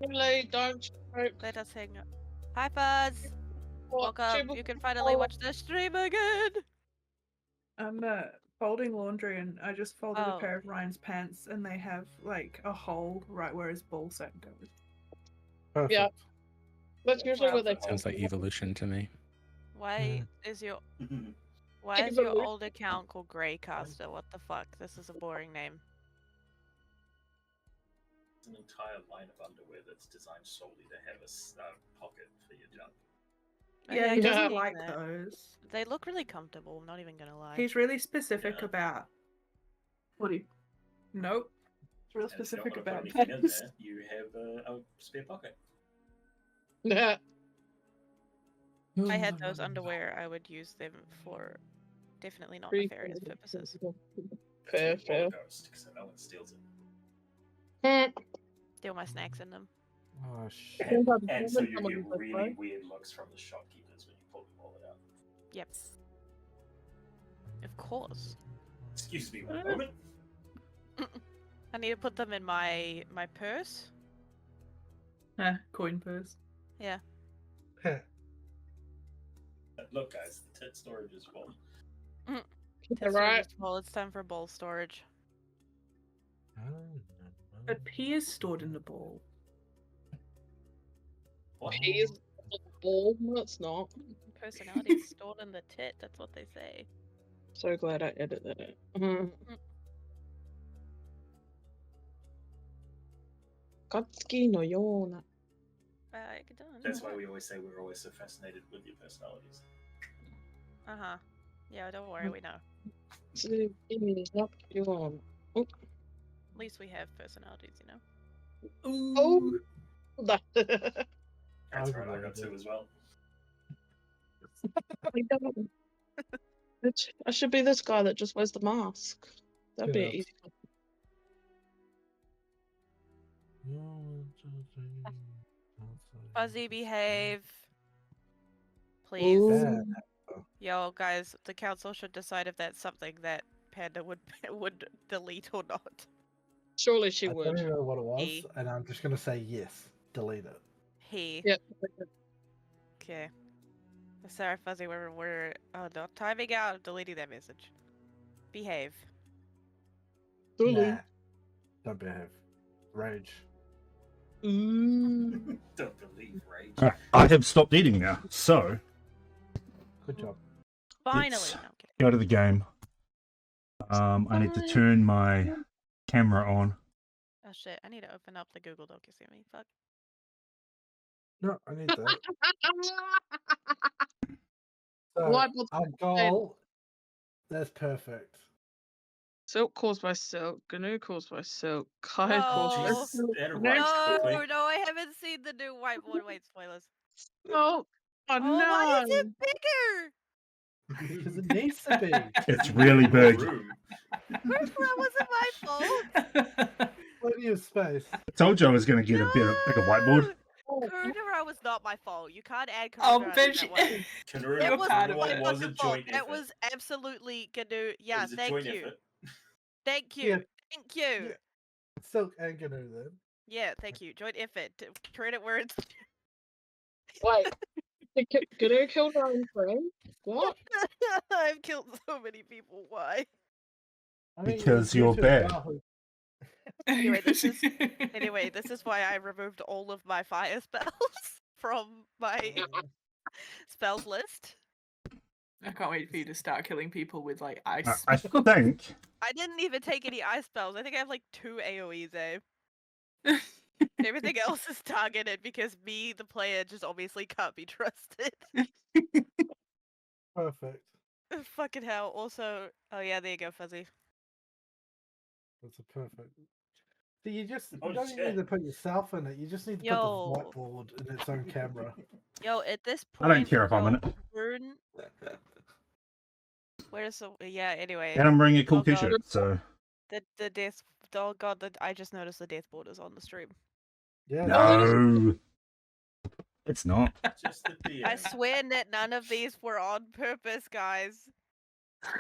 Really, don't stroke. Let us hang up. Hi, Fuzz. What, Welcome. Jibble- You can finally watch the stream again. I'm folding laundry and I just folded a Oh. pair of Ryan's pants and they have like a hole right where his ball sack goes. Perfect. Yeah. That's usually where they Sounds like evolution to me. Why is your old account called Greycaster? What the fuck? This is a boring name. There's an entire line of underwear that's designed solely to have a pocket for your junk. Yeah, he doesn't seeing like that. those. They look really comfortable. I'm not even gonna lie. He's really specific Yeah. about what do you? Nope. He's real And if you specific don't wanna about put anything in pants. there, you have a spare pocket. Yeah. If I had those underwear, I would use them for definitely not nefarious purposes. Fair, fair. Because no one steals it. Steal my snacks in them. Oh shit. And so you get really weird looks from the shopkeepers when you pull the wallet out. Yep. Of course. Excuse me one moment. I need to put them in my purse. Coin purse. Yeah. Look, guys, the tit storage is full. Right. Well, it's time for bowl storage. But pee is stored in the ball. What? He is a ball. No, it's not. Personality is stored in the tit. That's what they say. So glad I edited it. Katsuki no yona. That's why we always say we're always so fascinated with your personalities. Uh-huh. Yeah, don't worry, we know. Tsukimi no yona. Oh. At least we have personalities, you know? Oh. That's right, I got two as well. I should be this guy that just wears the mask. That'd be Yeah. easy. Fuzzy, behave. Please. Ooh. Yo, guys, the council should decide if that's something that Panda would delete or not. Surely she I would. don't even know what it was, He. and I'm just gonna say yes. Delete it. He. Yeah. Okay. Sorry, Fuzzy, we're not timing out deleting that message. Behave. Nah. Don't behave. Rage. Ooh. Don't believe rage. Alright, I have stopped eating now, so Good job. Finally. Let's No, I'm kidding. go to the game. I need to turn my camera on. Oh shit, I need to open up the Google Doc, you see me? Fuck. No, I need that. So, Whiteboard our goal. That's perfect. Silk caused by silk. Gnu caused by silk. Kai caused by No. silk. That No, arrives quickly. no, I haven't seen the new whiteboard. Wait, spoilers. Oh, Oh, no. why is it bigger? Because it needs to be. It's really big. Room. First, that wasn't my fault. Plenty of space. I told you I was going to get a bigger whiteboard. Kurunara was not my fault. You can't add Oh, Kurunara bitch. to that one. Kanura It was part of my it. was a fucking fault. joint It effort. was absolutely Gnu. It Yeah, was a thank joint you. effort. Thank you. Yeah. Thank you. Yeah. Silk and Gnu then. Yeah, thank you. Joint effort. Credit where it's Wait. Gnu killed her own friend? What? I've killed so many people. Why? I mean, Because you you're should bad. know. Anyway, this is why I removed all of my fire spells from my spells list. I can't wait for you to start killing people with like ice. I think I didn't even take any ice spells. I think I have like 2 AoEs, Everything else is targeted because me, the player, just obviously can't be trusted. Perfect. Fucking hell. Also, oh yeah, there you go, Fuzzy. That's a perfect. See, you Oh, don't even shit. need to put yourself in it. You just need to Yo. put the whiteboard in its own camera. Yo, at this I point, don't care if I'm in it. Rune... Where's the... Yeah, anyway. And I'm wearing a cool Oh, God. t-shirt, so The death... Oh god, I just noticed the death board is on the stream. Yeah. no, it's not. Just at the I end. swear that none of these were on purpose, guys.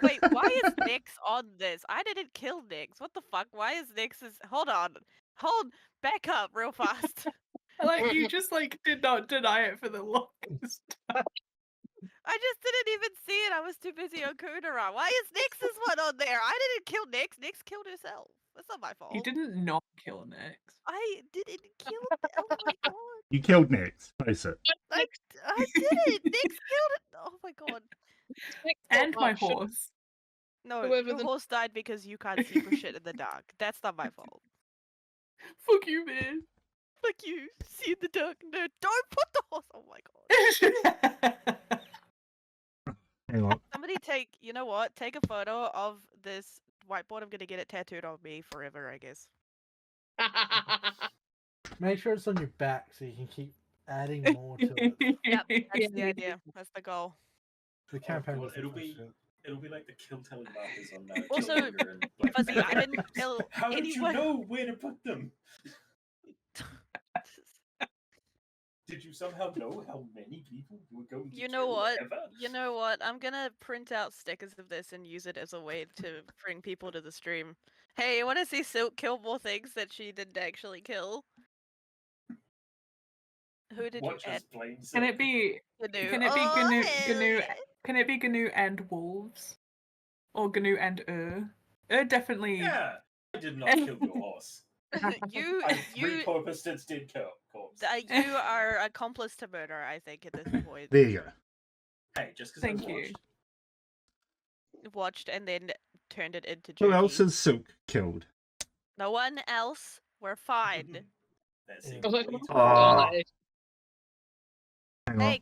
Wait, why is Nyx on this? I didn't kill Nyx. What the fuck? Why is Nyx's... Hold on. Back up real fast. Like you just like did not deny it for the longest time. I just didn't even see it. I was too busy on Kudara. Why is Nyx's one on there? I didn't kill Nyx. Nyx killed herself. That's not my fault. You didn't not kill Nyx. I didn't kill. Oh my god. You killed Next. Face it. I didn't. Nyx killed it. Oh my god. And my horse. No, Whoever your the- horse died because you can't see for shit in the dark. That's not my fault. Fuck you, man. Fuck you. See in the dark. No, don't put the horse. Oh my god. Hang on. Somebody take. You know what? Take a photo of this whiteboard. I'm gonna get it tattooed on me forever, I guess. Make sure it's on your back so you can keep adding more to it. Yep, that's Yeah. the idea. That's the goal. The campaign God, was it'll the be- shit. It'll be like the kill telling markers on Also, Killmonger and Black Fuzzy, I Panther. didn't kill How did you anyone. know where to put them? Did you somehow know how many people you were going to You know kill what? ever? You know what? I'm gonna print out stickers of this and use it as a way to bring people to the stream. Hey, you want to see Silk kill more things that she didn't actually kill? Who did Watch you us add? blame Can Silk. it be Gnu. Can it be Oh, Gnu? hell Gnu? yeah. Can it be Gnu and wolves? Or Gnu and definitely. Yeah, I did not kill your horse. you I you repurposed its dead corpse. you are accomplice to murder, I think, at this point. There you go. Hey, just because Thank I you. watched. Watched and then turned it into Who jerky. else has Silk killed? No one else. We're fine. That Yeah. seems I was like, way too Oh. "Why?" Hang Hey, on.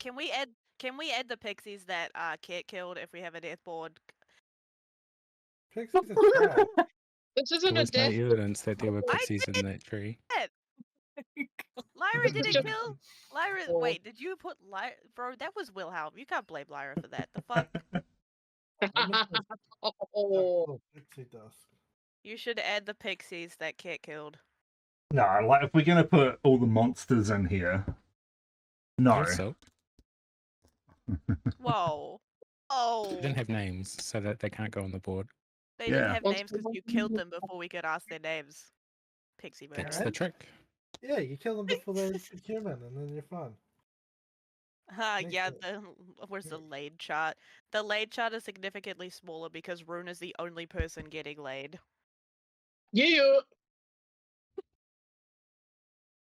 can we add the pixies that Kit killed if we have a death board? Pixies are trash. This isn't There a was no death. evidence that there were I pixies in that tree. Lyra didn't Just- kill. Lyra, Oh. wait, did you put Lyra? Bro, that was Wilhelm. You can't blame Lyra for that. The fuck? Oh. Oh, pixie dust. You should add the pixies that Kit killed. No, like if we're gonna put all the monsters in here, no. So Whoa. Oh. they didn't have names, so that they can't go on the board. They didn't Yeah. have names because you killed them before we could ask their names. Pixie murderer. That's the trick. Yeah, you kill them before they're human, and then you're fine. Makes Yeah, sense. where's the laid chart? The laid chart is significantly smaller because Rune is the only person getting laid. Yeah.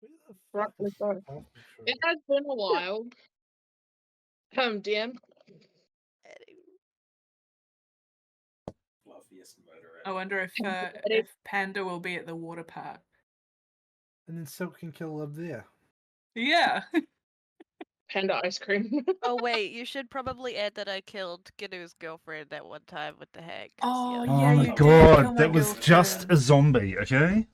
Who the Right, fuck is let's go. Alpha Tree? It has been a while. DM. fluffiest murderer. I wonder if It if Panda will be at the water park. And then Silk can kill them there. Yeah. Panda ice cream. Oh wait, you should probably add that I killed Gnu's girlfriend that one time with the hag. 'cause, Oh, Oh yeah, my you did kill god, my that was just girlfriend. a zombie, okay?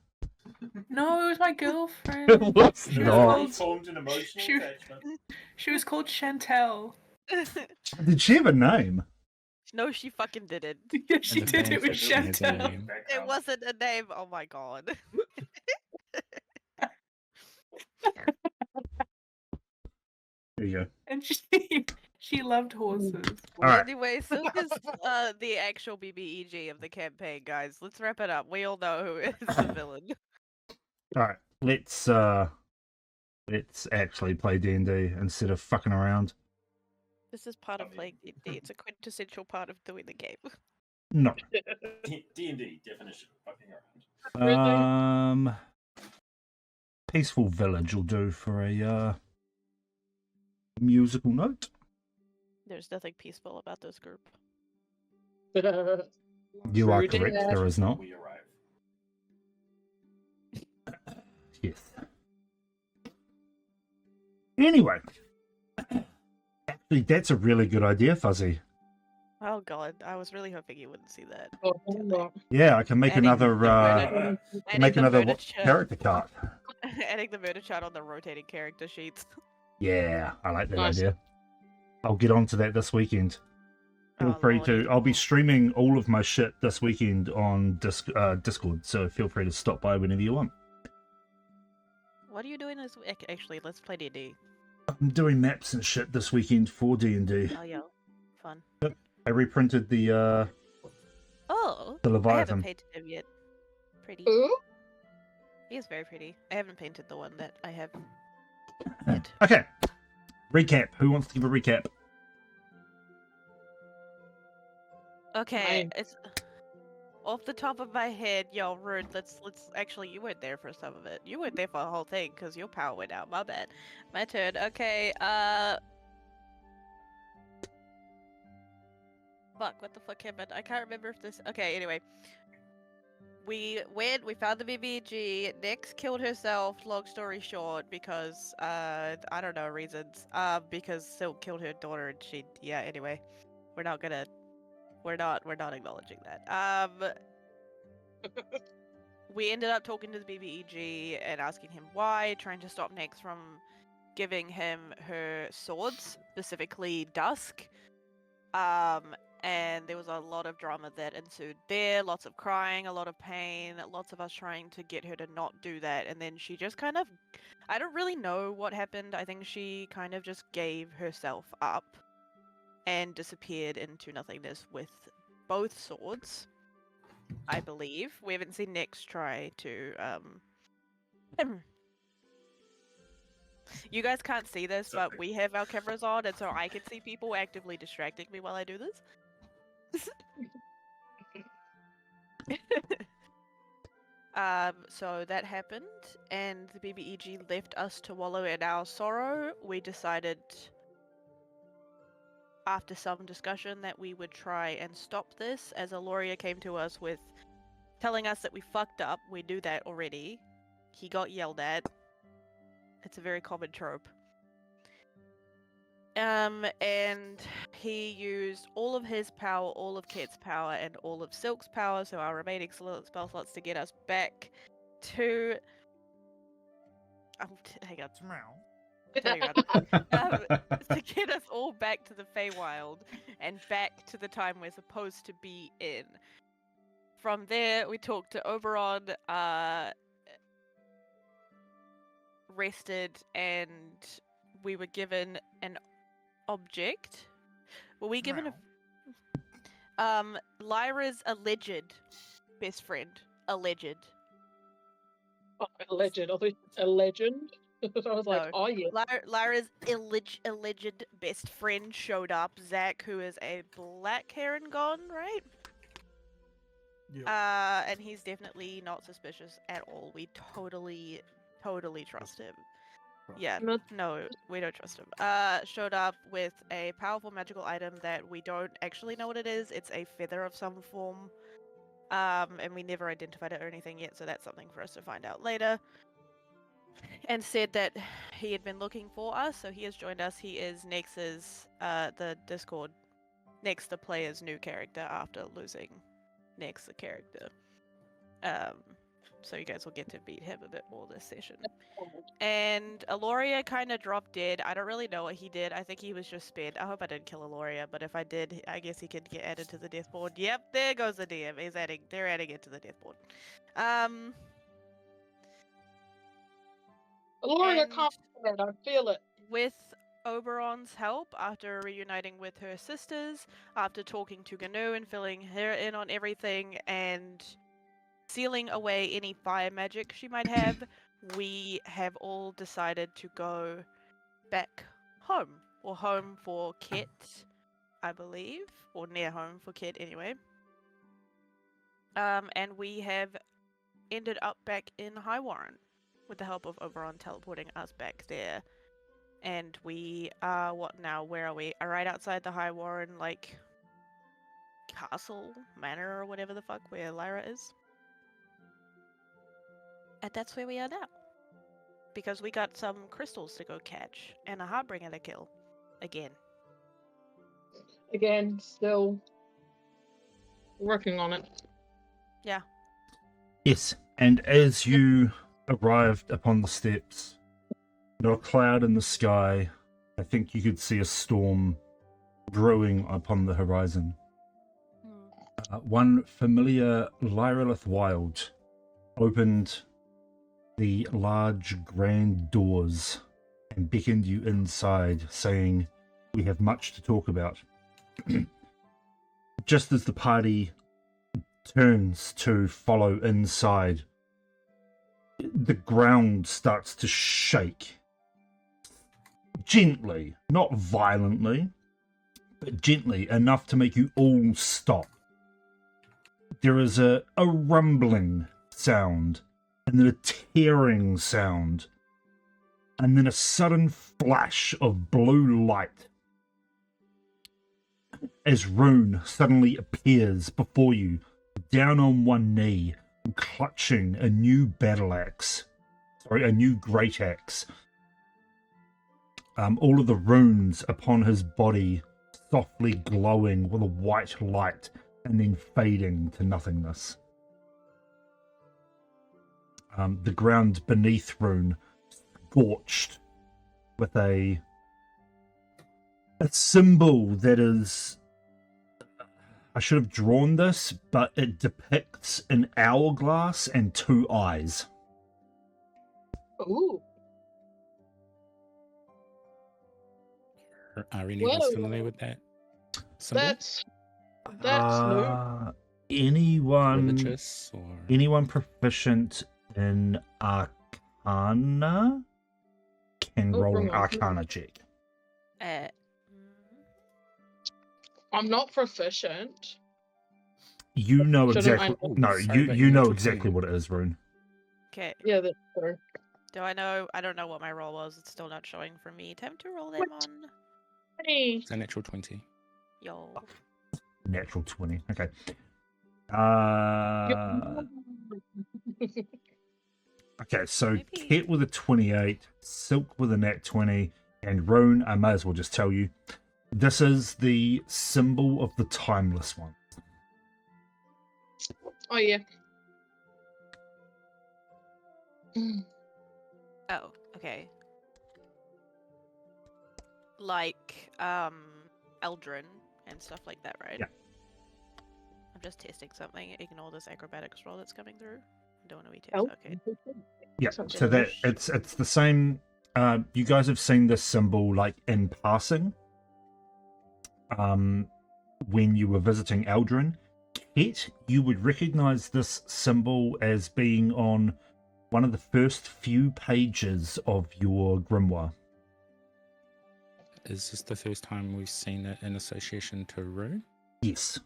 No, it was my girlfriend. It was She was not. called- Formed an emotional Shoot. attachment. She was called Chantel. Did she have a name? No, she fucking didn't. Yeah, she the did. fan It was fiction has a Chantel. name. It Background. wasn't a name. Oh my god. There you go. And she loved horses. Alright. Anyway, Silk is the actual BBEG of the campaign, guys. Let's wrap it up. We all know who is the villain. Alright, let's actually play D&D instead of fucking around. This is part of playing D&D. It's a quintessential part of doing the game. No. D&D definition of fucking around. Peaceful Village will do for a musical note. There's nothing peaceful about this group. You are True correct, that. there is not. We arrive. Yes. Anyway. Actually, that's a really good idea, Fuzzy. Oh god, I was really hoping you wouldn't see that. Oh, Yeah, I can make Adding another Adding make the another murder character card. Adding the murder chart on the rotating character sheets. Yeah, I like that Nice. idea. I'll get onto that this weekend. Feel Oh, free lordy. to. I'll be streaming all of my shit this weekend on Discord, so feel free to stop by whenever you want. What are you doing this week? Actually, let's play D&D. I'm doing maps and shit this weekend for D&D. Oh yeah, fun. I reprinted the Oh, the I haven't Leviathan. painted him yet. Pretty. Ooh. He is very pretty. I haven't painted the one that I have. Okay. Recap. Who wants to give a recap? Okay, Mine. it's off the top of my head, yo, Rune. Let's actually, you weren't there for some of it. You weren't there for the whole thing because your power went out. My bad. My turn. Okay. Fuck. What the fuck happened? I can't remember if this. Okay. Anyway, we went. We found the BBG. Nyx killed herself. Long story short, because I don't know reasons. Because Silk killed her daughter, and she. Yeah. Anyway, we're not gonna. We're not acknowledging that. We ended up talking to the BBEG and asking him why, trying to stop Nyx from giving him her swords, specifically Dusk. And there was a lot of drama that ensued there, lots of crying, a lot of pain, lots of us trying to get her to not do that, and then she just kind of, I don't really know what happened. I think she kind of just gave herself up and disappeared into nothingness with both swords, I believe. We haven't seen Nyx try to, You guys can't see this, but Sorry. we have our cameras on, and so I can see people actively distracting me while I do this. So that happened, and the BBEG left us to wallow in our sorrow. We decided, after some discussion, that we would try and stop this, as Aloria came to us with telling us that we fucked up. We knew that already. He got yelled at. It's a very common trope. And he used all of his power, all of Kit's power, and all of Silk's power, so our remaining spell slots, to get us back to... hang on. Hang on. To get us all back to the Feywild, and back to the time we're supposed to be in. From there, we talked to Oberon, rested, and we were given an object. Were we given Lyra's alleged best friend. Alleged. Oh, a legend. I thought a legend. I was like, No. oh yeah. Lyra's alleged best friend showed up. Zach, who is a black Heron gone, right? Yeah. And he's definitely not suspicious at all. We totally trust him. Yeah, no, we don't trust him. Showed up with a powerful magical item that we don't actually know what it is. It's a feather of some form. And we never identified it or anything yet, so that's something for us to find out later. And said that he had been looking for us, so he has joined us. He is Nyx's, the Discord, Nyx the player's new character after losing Nyx the character. So you guys will get to beat him a bit more this session. And Aloria kind of dropped dead. I don't really know what he did. I think he was just spent. I hope I didn't kill Aloria, but if I did, I guess he could get added to the death board. Yep, there goes the DM. They're adding it to the death board. Aloria And- can't feel it, I feel it. With Oberon's help, after reuniting with her sisters, after talking to Gnu and filling her in on everything, and sealing away any fire magic she might have, we have all decided to go back home. Or home for Kit, I believe. Or near home for Kit, anyway. And we have ended up back in High Warren, with the help of Oberon teleporting us back there. And we are, what now? Where are we? Right outside the High Warren, like, castle, manor, or whatever the fuck, where Lyra is. And that's where we are now. Because we got some crystals to go catch, and a Heartbringer to kill. Again. Again, still working on it. Yeah. Yes, and as you arrived upon the steps, not a cloud in the sky. I think you could see a storm brewing upon the horizon. One familiar Lyrelith Wild opened the large grand doors and beckoned you inside, saying, "We have much to talk about." Just as the party turns to follow inside, the ground starts to shake gently, not violently, but gently enough to make you all stop. There is a rumbling sound, and then a tearing sound, and then a sudden flash of blue light as Rune suddenly appears before you, down on one knee, clutching a new battle axe. Sorry, a new great axe. All of the runes upon his body softly glowing with a white light and then fading to nothingness. The ground beneath Rune scorched with a symbol that is... I should have drawn this, but it depicts an hourglass and two eyes. Ooh. Are anyone Whoa. familiar with that symbol? That's new. Anyone Religious or anyone proficient in Arcana can Oh, roll wrong an one. Arcana check. Uh, I'm not proficient. You know Shouldn't I exactly. know? No, Sorry, you but you you're know natural exactly 20. what it is, Rune. okay. Yeah, that's true. Do I know? I don't know what my roll was. It's still not showing for me. Time to roll them What? on. Hey. it's a natural 20. Yo. Natural 20. Okay. Okay, so Maybe. Kit with a 28, Silk with a nat 20, and Rune, I may as well just tell you, this is the symbol of the Timeless One. Oh yeah. Oh, okay. Like, Eldrin and stuff like that, right? Yeah. I'm just testing something. Ignore this acrobatics roll that's coming through. I don't want to be Oh. tested. Okay. Yeah, Such so a that fish. it's the same. You guys have seen this symbol like in passing. When you were visiting Eldrin, Kit, you would recognize this symbol as being on one of the first few pages of your grimoire. Is this the first time we've seen it in association to Rune? Yes.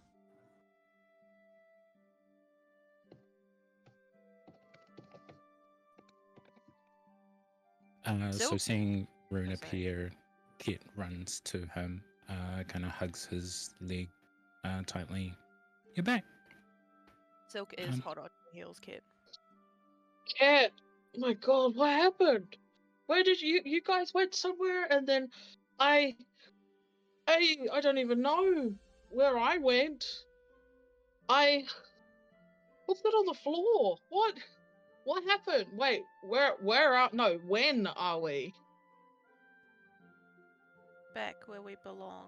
So Silk? seeing Rune Oh, sorry. appear, Kit runs to him, kind of hugs his leg tightly. You're back. Silk is hot on your heels, Kit. Cat. Oh my god, what happened? Where did you guys went somewhere and then I don't even know where I went. What's that on the floor? What happened? Wait, when are we? Back where we belong.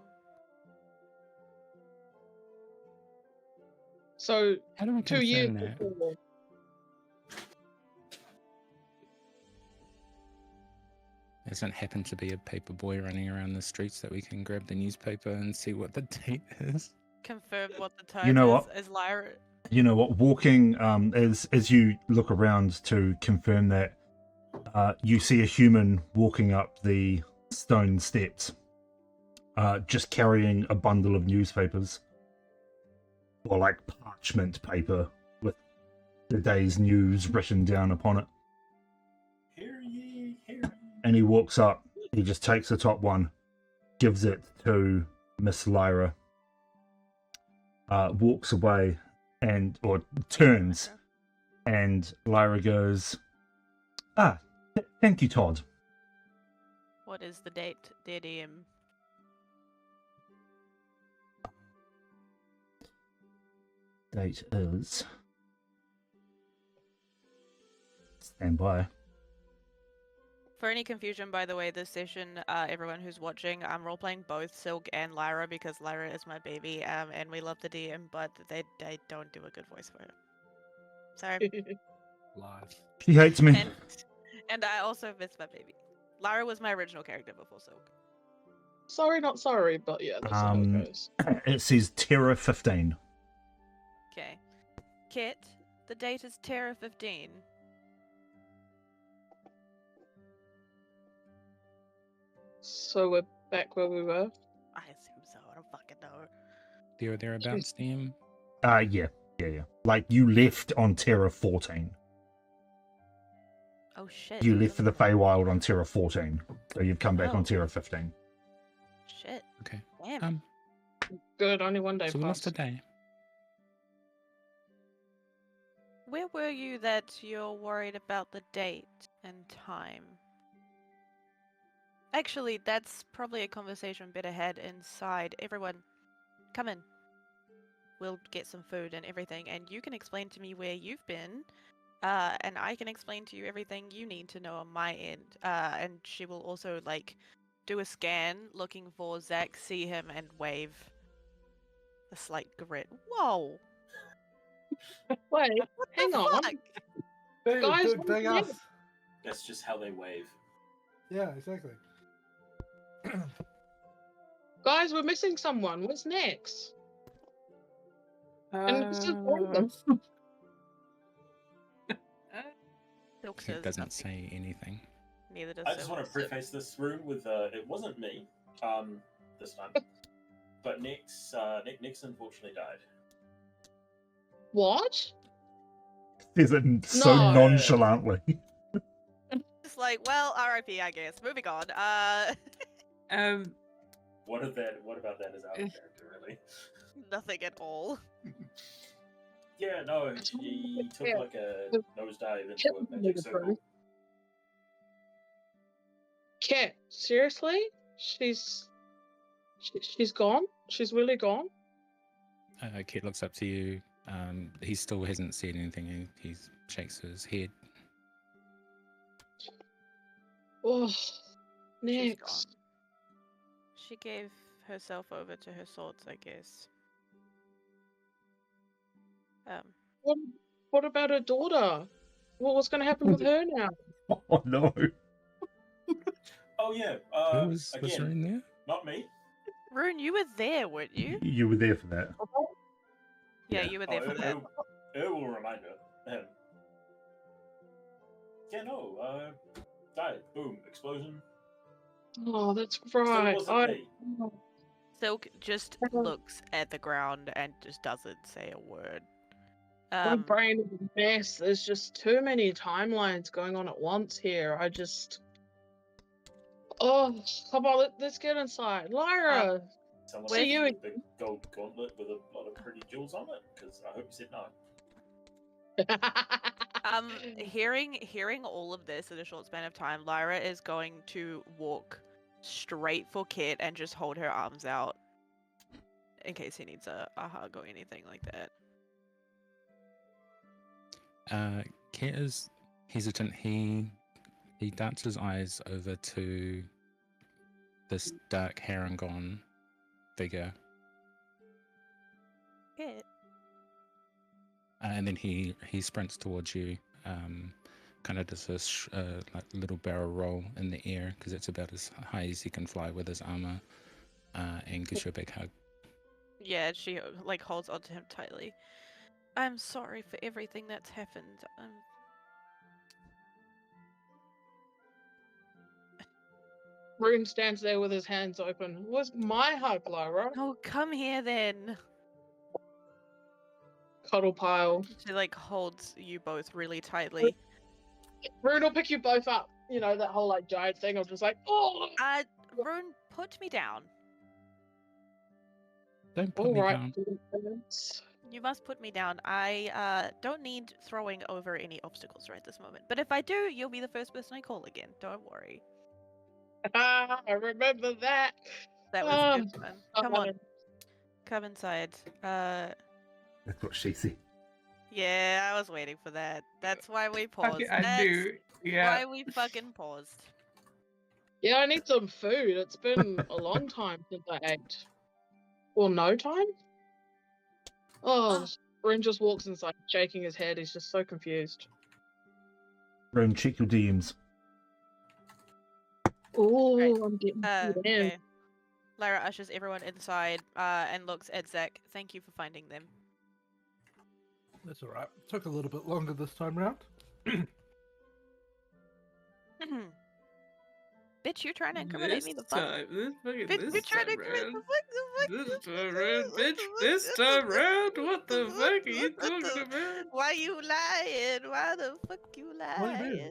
So How do we 2 years confirm that? before. Doesn't happen to be a paper boy running around the streets that we can grab the newspaper and see what the date is. Confirm what the time You know is. what? Is Lyra... You know what? Walking, as you look around to confirm that, you see a human walking up the stone steps, just carrying a bundle of newspapers, or like parchment paper with the day's news written down upon it. Hear ye, hear ye. And he walks up. He just takes the top one, gives it to Miss Lyra, walks away, or turns, and Lyra goes, thank you, Todd. What is the date, dear DM? Date is... Stand by. For any confusion, by the way, this session, everyone who's watching, I'm role-playing both Silk and Lyra because Lyra is my baby, and we love the DM, but they don't do a good voice for her. Sorry. Live. She hates me. And I also miss my baby. Lyra was my original character before Silk. Sorry, not sorry, but yeah, that's how it goes. It says Terra 15. Okay. Kit, the date is Terra 15. So we're back where we were. I assume so. I don't fucking know. There or thereabouts, DM? Yeah. Like, you left on Terra 14. Oh shit. You left for the Feywild on Terra 14. So you've come back on Oh. Terra 15. Shit. Okay. Damn. Good, only one day So we lost a passed. day. Where were you that you're worried about the date and time? Actually, that's probably a conversation better had inside. Everyone, come in. We'll get some food and everything, and you can explain to me where you've been, and I can explain to you everything you need to know on my end. And she will also, like, do a scan looking for Zach, see him, and wave a slight grit. Whoa! Wait, What hang the on. fuck? Guys, Dude, dang what us. is That's just how they wave. Yeah, exactly. Guys, we're missing someone. What's next? And this is all of them. Silk It says doesn't nothing. say anything. Neither does I just want to Silk. preface this room with it wasn't me this time, but Nick's Nick's unfortunately died. What? Says it so No. nonchalantly. Just like, well, RIP, I guess. Moving on. What about that as our character, really? Nothing at all. Yeah, no, he took Yeah. like a nosedive into a magic circle. Cat, seriously? She's gone? She's really gone? Kit looks up to you. He still hasn't said anything. He shakes his head. Oh, She's next. gone. She gave herself over to her swords, I guess. What about her daughter? What's going to happen with her now? Oh no. Oh yeah, Who was again, Rune there? not me. Rune, you were there, weren't you? You were there for that. Yeah, Yeah. you were there for that. Will remind her. Yeah, no, died. Boom, explosion. Oh, that's Still right. wasn't me. Silk just looks at the ground and just doesn't say a word. My brain is a mess. There's just too many timelines going on at once here. Oh, come on, let's get inside. Lyra! Someone See you. with the gold gauntlet with a lot of pretty jewels on it? Because I hope you said no. Hearing all of this in a short span of time, Lyra is going to walk straight for Kit and just hold her arms out in case he needs a hug or anything like that. Kit is hesitant. He darts his eyes over to this dark Harangon figure. Kit? And then he sprints towards you, kind of does this like little barrel roll in the air because it's about as high as he can fly with his armor, and gives you a big hug. Yeah, she like holds onto him tightly. I'm sorry for everything that's happened. Rune stands there with his hands open. Where's my hug, Lyra? Oh, come here then. Cuddle pile. She like holds you both really tightly. Rune will pick you both up. You know, that whole like giant thing of just like, oh! Rune, put me down. Don't put me down. You must put me down. I don't need throwing over any obstacles right this moment. But if I do, you'll be the first person I call again. Don't worry. I remember that. That was a good one. Come on. Come inside. That's what she said. Yeah, I was waiting for that. That's why we paused. Okay, I knew. Yeah. Why we fucking paused. Yeah, I need some food. It's been a long time since I ate. Or no time? Oh, Rune just walks inside, shaking his head. He's just so confused. Rune, check your DMs. Oh, Right. I'm getting food in. Okay. Lyra ushers everyone inside and looks at Zach. Thank you for finding them. That's alright. Took a little bit longer this time round. Bitch, you're trying to incriminate me. The fuck? time, Bitch, this you're trying to time incriminate round. the fuck? This time round, bitch. This time round, what the fuck are you talking about? Why you lying? Why the fuck you What do you mean? lying?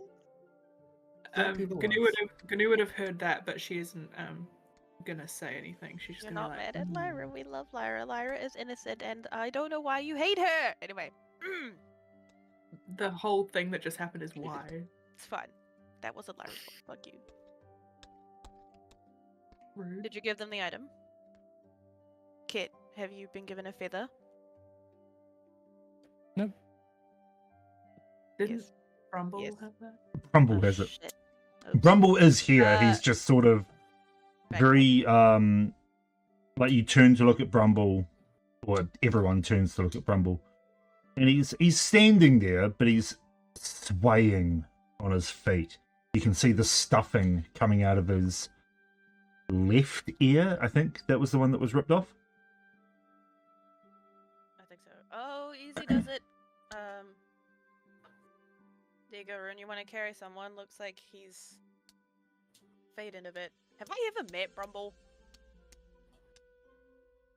Don't be the Gnu would have heard that, but she isn't gonna say anything. She's just You're gonna not be like, mad at Lyra. We love Lyra. Lyra is innocent, and I don't know why you hate her. Anyway, The whole thing that just happened is why. it's fine. That wasn't Lyra's fault. Fuck you. Rude. Did you give them the item? Kit, have you been given a feather? Nope. Didn't Yes. Brumble Yes. have that? Brumble Oh, has it. shit. Oops. Brumble is here. Uh, He's just sort of back very like you turn to look at Brumble, or everyone turns to look at Brumble, and he's standing there, but he's swaying on his feet. You can see the stuffing coming out of his left ear. I think that was the one that was ripped off. I think so. Oh, easy does it. There you go, Rune. You want to carry someone? Looks like he's fading a bit. Have I ever met Brumble?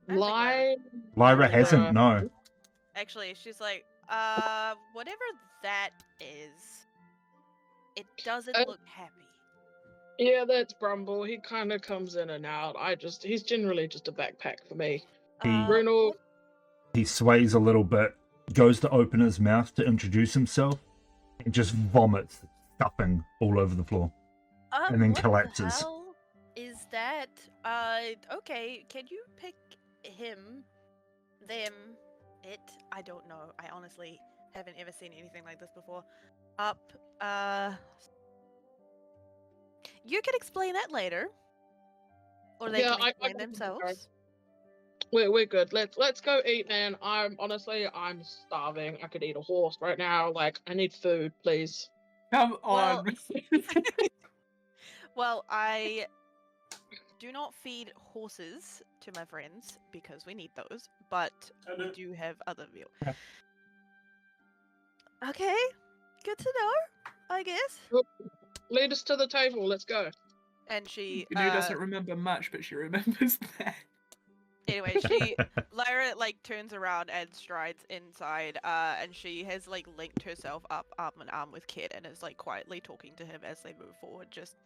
I don't think Lie. Lyra hasn't. No. Actually, she's like, whatever that is, it doesn't look happy. Yeah, that's Brumble. He kind of comes in and out. He's generally just a backpack for me. Rune. What- He sways a little bit, goes to open his mouth to introduce himself, and just vomits stuffing all over the floor. And then what collapses. The hell is that? Okay, can you pick him, them, it? I don't know. I honestly haven't ever seen anything like this before. Up, you can explain that later. Or they Yeah, can I explain can themselves. We're good. Let's go eat, man. I'm starving. I could eat a horse right now. Like, I need food, please. Come Well- on. Well, I do not feed horses to my friends because we need those, but I we do. do have other veal. Yeah. Okay, good to know, I guess. Lead us to the table. Let's go. And she, Gnu doesn't remember much, but she remembers that. anyway, Lyra, like, turns around and strides inside, and she has, like, linked herself up arm in arm with Kit and is, like, quietly talking to him as they move forward, just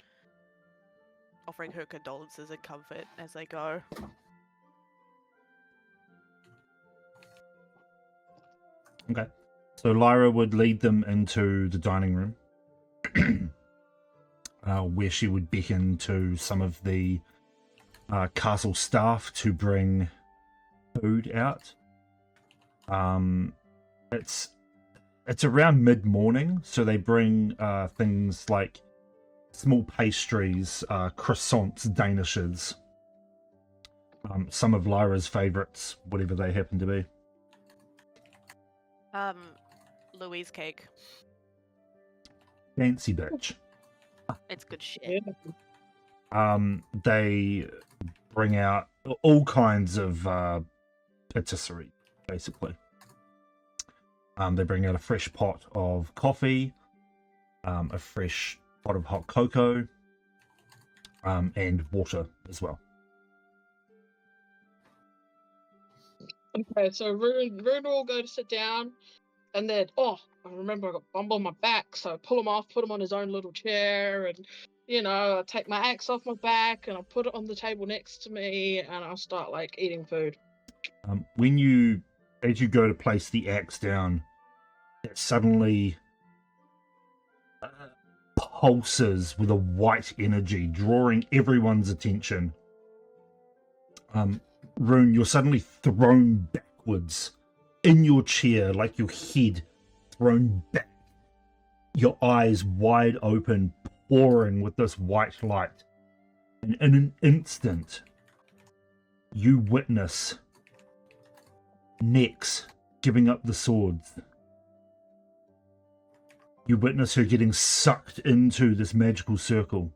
offering her condolences and comfort as they go. Okay. So Lyra would lead them into the dining room, where she would beckon to some of the castle staff to bring food out. It's around mid-morning, so they bring things like small pastries, croissants, danishes, some of Lyra's favorites, whatever they happen to be. Louise cake. Fancy bitch. It's good shit. They bring out all kinds of patisserie, basically. They bring out a fresh pot of coffee, a fresh pot of hot cocoa, and water as well. Okay, so Rune will go to sit down, and then, I remember I got bumble on my back, so I pull him off, put him on his own little chair, and, I take my axe off my back, and I'll put it on the table next to me, and I'll start, like, eating food. As you go to place the axe down, it suddenly pulses with a white energy, drawing everyone's attention. Rune, you're suddenly thrown backwards in your chair, like your head thrown back, your eyes wide open, pouring with this white light. And in an instant, you witness Nyx giving up the swords. You witness her getting sucked into this magical circle.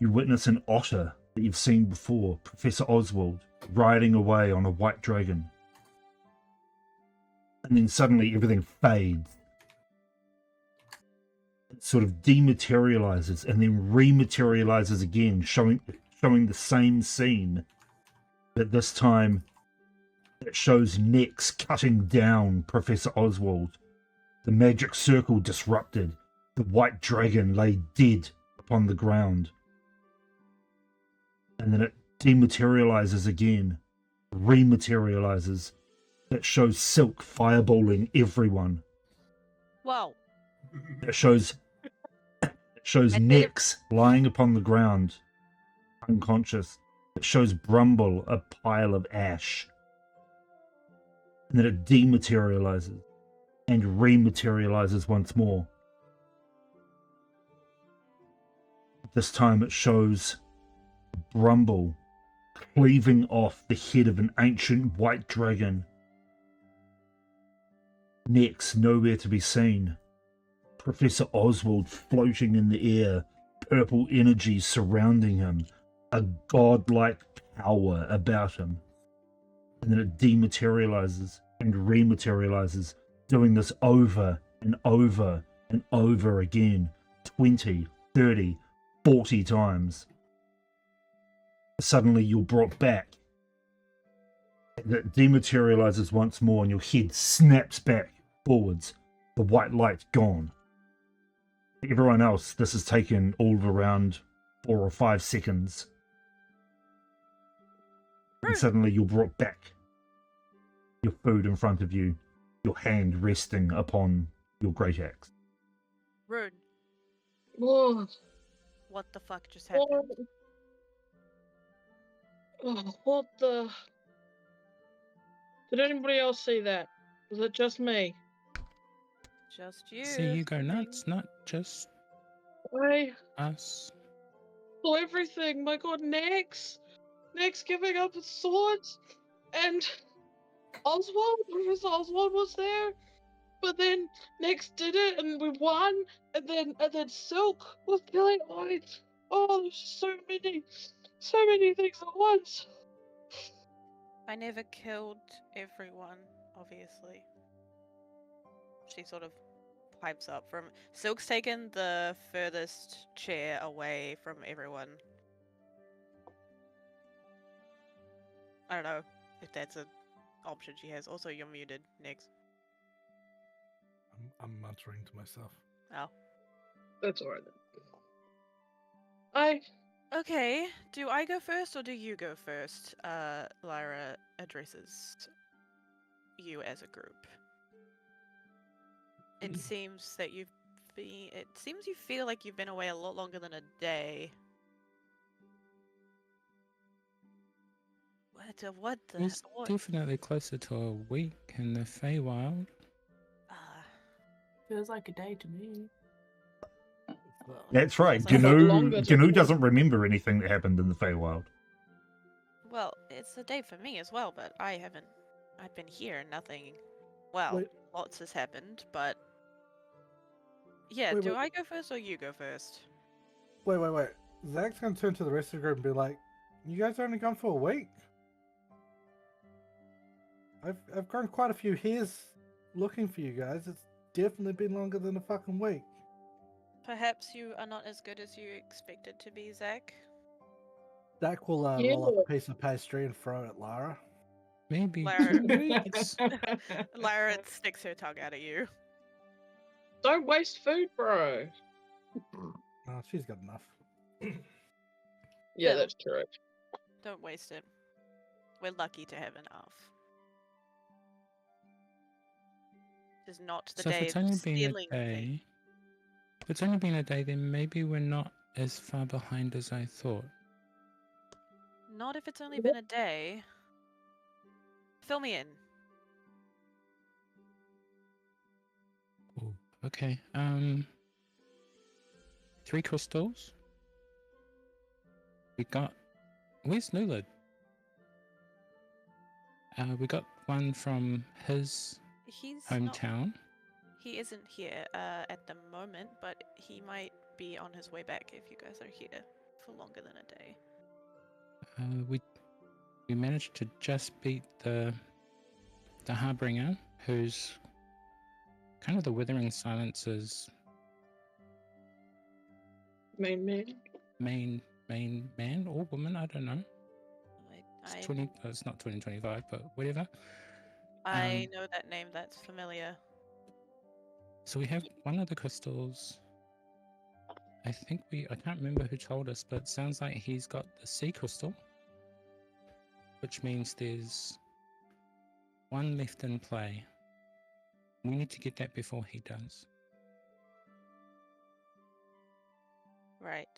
You witness an otter that you've seen before, Professor Oswald, riding away on a white dragon. And then suddenly everything fades. sort of dematerializes and then rematerializes again, showing the same scene, but this time it shows Nex cutting down Professor Oswald. The magic circle disrupted. The white dragon lay dead upon the ground. And then it dematerializes again, rematerializes. It shows Silk fireballing everyone. Whoa. It shows Nex lying upon the ground, unconscious. It shows Brumble a pile of ash. And then it dematerializes and rematerializes once more. This time it shows Brumble cleaving off the head of an ancient white dragon. Nex nowhere to be seen. Professor Oswald floating in the air, purple energy surrounding him, a godlike power about him. And then it dematerializes and rematerializes, doing this over and over and over again, 20, 30, 40 times. Suddenly you're brought back. It dematerializes once more and your head snaps back forwards, the white light gone. Everyone else, this has taken all of around 4 or 5 seconds. And suddenly you're brought back. Your food in front of you, your hand resting upon your great axe. Rune, Oh, what the fuck just happened? what the? Did anybody else see that? Was it just me? Just you. See you go I think. nuts, not just I us. saw everything. My God, Nex giving up his swords, and Professor Oswald was there. But then Nex did it, and we won. And then Silk was killing. Oh, there's just so many things at once. I never killed everyone, obviously. She sort of pipes up from... Silk's taken the furthest chair away from everyone. I don't know if that's an option she has. Also, you're muted, Nex. I'm muttering to myself. Oh. That's alright then. Okay, do I go first or do you go first? Lyra addresses you as a group. It seems that it seems you feel like you've been away a lot longer than a day. What the? It's definitely closer to a week in the Feywild. Feels like a day to me. That's right. Feels like Gnu doesn't remember anything that happened in the Feywild. Well, it's a day for me as well, but I've been here and nothing. Well, Wait. lots has happened, but yeah. Wait, Do wait. I go first or you go first? Wait. Zach's gonna turn to the rest of the group and be like, "You guys are only gone for a week. I've grown quite a few hairs looking for you guys. It's definitely been longer than a fucking week." Perhaps you are not as good as you expected to be, Zach. Zach will roll up a piece of pastry and throw it at Lara. Maybe Lyra. 2 weeks. Lyra sticks her tongue out at you. Don't waste food, bro. Oh, she's got enough. Yeah, Bill. that's true. Don't waste it. We're lucky to have enough. This is not the So if day it's of only been stealing a things. day, if it's only been a day, then maybe we're not as far behind as I thought. Not if it's only been a day. Fill me in. Ooh, okay. 3 crystals. Where's Nulid? We got one from his He's hometown. He isn't here at the moment, but he might be on his way back if you guys are here for longer than a day. We managed to just beat the Harbinger, who's kind of the Withering Silence's Main man. Main man or woman, I don't know. It's I 20. It's not 2025, but whatever. I know that name. That's familiar. So we have one of the crystals. I can't remember who told us, but it sounds like he's got the sea crystal, which means there's one left in play. We need to get that before he does. Right.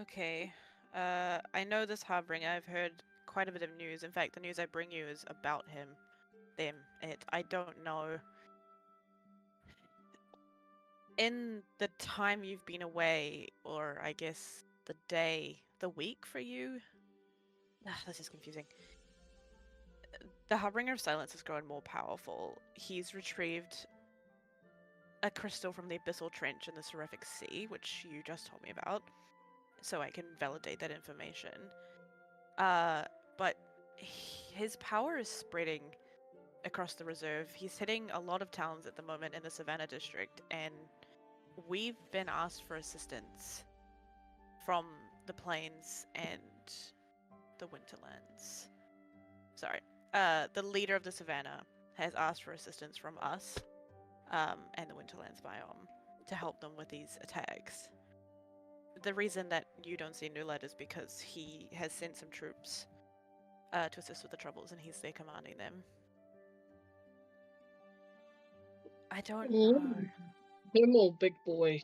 Okay. I know this Harbinger. I've heard quite a bit of news. In fact, the news I bring you is about him, them, it. I don't know. In the time you've been away, or I guess the week for you. This is confusing. The Harbinger of Silence has grown more powerful. He's retrieved a crystal from the Abyssal Trench in the Seraphic Sea, which you just told me about, so I can validate that information. But his power is spreading across the reserve. He's hitting a lot of towns at the moment in the Savannah district, and we've been asked for assistance from the plains and the Winterlands. Sorry. The leader of the Savannah has asked for assistance from us and the Winterlands biome to help them with these attacks. The reason that you don't see Nulad is because he has sent some troops to assist with the troubles, and he's there commanding them. I don't know. Him or big boy.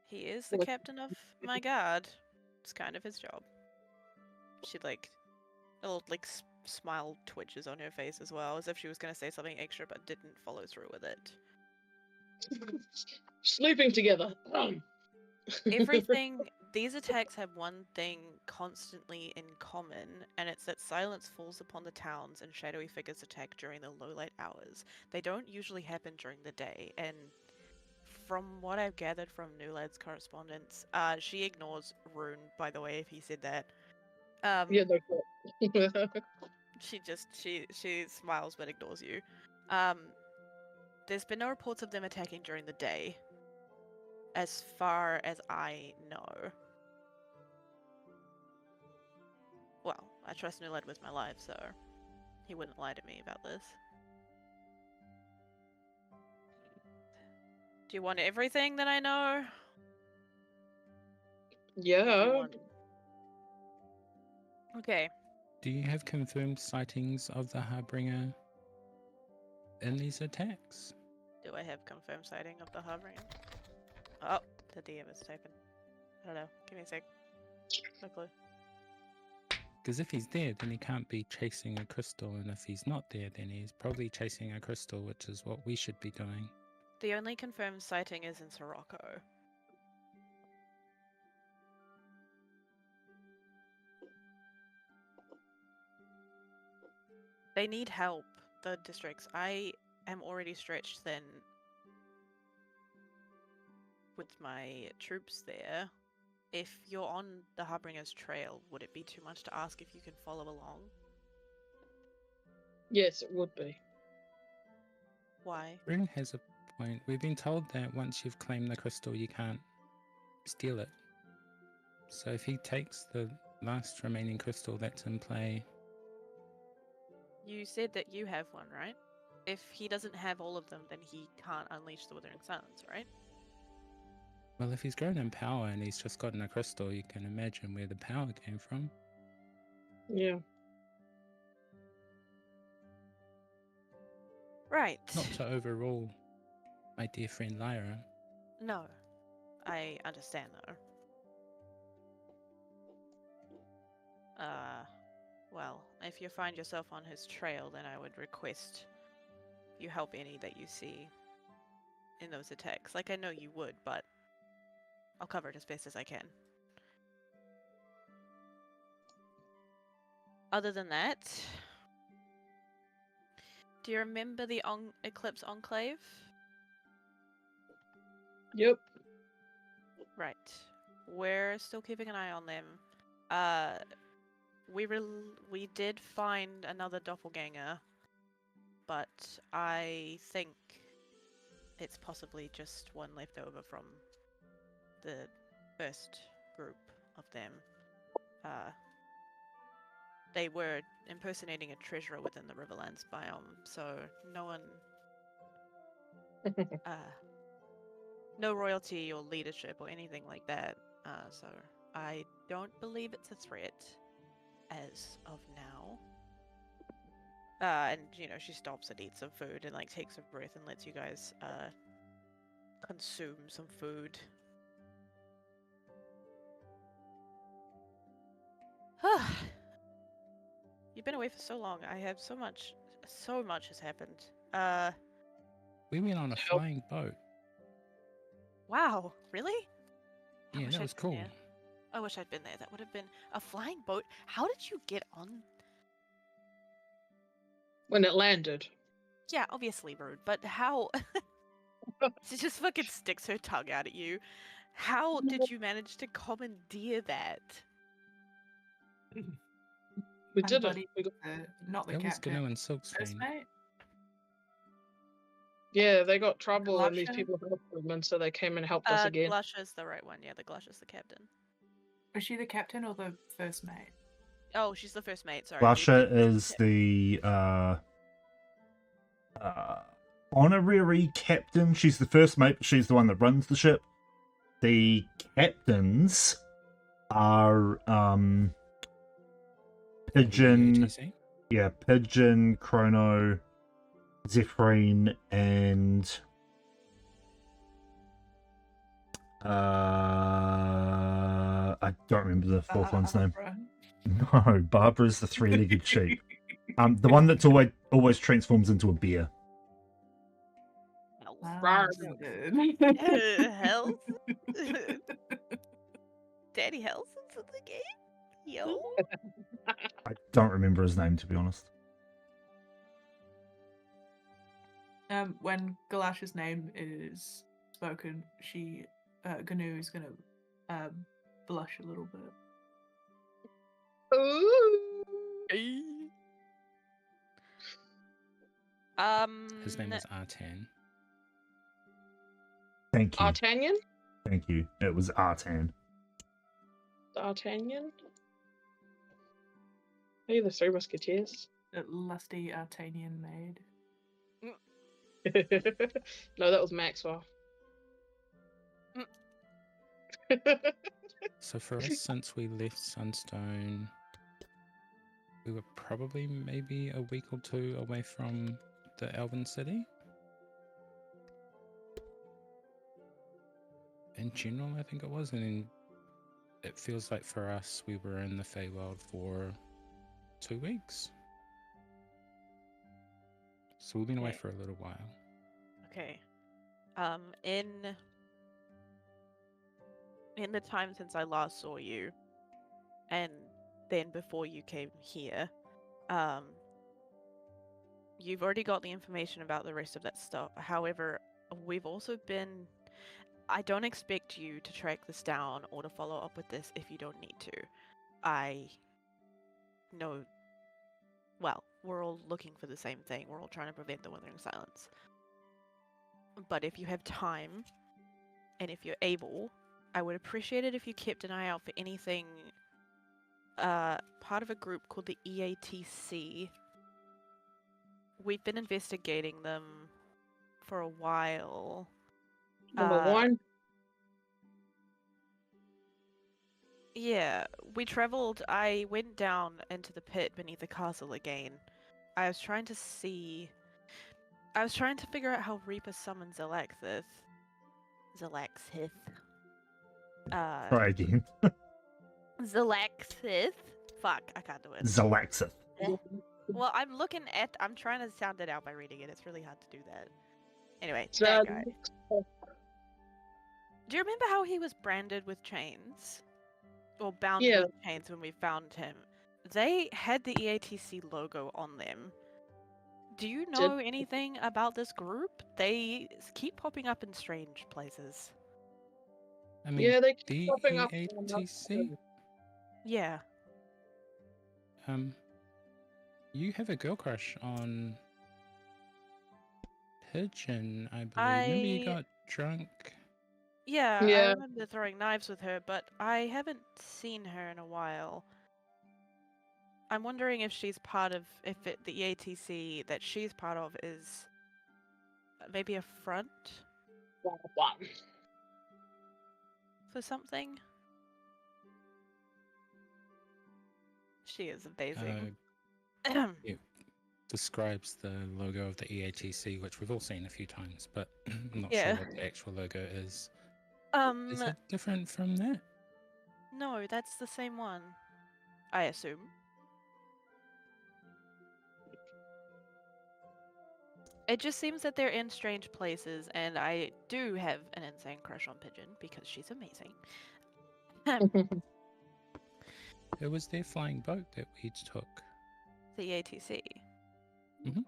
He is the What? captain of my guard. It's kind of his job. She a little smile twitches on her face as well, as if she was going to say something extra but didn't follow through with it. Sleeping together. Everything. These attacks have one thing constantly in common, and it's that silence falls upon the towns and shadowy figures attack during the low light hours. They don't usually happen during the day, and from what I've gathered from Nulad's correspondence, she ignores Rune, by the way, if he said that. Yeah, no. She smiles but ignores you. There's been no reports of them attacking during the day, as far as I know. Well, I trust Nulad with my life, so he wouldn't lie to me about this. Do you want everything that I know? Yeah. Okay. Do you have confirmed sightings of the Harbinger in these attacks? Do I have confirmed sighting of the Harbinger? Oh, the DM is typing. I don't know. Give me a sec. No clue. Because if he's there, then he can't be chasing a crystal, and if he's not there, then he's probably chasing a crystal, which is what we should be doing. The only confirmed sighting is in Sirocco. They need help, the districts. I am already stretched thin with my troops there. If you're on the Harbinger's trail, would it be too much to ask if you can follow along? Yes, it would be. Why? Rune has a point. We've been told that once you've claimed the crystal, you can't steal it. So if he takes the last remaining crystal that's in play... You said that you have one, right? If he doesn't have all of them, then he can't unleash the Withering Silence, right? Well, if he's grown in power and he's just gotten a crystal, you can imagine where the power came from. Yeah. Right. Not to overrule my dear friend Lyra. No. I understand, though. Well, if you find yourself on his trail, then I would request you help any that you see in those attacks. Like, I know you would, but I'll cover it as best as I can. Other than that, do you remember the Eclipse Enclave? Yep. Right. We're still keeping an eye on them. We did find another doppelganger, but I think it's possibly just one left over from the first group of them, they were impersonating a treasurer within the Riverlands biome, so no one, no royalty or leadership or anything like that. So I don't believe it's a threat as of now. And she stops and eats some food and like takes a breath and lets you guys consume some food. You've been away for so long. I have so much has happened. We went on a flying boat. Wow, really? I Yeah, wish that I'd was been cool. there. I wish I'd been there. That would have been a flying boat. How did you get on? When it landed. Yeah, obviously rude, but how? She just fucking sticks her tongue out at you. How did you manage to commandeer that? We did it. Buddy, We got... not the That was captain. Gnu and First Silkscreen. mate. Yeah, they got trouble and these Glusher? people helped them, and so they came and helped us again. Glusher's the right one. Yeah, the Glusher's the captain. Was she the captain or the first mate? Oh, she's the first mate. Sorry. Glasha is the honorary captain. She's the first mate, but she's the one that runs the ship. The captains are Pigeon, EATC? yeah, Pigeon, Chrono, Zephrine, and I don't remember the fourth one's name. Barbara. No, Barbara's the three-legged sheep. The one that's always transforms into a bear. Rawr. Hells? Daddy Hells into the game? Yo. I don't remember his name, to be honest. When Galash's name is spoken, Gnu is gonna blush a little bit. Ooh. His name is Artan. Thank you. D'Artagnan? Thank you. It was Artan. D'Artagnan? Hey, the Three Musketeers. That lusty Artanian maid. No, that was Maxwell. So for us, since we left Sunstone, we were probably maybe a week or two away from the Elven City. In general, I think it was, and then it feels like for us, we were in the Feywild for 2 weeks. So we've been away Okay. for a little while. Okay. In the time since I last saw you, and then before you came here, you've already got the information about the rest of that stuff. However, we've also been... I don't expect you to track this down or to follow up with this if you don't need to. I know... Well, we're all looking for the same thing. We're all trying to prevent the Withering Silence. But if you have time, and if you're able, I would appreciate it if you kept an eye out for anything part of a group called the EATC. We've been investigating them for a while. Number one. Yeah, I went down into the pit beneath the castle again. I was trying to figure out how Reaper summons Zalaxith. Try again. Zalaxith? Fuck, I can't do it. Zalaxith. Well, I'm trying to sound it out by reading it. It's really hard to do that. Anyway, that guy. Do you remember how he was branded with chains? Or bound with chains when we found him? They had the EATC logo on them. Do you know anything about this group? They keep popping up in strange places. I mean, Yeah, they keep the popping up. EATC, Yeah. you have a girl crush on Pigeon, I believe. Remember you got drunk? Yeah, I Yeah. remember throwing knives with her, but I haven't seen her in a while. I'm wondering if she's part of, the EATC that she's part of is maybe a front for something. She is amazing. It describes the logo of the EATC, which we've all seen a few times, but I'm not sure Yeah. what the actual logo is. Is it different from that? No, that's the same one, I assume. It just seems that they're in strange places, and I do have an insane crush on Pigeon because she's amazing. It was their flying boat that we took. The EATC. Mhm.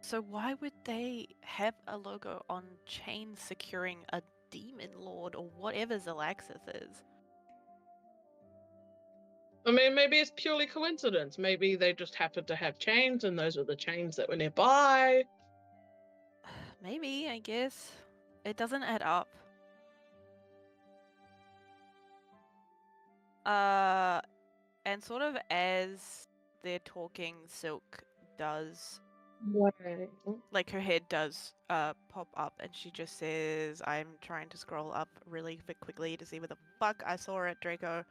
So why would they have a logo on chains securing a demon lord or whatever Zalaxis is? I mean, maybe it's purely coincidence. Maybe they just happened to have chains, and those were the chains that were nearby. Maybe, I guess. It doesn't add up. And sort of as they're talking, Silk does, like, her head does pop up, and she just says, I'm trying to scroll up really quickly to see where the fuck I saw it, Draco.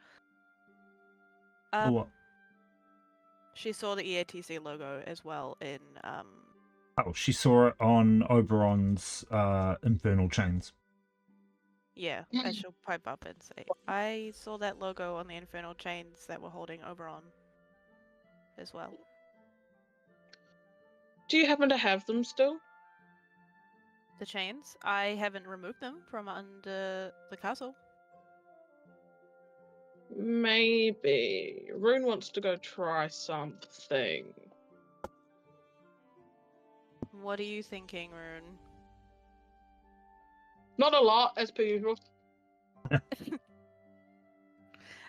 What? She saw the EATC logo as well in Oh, she saw it on Oberon's infernal chains. yeah, and she'll pipe up and say, I saw that logo on the infernal chains that were holding Oberon as well. Do you happen to have them still? The chains? I haven't removed them from under the castle. Maybe. Rune wants to go try something. What are you thinking, Rune? Not a lot, as per usual.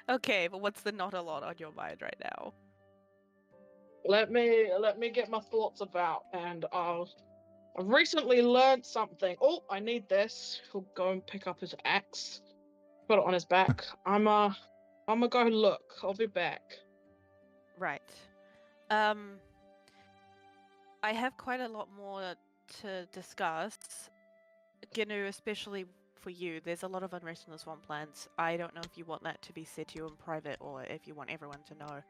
Okay, but what's the not a lot on your mind right now? Let me get my thoughts about, and I've recently learned something. Oh, I need this. He'll go and pick up his axe, put it on his back. I'm gonna go look. I'll be back. Right. I have quite a lot more to discuss. Gnu, especially for you, there's a lot of unrest in the Swamplands. I don't know if you want that to be said to you in private or if you want everyone to know.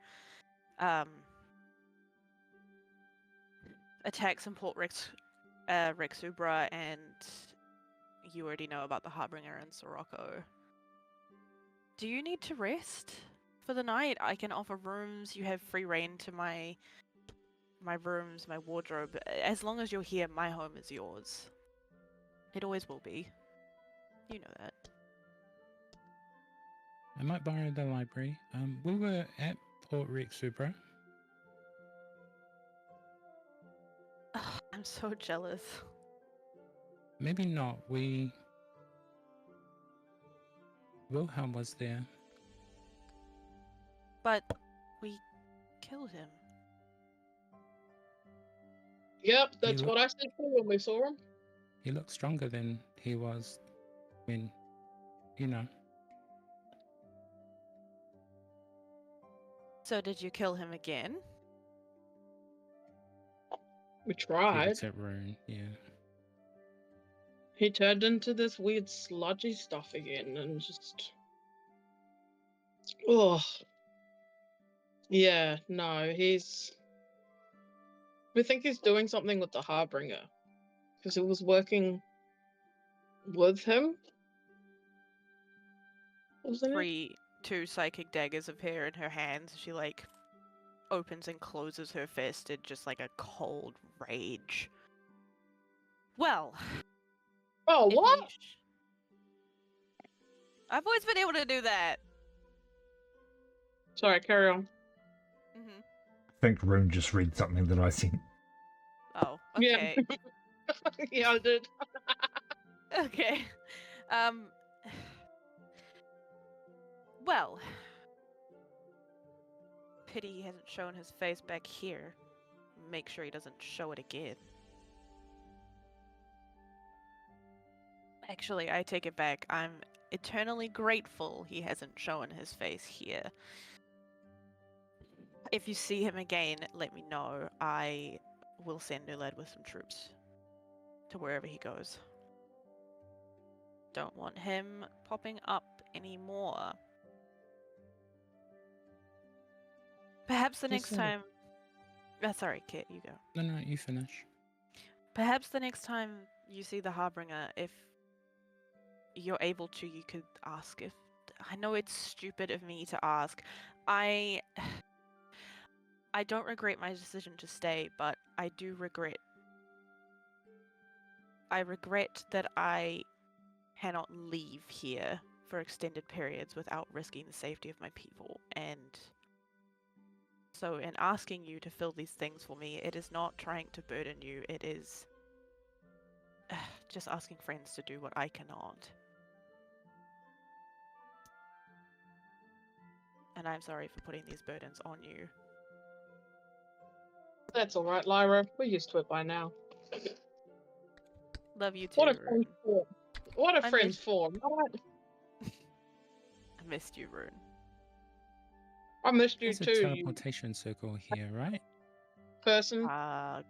Attacks in Port Rexubra, and you already know about the Harbinger and Sirocco. Do you need to rest for the night? I can offer rooms. You have free reign to my rooms, my wardrobe. As long as you're here, my home is yours. It always will be. You know that. I might borrow the library. We were at Port Rexubra. I'm so jealous. Maybe not. Wilhelm was there. But we killed him. Yep, that's He what I said too when we saw him. He looked stronger than he was when, you know. So did you kill him again? We He tried. was at Rune, yeah. He turned into this weird sludgy stuff again, and just. Oh. Yeah, no, he's. We think he's doing something with the Harbinger, because it was working with him. Wasn't it? Two psychic daggers appear in her hands. She like opens and closes her fist in just like a cold rage. Well. Oh, what? I've always been able to do that. Sorry, carry on. Mm-hmm. I think Rune just read something that I sent. Oh, okay. Yeah, yeah, I did. Okay. Well. Pity he hasn't shown his face back here. Make sure he doesn't show it again. Actually, I take it back. I'm eternally grateful he hasn't shown his face here. If you see him again, let me know. I will send Nulad with some troops to wherever he goes. Don't want him popping up anymore. Perhaps the next time... sorry, Kit, you go. No, you finish. Perhaps the next time you see the Harbinger, if you're able to, you could ask if... I know it's stupid of me to ask. I don't regret my decision to stay, but I do regret... I regret that I cannot leave here for extended periods without risking the safety of my people, and... So in asking you to fill these things for me, it is not trying to burden you, it is just asking friends to do what I cannot. And I'm sorry for putting these burdens on you. That's all right, Lyra. We're used to it by now. Love you too, What a Rune. friend's for? What a I friend's for? Right? I missed you, Rune. I missed you There's a too, you teleportation circle here, right? person.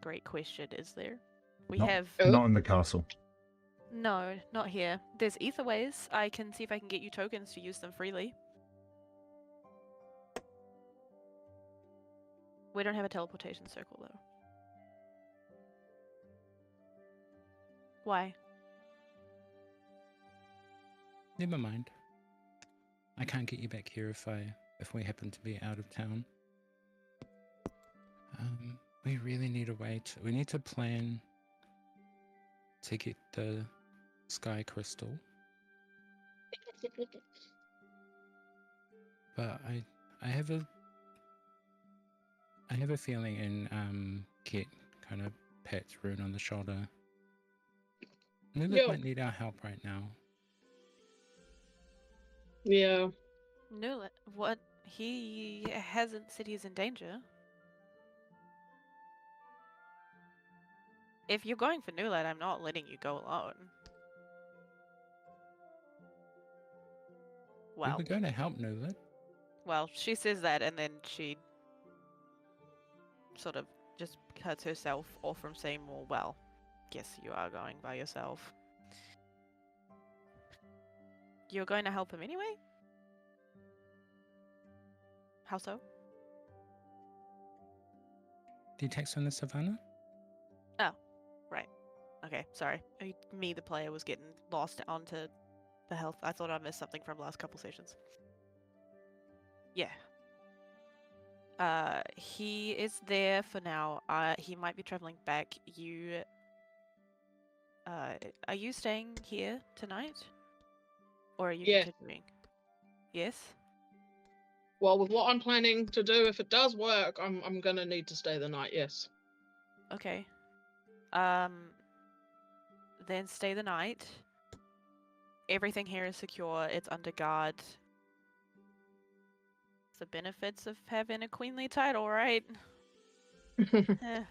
Great question, is there? We No. have... Not in the castle. No, not here. There's etherways. I can see if I can get you tokens to use them freely. We don't have a teleportation circle, though. Why? Never mind. I can't get you back here if we happen to be out of town. We really need a way to... We need to plan to get the sky crystal. But I have a feeling, and Kit kind of pats Rune on the shoulder. Nulad might need our help right now. Yeah. No, what? He hasn't said he's in danger. If you're going for Nulad, I'm not letting you go alone. We Well, were going to help Nulad. well, she says that, and then she sort of just cuts herself off from saying more. Well, guess you are going by yourself. You're going to help him anyway? How so? The attacks on the savannah? Oh, right. Okay, sorry. Me, the player, was getting lost onto the health. I thought I missed something from the last couple sessions. Yeah. He is there for now. He might be traveling back. Are you staying here tonight? Or are you continuing? Yes? Well, with what I'm planning to do, if it does work, I'm gonna need to stay the night, yes. Okay. Then stay the night. Everything here is secure. It's under guard. It's the benefits of having a queenly title, right? Eh.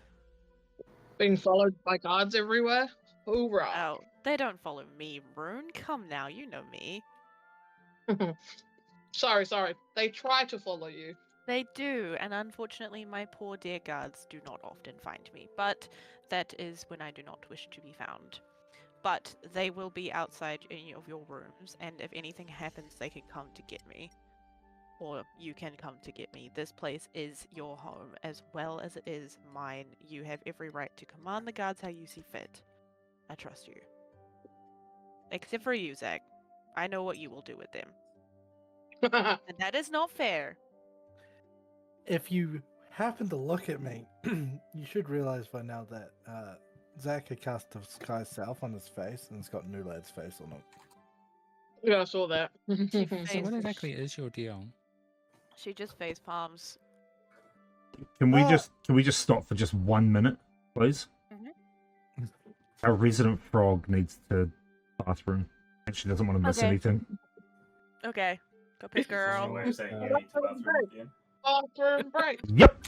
Being followed by guards everywhere? Hoorah. Oh, they don't follow me, Rune. Come now, you know me. Sorry. They try to follow you. They do, and unfortunately my poor dear guards do not often find me, but that is when I do not wish to be found. But they will be outside any of your rooms, and if anything happens, they can come to get me. Or you can come to get me. This place is your home, as well as it is mine. You have every right to command the guards how you see fit. I trust you. Except for you, Zach. I know what you will do with them. And that is not fair. If you happen to look at me, you should realize by now that Zach had cast a Sky South on his face, and it's got Nulad's face on it. Yeah, I saw that. So what exactly is your deal? She just face palms. Can we just stop for just 1 minute, please? Mhm. Our resident frog needs to bathroom, and she doesn't want to miss Okay. anything. Okay. Go piss, Girl. girl. Way of saying you need to bathroom again. Bathroom break. Yep,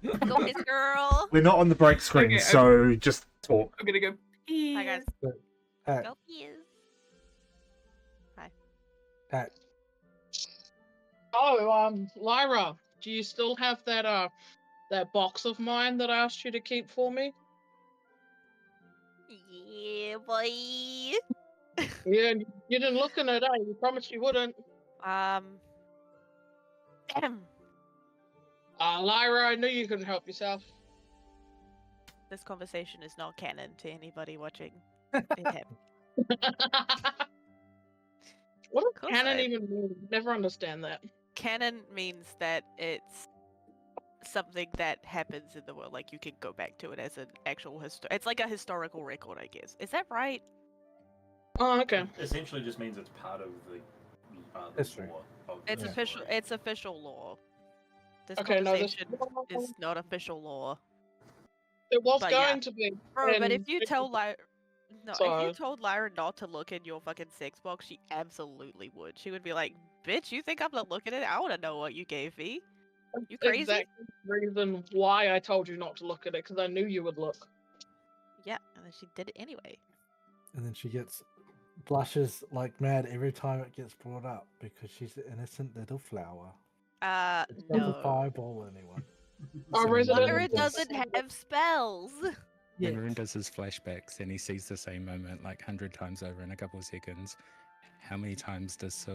Go piss, girl. we're not on the break screen, Okay, so just talk. I'm gonna go. Hi, guys. Hey, Go Piers. hey. Oh, Lyra, do you still have that box of mine that I asked you to keep for me? Yeah, boy. Yeah, you didn't look in it, eh? You promised you wouldn't. Lyra, I knew you couldn't help yourself. This conversation is not canon to anybody watching it happen. What does Course canon I- even mean? Never understand that. Canon means that it's something that happens in the world. Like you can go back to it as an actual It's like a historical record, I guess. Is that right? Oh, okay. It essentially just means it's part of the History. law of It's the official. story. It's official law. This Okay, no, this conversation is not official law. it was But going yeah. to be. Bro, but and- if you tell Lyra, no, if So- you told Lyra not to look in your fucking sex box, she absolutely would. She would be like, "Bitch, you think I'm not looking at it? I want to know what you gave me. You crazy?" Exactly the reason why I told you not to look at it, because I knew you would look. Yeah, and then she did it anyway. And then she gets blushes like mad every time it gets brought up because she's an innocent little flower. It doesn't No. fireball anyone. Our So resident Lyra Rune does- doesn't have spells. Yeah. When Rune does his flashbacks and he sees the same moment like 100 times over in a couple of seconds, how many times does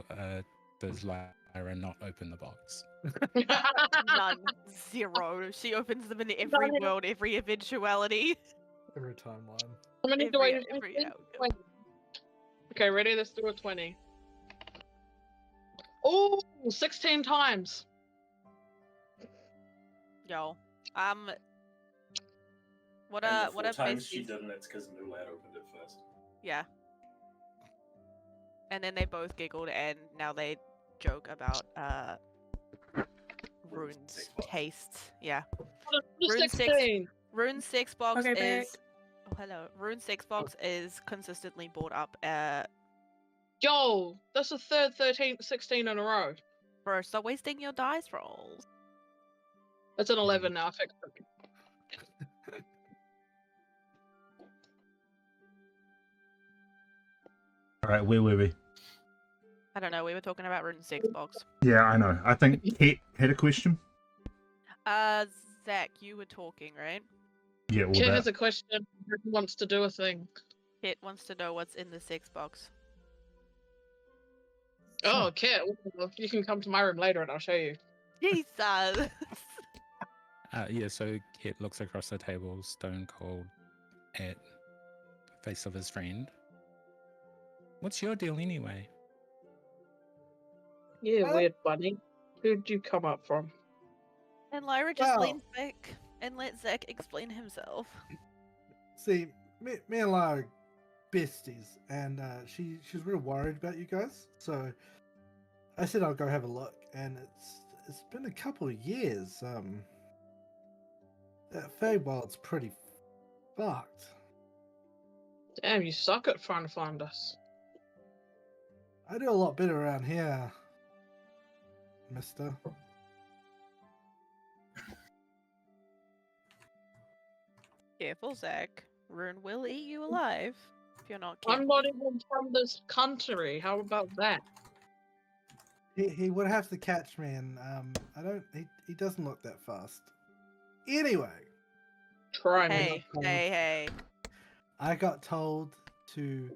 Lyra not open the box? None. Zero. She opens them in every None. world, every eventuality. Every timeline. How many do I Every- usually every think? outcome. 20. Okay, ready? Let's do a 20. Oh, 16 times. Yo. What And a the what 4 a times she besties. didn't, it's because New Lad opened it first. Yeah. And then they both giggled, and now they joke about Rune's sex box. tastes. Yeah. What a Rune 16. Rune's sex box Okay, back. is. Oh, hello. Rune's sex box is consistently brought up. Yo, that's the third 16 in a row. Bro, stop wasting your dice rolls. It's an 11 now. I fixed it. All right, where were we? I don't know. We were talking about Rune's sex box. Yeah, I know. I think Kate had a question. Zach, you were talking, right? Yeah, all Kit that. has a question. He wants to do a thing. Kit wants to know what's in the sex box. Oh, Kit, well, you can come to my room later and I'll show you. Jesus. Yeah, so Kit looks across the table, stone cold, at the face of his friend. What's your deal anyway? Yeah, weird bunny. Who'd you come up from? And Lyra just Well- leans back and lets Zach explain himself. See, me and Lara are besties, and she's real worried about you guys. So I said I'll go have a look, and it's been a couple of years. That Feywild's pretty fucked. Damn, you suck at trying to find us. I do a lot better around here, mister. Careful, Zach. Rune will eat you alive if you're not I'm careful. not even from this country. How about that? He would have to catch me, and I don't. He doesn't look that fast. Anyway, Try me. Hey, hey. I got told to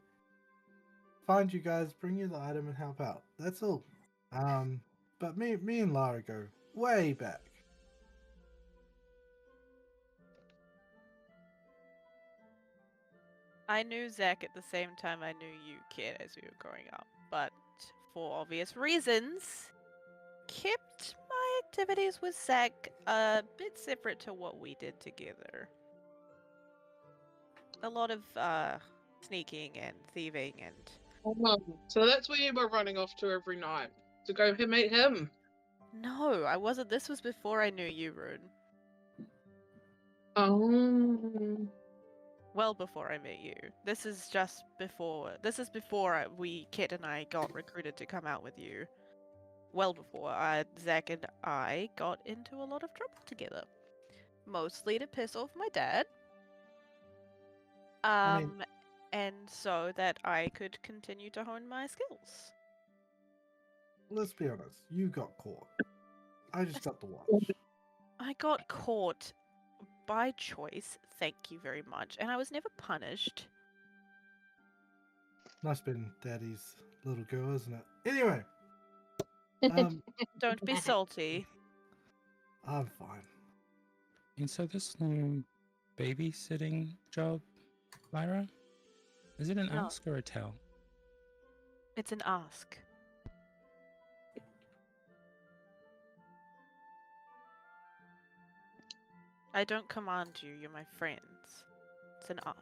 find you guys, bring you the item, and help out. That's all. But me and Lara go way back. I knew Zach at the same time I knew you, Kit, as we were growing up. But for obvious reasons, kept my activities with Zach a bit separate to what we did together. A lot of sneaking and thieving and... So that's where you were running off to every night to go meet him. No, I wasn't. This was before I knew you, Rune. Oh. Well before I met you. This is before Kit and I got recruited to come out with you. Well before Zach and I got into a lot of trouble together. Mostly to piss off my dad. I mean- and so that I could continue to hone my skills. Let's be honest. You got caught. I just got the watch. I got caught by choice, thank you very much, and I was never punished. Nice being Daddy's little girl, isn't it? Anyway, Don't be salty. I'm fine. And so this new babysitting job, Lyra, is it an No. ask or a tell? It's an ask. I don't command you, you're my friends. It's an ask.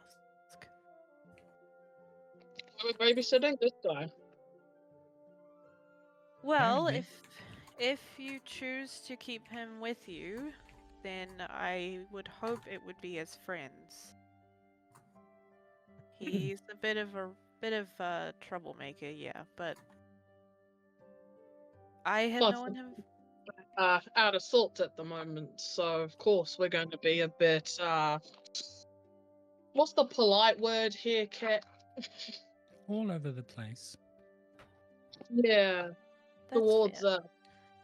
We're babysitting this guy. Well, Apparently. if you choose to keep him with you, then I would hope it would be as friends. He's a bit of a troublemaker, yeah, but I have Plus, known him. out of sorts at the moment, so of course we're going to be a bit. What's the polite word here, Kat? All over the place. Yeah, That's towards fair.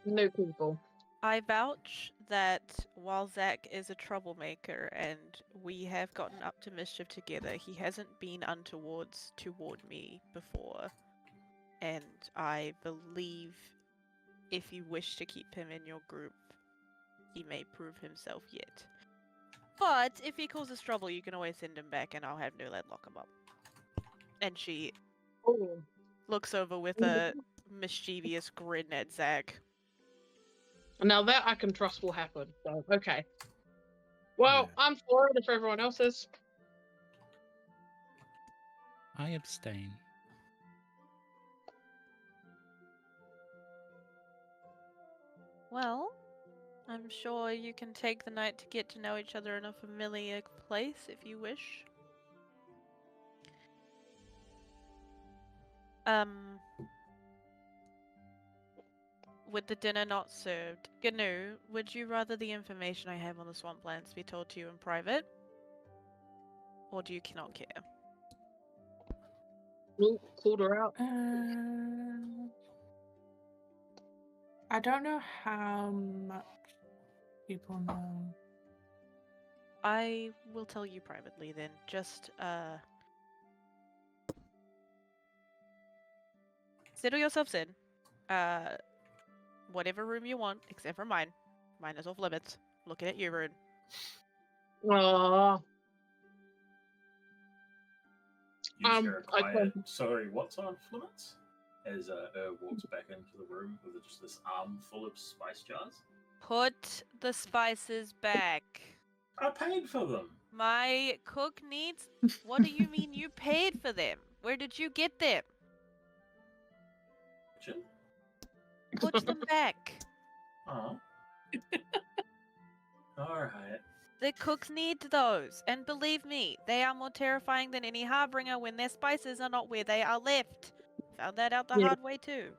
new people. I vouch that while Zach is a troublemaker and we have gotten up to mischief together, he hasn't been untowards toward me before. And I believe if you wish to keep him in your group, he may prove himself yet. But if he causes trouble, you can always send him back and I'll have Newland lock him up. And she Oh, looks over with a mischievous grin at Zach. now that I can trust will happen. So okay. Well, Yeah. I'm for it if everyone else is. I abstain. Well, I'm sure you can take the night to get to know each other in a familiar place if you wish. With the dinner not served, Gnu, would you rather the information I have on the swamplands be told to you in private? Or do you not care? Luke called her out. I don't know how much people know. I will tell you privately then. Just, settle yourselves in. Whatever room you want, except for mine. Mine is off limits. Looking at you, Rune. Aww. You share a I quiet, sorry, what's off limits? As walks back into the room with just this arm full of spice jars. Put the spices back. I paid for them. My cook needs... What do you mean you paid for them? Where did you get them? Kitchen? Put them back. Oh. Alright. The cooks need those. And believe me, they are more terrifying than any Harbinger when their spices are not where they are left. Found that out the Yeah. hard way too.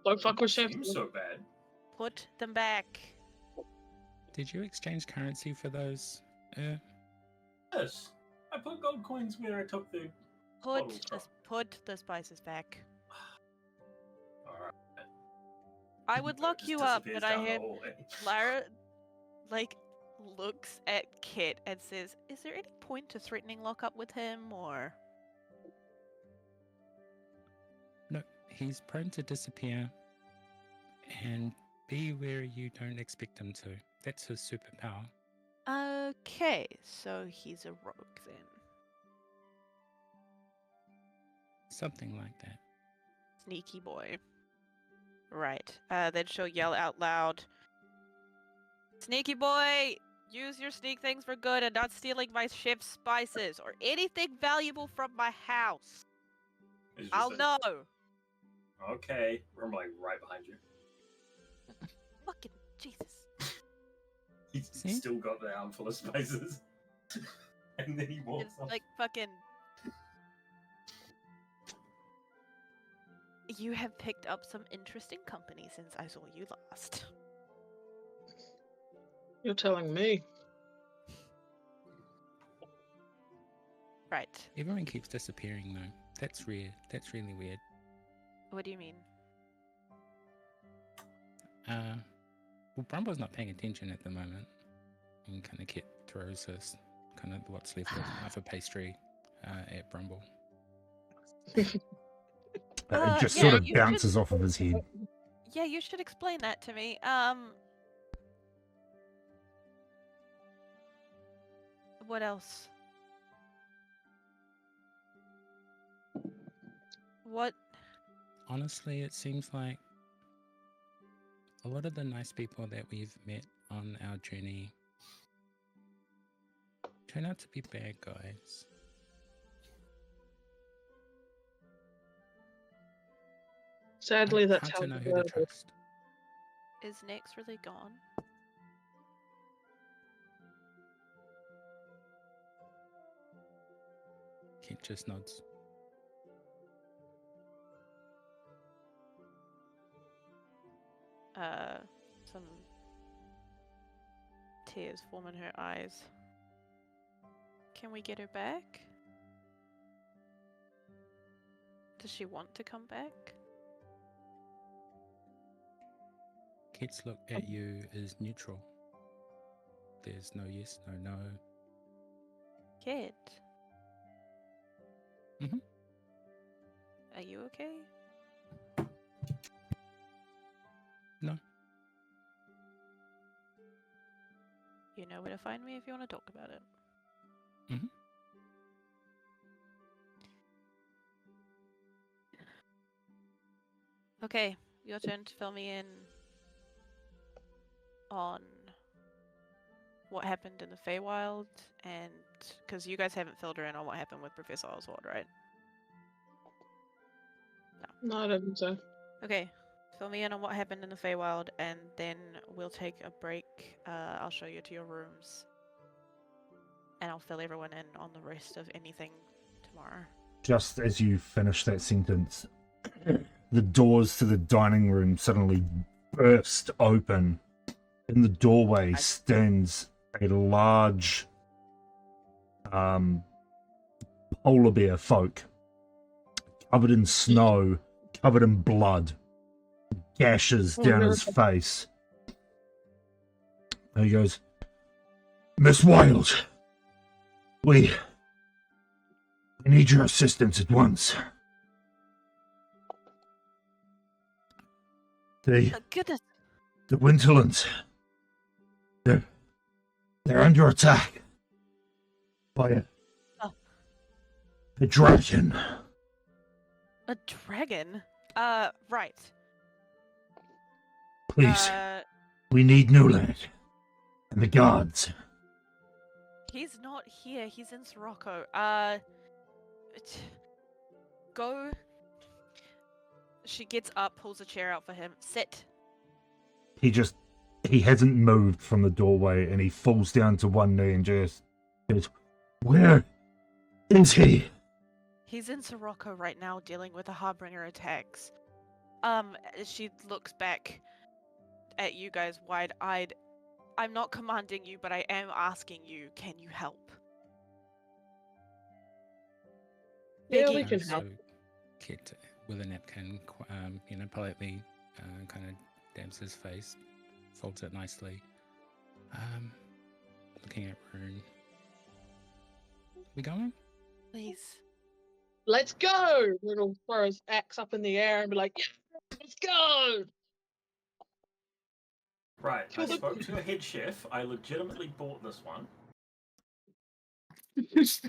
Don't fuck with Chef. Seems so bad. Put them back. Did you exchange currency for those? Yes. I put gold coins where I took the bottles from. Put the spices back. Alright. I would lock Just you up, disappears but I down the have hallway. Lara, looks at Kit and says, "Is there any point to threatening lock up with him, or?" No, he's prone to disappear and be where you don't expect him to. That's his superpower. Okay, so he's a rogue then. Something like that. Sneaky boy. Right. Then she'll yell out loud, "Sneaky boy! Use your sneak things for good and not stealing my chef's spices or anything valuable from my house. It's just I'll a- know." Okay. We're like right behind you. Fucking Jesus. He's See? still got the arm full of spices. And then he walks It's off. like fucking... You have picked up some interesting company since I saw you last. You're telling me. Right. Right. Everyone keeps disappearing though. That's weird. That's really weird. What do you mean? Well, Brumble's not paying attention at the moment. And kind of Kit throws his kind of what's left of half a pastry at Brumble. It just yeah, sort of you bounces off of his head. Yeah, you should explain that to me. What else? What? Honestly, it seems like a lot of the nice people that we've met on our journey turn out to be bad guys. Sadly, that's Hard how to know the who to world is. trust. Is Nyx really gone? Kit just nods. Some tears form in her eyes. Can we get her back? Does she want to come back? Kit's look at you is neutral. There's no yes, no no. Kid. Mhm. Are you okay? No. You know where to find me if you want to talk about it. Mhm. Okay, your turn to fill me in on what happened in the Feywild, and because you guys haven't filled her in on what happened with Professor Oswald, right? No, I don't think so. Okay, fill me in on what happened in the Feywild, and then we'll take a break. I'll show you to your rooms, and I'll fill everyone in on the rest of anything tomorrow. Just as you finish that sentence, the doors to the dining room suddenly burst open. In the doorway stands a large polar bear folk, covered in snow, covered in blood, gashes Oh, down no. his face. And he goes, "Miss Wilde, we need your assistance at once. Goodness! The Winterlands, they're under attack by a dragon." A dragon? Right. Please, we need Newland and the guards. He's not here. He's in Sirocco. Go. She gets up, pulls a chair out for him. Sit. He hasn't moved from the doorway, and he falls down to one knee and just goes, "Where is he?" He's in Sirocco right now, dealing with the Harbinger attacks. She looks back at you guys wide-eyed. I'm not commanding you, but I am asking you, can you help? Yeah, Begging we can you. help. So Kit, with a napkin, politely kind of dabs his face, folds it nicely. Looking at Rune. We going? Please. Let's go! Little throw his axe up in the air and be like, yeah, let's go! Right, I Kill the- spoke to a head chef. I legitimately bought this one. He's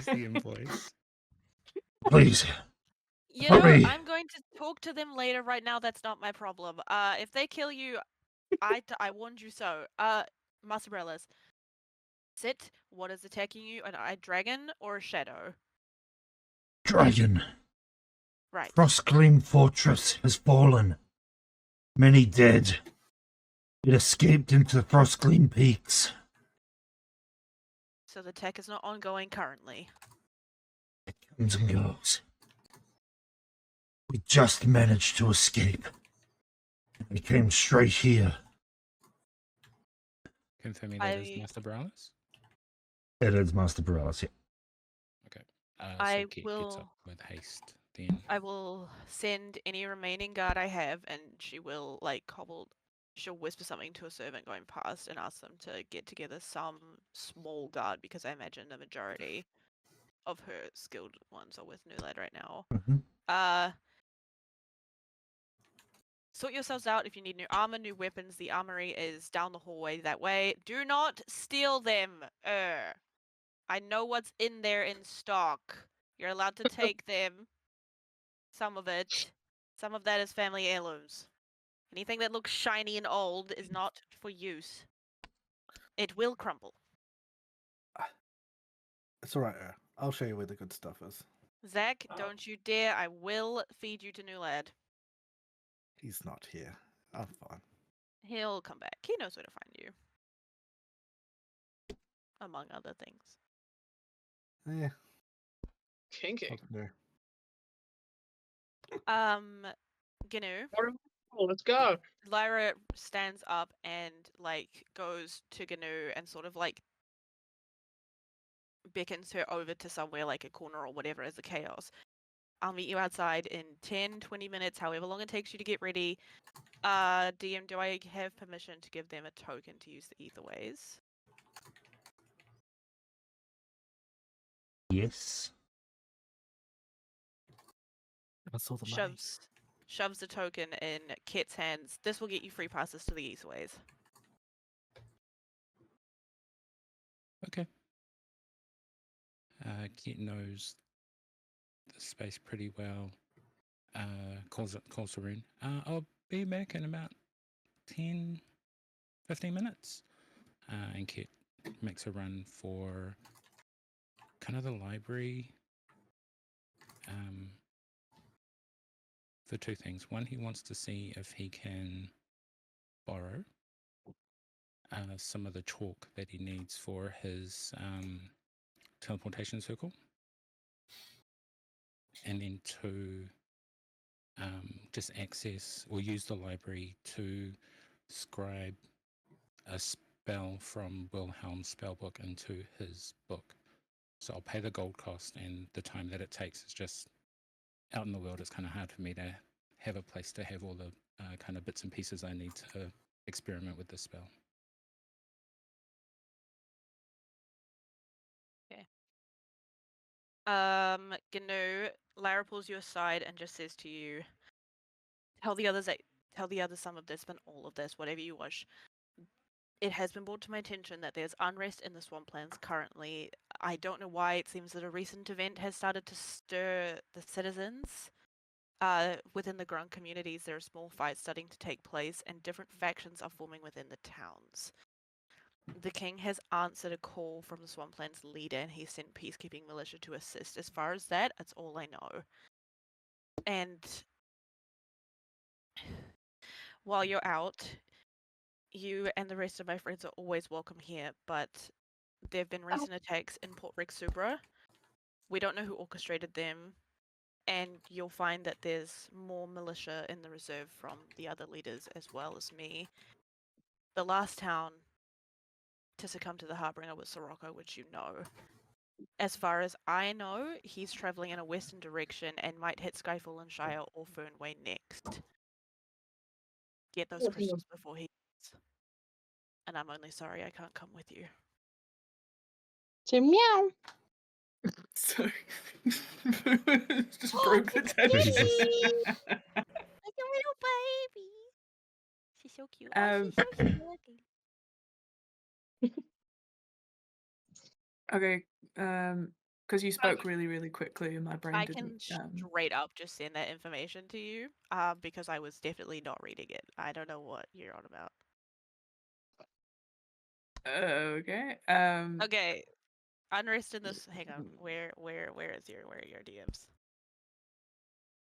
the invoice. Please, You know, hurry. I'm going to talk to them later. Right now, that's not my problem. If they kill you, I warned you so. Mozzarellas. Sit. What is attacking you? A dragon or a shadow? Dragon. Right. Frostgleam Fortress has fallen. Many dead. It escaped into the Frostgleam Peaks. So the tech is not ongoing currently. It comes and goes. We just managed to escape. We came straight here. Confirming that is I- Master Brawlers? It is Master Paralysis. Yeah. I So Kit gets up will- with haste then. I will send any remaining guard I have, and she will she'll whisper something to a servant going past and ask them to get together some small guard, because I imagine the majority of her skilled ones are with Newlad right now. Mhm. Sort yourselves out if you need new armor, new weapons. The armory is down the hallway that way. Do not steal them. I know what's in there in stock. You're allowed to take them. Some of it. Some of that is family heirlooms. Anything that looks shiny and old is not for use. It will crumble. It's all right. I'll show you where the good stuff is. Zach, don't you dare. I will feed you to Newlad. He's not here. I'm fine. He'll come back. He knows where to find you. Among other things. Yeah. Kinky. Gnu. Let's go. Lyra stands up and goes to Gnu and sort of beckons her over to somewhere like a corner or whatever as the chaos. I'll meet you outside in 10, 20 minutes, however long it takes you to get ready. DM, do I have permission to give them a token to use the etherways? Yes. I saw the money. Shoves the token in Kit's hands. This will get you free passes to the Eastways. Okay. Kit knows the space pretty well. Calls to Rune. I'll be back in about 10, 15 minutes. And Kit makes a run for kind of the library. For two things. One, he wants to see if he can borrow some of the chalk that he needs for his teleportation circle. And then two, just access or use the library to scribe a spell from Wilhelm's spellbook into his book. So I'll pay the gold cost, and the time that it takes is just out in the world. It's kind of hard for me to have a place to have all the kind of bits and pieces I need to experiment with this spell. Gnu, Lara pulls you aside and just says to you, tell the others some of this, but all of this, whatever you wish. It has been brought to my attention that there's unrest in the swamplands currently. I don't know why. It seems that a recent event has started to stir the citizens. Within the Grunt communities, there are small fights starting to take place, and different factions are forming within the towns. The king has answered a call from the swamplands leader, and he sent peacekeeping militia to assist. As far as that's all I know. And while you're out, you and the rest of my friends are always welcome here, but there have been recent attacks in Port Rex Subra. We don't know who orchestrated them, and you'll find that there's more militia in the reserve from the other leaders as well as me. The last town to succumb to the Harbinger was Sirocco, which you know. As far as I know, he's traveling in a western direction and might hit Skyfallen Shire or Fernway next. Get those crystals before he hits. And I'm only sorry I can't come with you. So meow. So just broke the tension. Like a little baby. She's so cute. Oh, she's so cute. Okay, because you spoke really, really quickly and my brain I didn't. can straight up just send that information to you, because I was definitely not reading it. I don't know what you're on about. Okay. Okay, unrest in this. Hang on. Where are your DMs?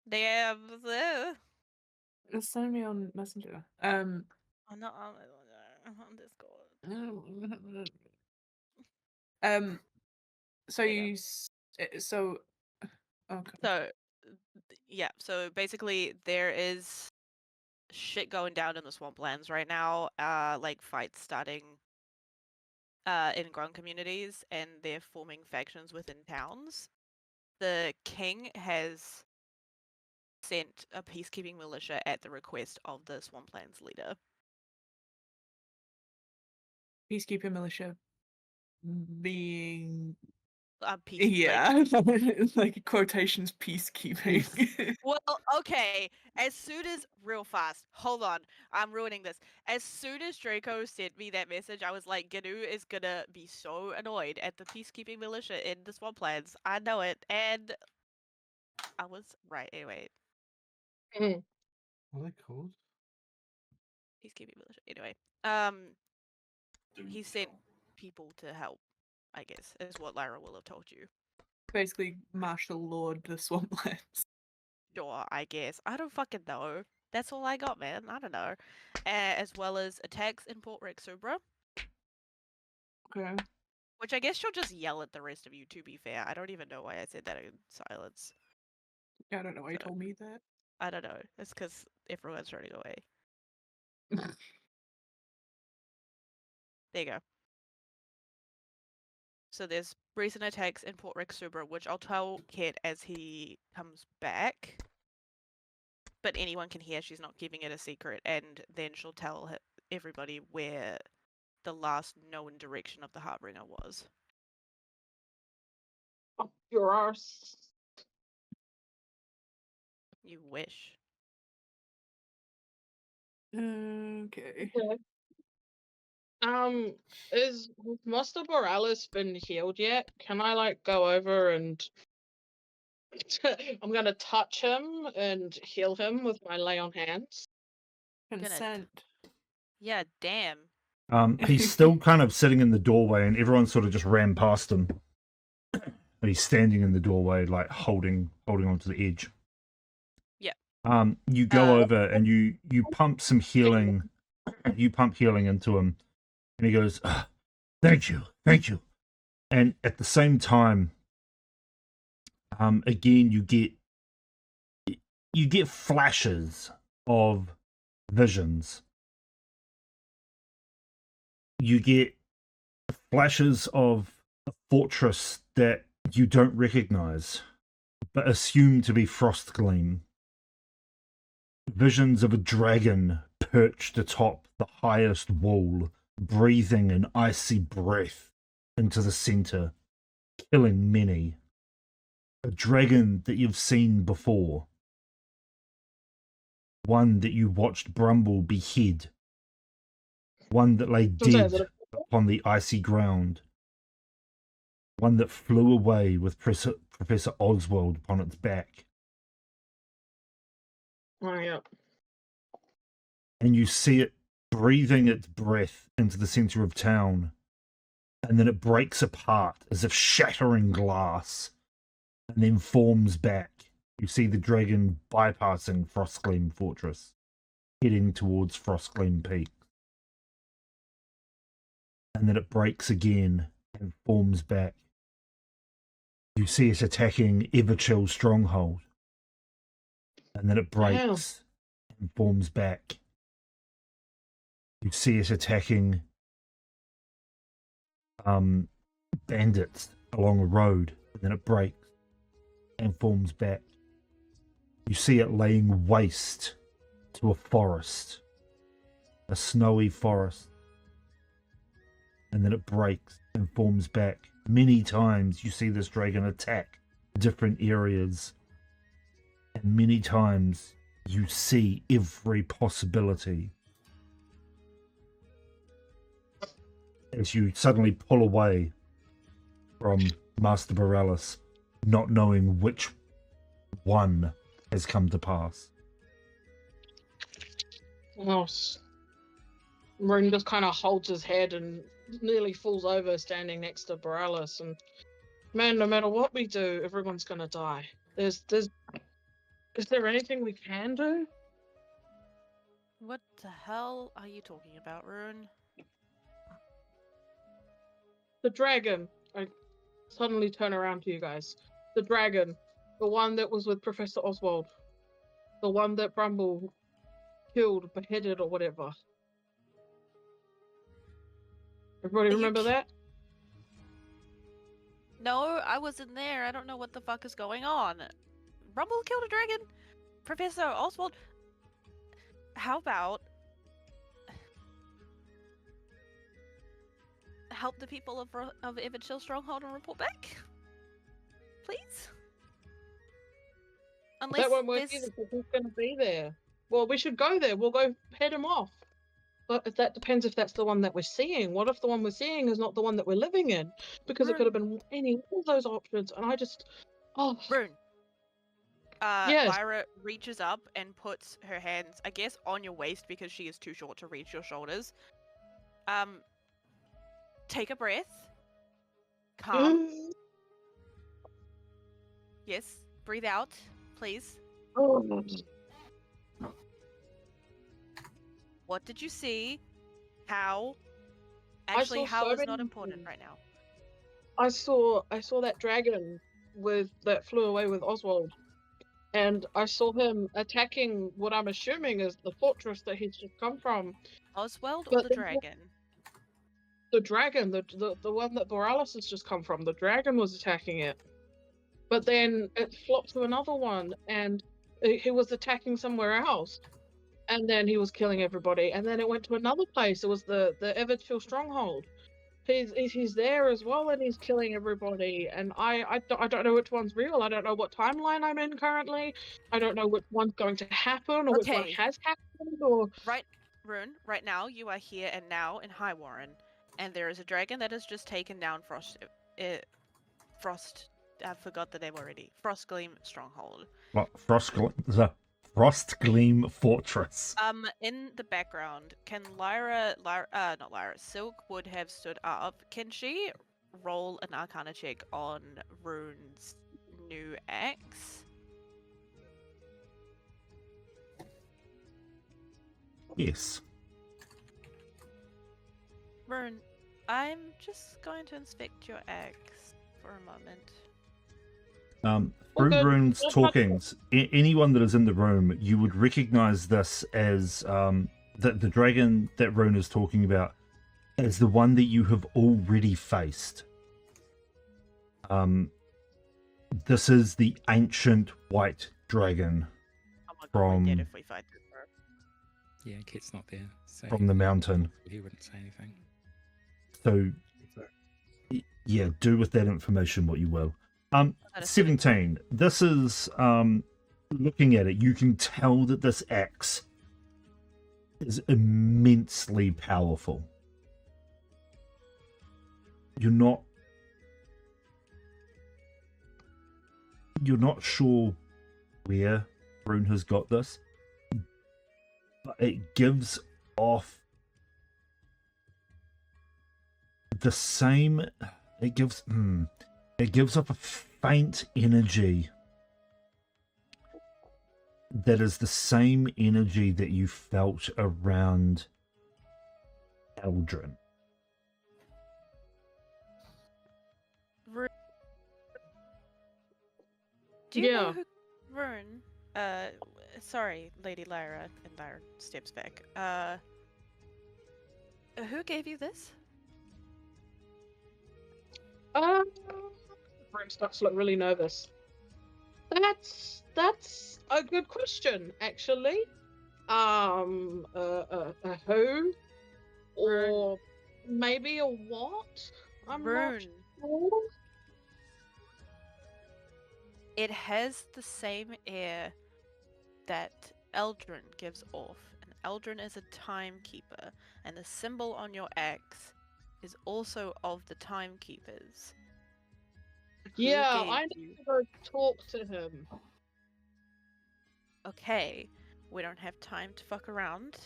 DMs. Send me on Messenger. I'm not on Discord. So you. So. Okay. So, yeah. So basically, there is shit going down in the swamplands right now. Like fights starting in Grung communities, and they're forming factions within towns. The king has sent a peacekeeping militia at the request of the Swamplands leader. Peacekeeping militia being Peace, yeah, like quotations peacekeeping. Well, okay. As soon as real fast, hold on, I'm ruining this. As soon as Draco sent me that message, I was like, Gnu is gonna be so annoyed at the peacekeeping militia in the Swamplands. I know it, and I was right. Anyway, What are they called? peacekeeping militia. Anyway, he sent people to help. I guess is what Lyra will have told you. Basically, martial lord the Swamplands. Sure, I guess. I don't fucking know. That's all I got, man. I don't know. As well as attacks in Port Rexubra. Okay. Which I guess she'll just yell at the rest of you, to be fair. I don't even know why I said that in silence. I don't know why you told me that. I don't know. It's because everyone's running away. There you go. So there's recent attacks in Port Rexubra, which I'll tell Kit as he comes back. But anyone can hear she's not keeping it a secret, and then she'll tell everybody where the last known direction of the Harbinger was. Up your arse. You wish. Okay. Okay. Is Master Borealis been healed yet? Can I like go over and I'm gonna touch him and heal him with my lay on hands? Consent. Yeah, damn. He's still kind of sitting in the doorway, and everyone sort of just ran past him. And he's standing in the doorway, like holding onto the edge. Yeah. You go over and you pump some healing. You pump healing into him, and he goes, "Thank you." And at the same time, again you get flashes of visions. You get flashes of a fortress that you don't recognize, but assume to be Frostgleam. Visions of a dragon perched atop the highest wall, breathing an icy breath into the center, killing many. A dragon that you've seen before. One that you watched Brumble behead. One that lay dead upon the icy ground. One that flew away with Professor Oswald upon its back. Oh, yeah. And you see it breathing its breath into the center of town. And then it breaks apart as if shattering glass. And then forms back. You see the dragon bypassing Frostgleam Fortress, heading towards Frostgleam Peak. And then it breaks again and forms back. You see it attacking Everchill Stronghold. And then it breaks and forms back. You see it attacking bandits along a road. And then it breaks and forms back. You see it laying waste to a forest. A snowy forest. And then it breaks and forms back. Many times you see this dragon attack different areas. And many times you see every possibility. As you suddenly pull away from Master Borealis, not knowing which one has come to pass. Oh, Rune just kind of holds his head and nearly falls over standing next to Borealis. And man, no matter what we do, everyone's gonna die. Is there anything we can do? What the hell are you talking about, Rune? The dragon. I suddenly turn around to you guys. The dragon. The one that was with Professor Oswald. The one that Brumble killed, beheaded, or whatever. Everybody You remember ki- that? No, I wasn't there. I don't know what the fuck is going on. Rumble killed a dragon? Professor Oswald? How about help the people of Everchill Stronghold and report back? Please? Unless That won't work there's... either because who's going to be there? Well, we should go there. We'll go head him off. But if that depends if that's the one that we're seeing. What if the one we're seeing is not the one that we're living in? Because it could have been any of those options. And I just... Oh, Rune. yes. Lyra reaches up and puts her hands, I guess, on your waist because she is too short to reach your shoulders. Take a breath. Calm. Yes. Breathe out, please. Oh. What did you see? How? I Actually, saw how so is many not important things. right now. I saw that dragon that flew away with Oswald. And I saw him attacking what I'm assuming is the fortress that he's just come from. Oswald or But the dragon? The dragon, the one that Borealis has just come from, the dragon was attacking it. But then it flopped to another one, and he was attacking somewhere else. And then he was killing everybody. And then it went to another place. It was the Everchill Stronghold. He's there as well, and he's killing everybody. And I don't know which one's real. I don't know what timeline I'm in currently. I don't know which one's going to happen, or which one Okay. has happened, or... Right, Rune, right now you are here and now in High Warren, and there is a dragon that has just taken down I forgot the name already. Frostgleam Stronghold. What, Frostgleam Fortress? In the background, can Silk would have stood up. Can she roll an Arcana check on Rune's new axe? Yes. Rune, I'm just going to inspect your axe for a moment. Through Okay. Rune's talkings, anyone that is in the room, you would recognize this as the dragon that Rune is talking about as the one that you have already faced. This is the ancient white dragon Oh my god, From- we're dead if we fight this, bro. Yeah, Kit's not there. So from the mountain. he wouldn't say anything. So, yeah, do with that information what you will. 17. This is, looking at it, you can tell that this axe is immensely powerful. You're not sure where Rune has got this, but it gives off the same. It gives off a faint energy that is the same energy that you felt around Eldrin. Rune. Do you know Yeah. who Rune? Sorry, Lady Lyra, and Lyra steps back. Who gave you this? Rune starts to look really nervous. That's a good question, actually. Who? Or maybe a what? I'm not Rune. sure. It has the same air that Eldrin gives off, and Eldrin is a timekeeper, and the symbol on your axe is also of the timekeepers. Who Yeah, gave I you- need to go talk to him. Okay, we don't have time to fuck around.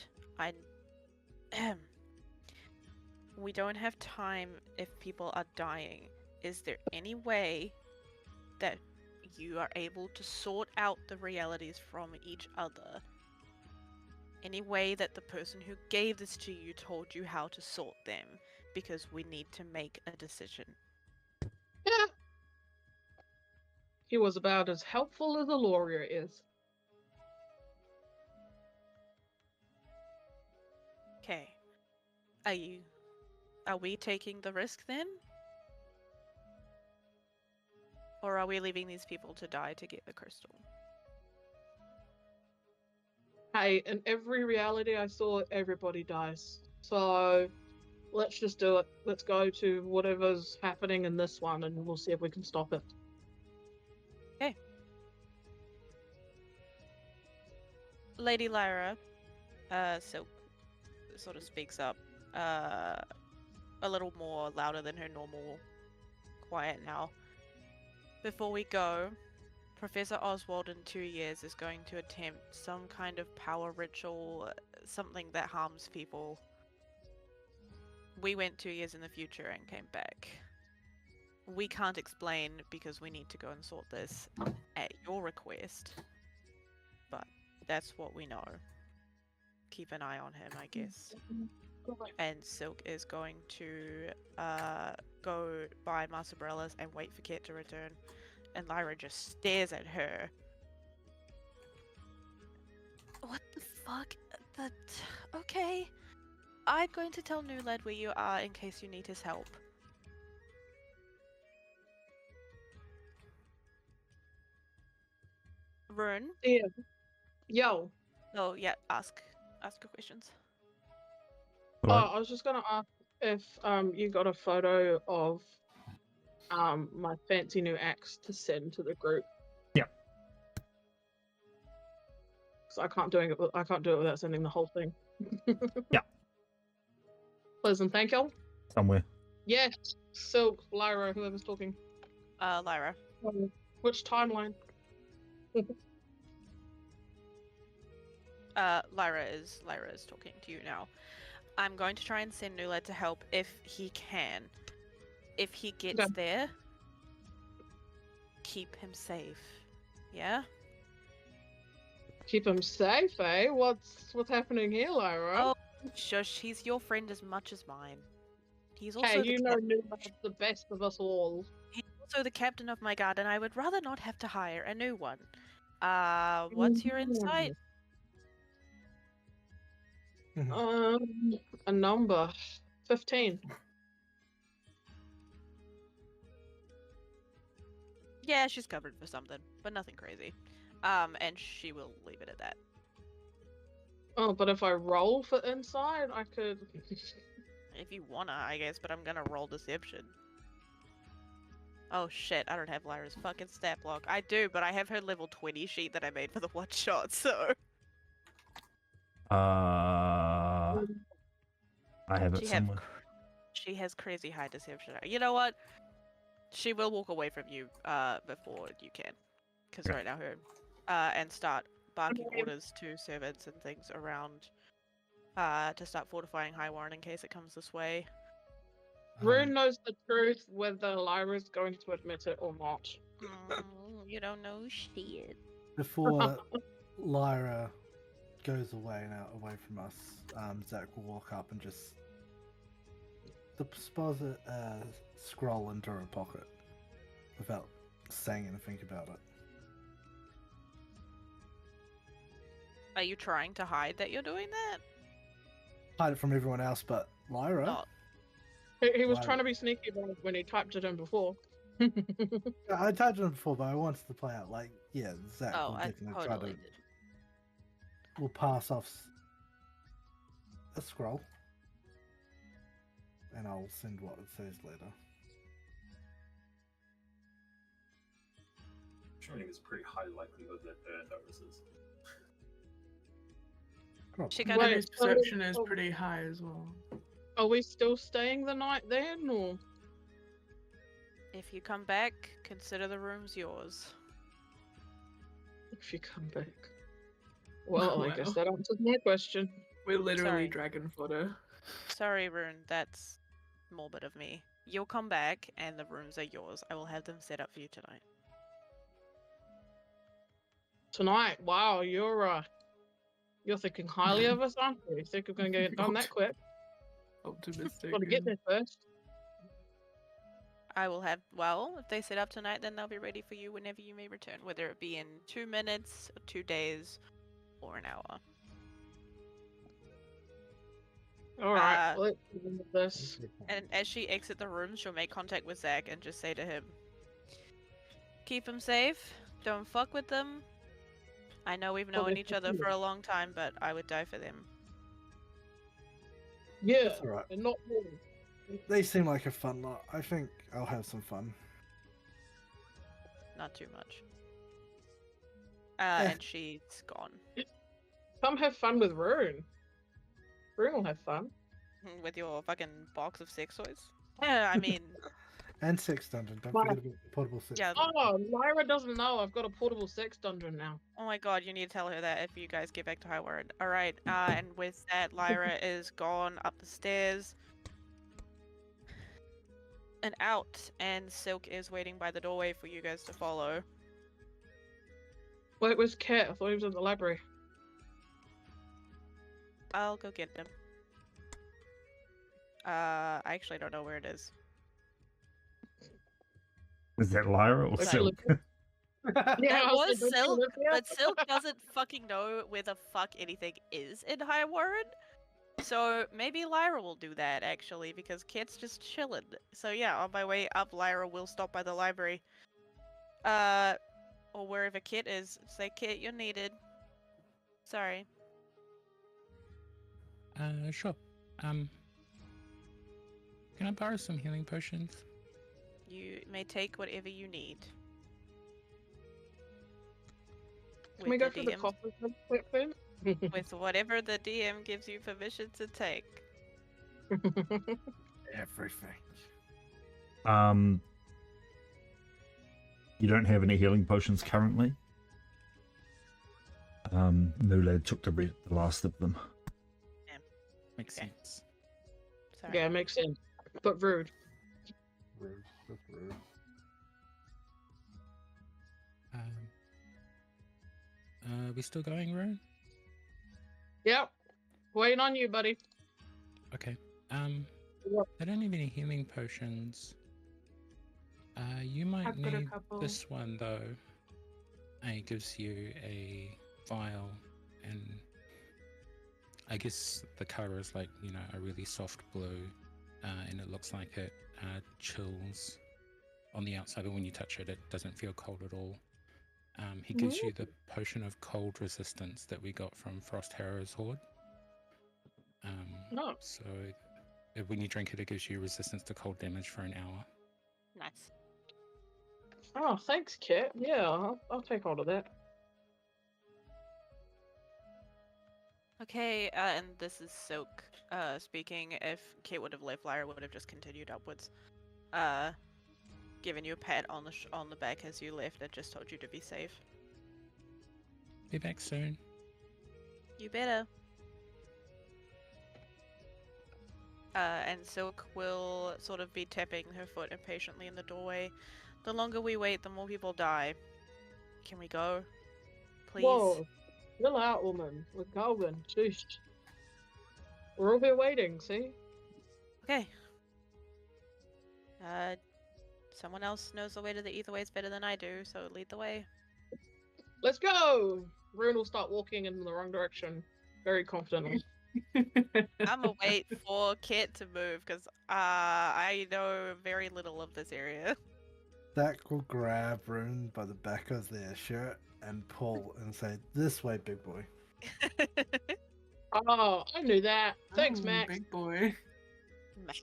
We don't have time if people are dying. Is there any way that you are able to sort out the realities from each other? Any way that the person who gave this to you told you how to sort them? Because we need to make a decision. Yeah. He was about as helpful as a lawyer is. Okay. Are you Are we taking the risk then? Or are we leaving these people to die to get the crystal? Hey, in every reality I saw, everybody dies. So let's just do it. Let's go to whatever's happening in this one, and we'll see if we can stop it. Okay. Lady Lyra, Silk sort of speaks up, a little more louder than her normal quiet now. Before we go, Professor Oswald in 2 years is going to attempt some kind of power ritual, something that harms people. We went 2 years in the future and came back. We can't explain because we need to go and sort this at your request. But that's what we know. Keep an eye on him, I guess. And Silk is going to go buy Marsabrellas and wait for Ket to return. And Lyra just stares at her. What the fuck? Okay. I'm going to tell Newlad where you are in case you need his help. Rune? Yeah. Yo. Oh, yeah, ask your questions. Oh, I was just gonna ask if you got a photo of my fancy new axe to send to the group. Yeah. So I can't do it without sending the whole thing. Yeah. Please and thank you. Somewhere. Yeah. Silk, Lyra, whoever's talking. Lyra. Which timeline? Lyra is talking to you now. I'm going to try and send Newlad to help if he can. If he gets Okay. there, keep him safe. Yeah? Keep him safe, eh? What's happening here, Lyra? Oh, shush, he's your friend as much as mine. He's also Hey, the you know Newlad's the best of us all. He's also the captain of my guard, and I would rather not have to hire a new one. What's your insight? A number. 15. Yeah, she's covered for something, but nothing crazy. And she will leave it at that. Oh, but if I roll for inside, I could. If you wanna, I guess, but I'm gonna roll deception. Oh shit, I don't have Lyra's fucking stat block. I do, but I have her level 20 sheet that I made for the one shot, so... I have it somewhere. She has crazy high deception. You know what? She will walk away from you before you can. Because right now her... and start barking orders to servants and things around to start fortifying High Warren in case it comes this way. Rune knows the truth whether Lyra's going to admit it or not. You don't know shit. Before Lyra goes away from us, Zach will walk up and just deposit a scroll into her pocket without saying anything about it. Are you trying to hide that you're doing that? Hide it from everyone else but Lyra. Not. He was Lyra. trying to be sneaky when he typed it in before. I typed it in before, but I wanted to play out like, yeah, Zach Oh, will I definitely totally try to. did. We'll pass off a scroll, and I'll send what it says later. I'm sure it's pretty high likelihood that notices. She Wait, kind of His perception is pretty high as well. Are we still staying the night then, or? If you come back, consider the room's yours. If you come back. Well, I guess Well. that answers my question. We're literally Sorry. dragon fodder. Sorry, Rune, that's morbid of me. You'll come back, and the rooms are yours. I will have them set up for you tonight. Tonight, wow, you're thinking highly of us, aren't you? You think we're going to get it done that quick? Optimistic. Got to get there first. I will have, well, if they set up tonight, then they'll be ready for you whenever you may return, whether it be in 2 minutes, 2 days, or an hour. All right, let's do this. And as she exits the room, she'll make contact with Zach and just say to him, "Keep them safe. Don't fuck with them. I know we've Well, known they each other fuck for you. a long time, but I would die for them." Yeah, That's all right. and not more. They seem like a fun lot. I think I'll have some fun. Not too much. Eh. And she's gone. Come have fun with Rune. Rune will have fun. With your fucking box of sex toys? Yeah, I mean, And sex dungeon. Don't Wow. forget about the portable sex. yeah. Oh, Lyra doesn't know I've got a portable sex dungeon now. Oh my god, you need to tell her that if you guys get back to Highward. Alright, and with that, Lyra is gone up the stairs. And out, and Silk is waiting by the doorway for you guys to follow. Wait, where's Cat? I thought he was in the library. I'll go get him. I actually don't know where it is. Is that Lyra or Where's Silk? Yeah, That I was like, "Don't you Silk, live here?" but Silk doesn't fucking know where the fuck anything is in Highward. So maybe Lyra will do that actually, because Kit's just chilling. So yeah, on my way up, Lyra will stop by the library. Or wherever Kit is. Say, Kit, you're needed. Sorry. Sure. Can I borrow some healing potions? You may take whatever you need. Can we go through the coffers real quick then? With whatever the DM gives you permission to take. Everything. You don't have any healing potions currently. Nulad took the last of them. Makes Okay. sense. Sorry. Yeah, makes sense. But rude. Rude. That's rude. We still going, Rune? Yep. Waiting on you, buddy. Okay. What? I don't have any healing potions. You might I've got a need couple. this one though. It gives you a vial, and I guess the color is like, you know, a really soft blue, and it looks like it chills on the outside, but when you touch it, it doesn't feel cold at all. He gives you the potion of cold resistance that we got from Frost Harrow's Horde. No. So when you drink it, it gives you resistance to cold damage for an hour. Nice. Oh, thanks, Kit. Yeah, I'll take hold of that. Okay, and this is Silk speaking. If Kit would have left, Lyra would have just continued upwards. Given you a pat on the back as you left and just told you to be safe. Be back soon. You better. And Silk will sort of be tapping her foot impatiently in the doorway. The longer we wait, the more people die. Can we go? Please? Whoa. Chill out, woman. We're going. Sheesh. We're all here waiting, see? Okay. Someone else knows the way to the Etherways better than I do, so lead the way. Let's go! Rune will start walking in the wrong direction. Very confidently. I'm gonna wait for Kit to move, because I know very little of this area. Dak will grab Rune by the back of their shirt and pull and say, "This way, big boy." Oh, I knew that. Thanks, Oh, Max. Big boy. Max.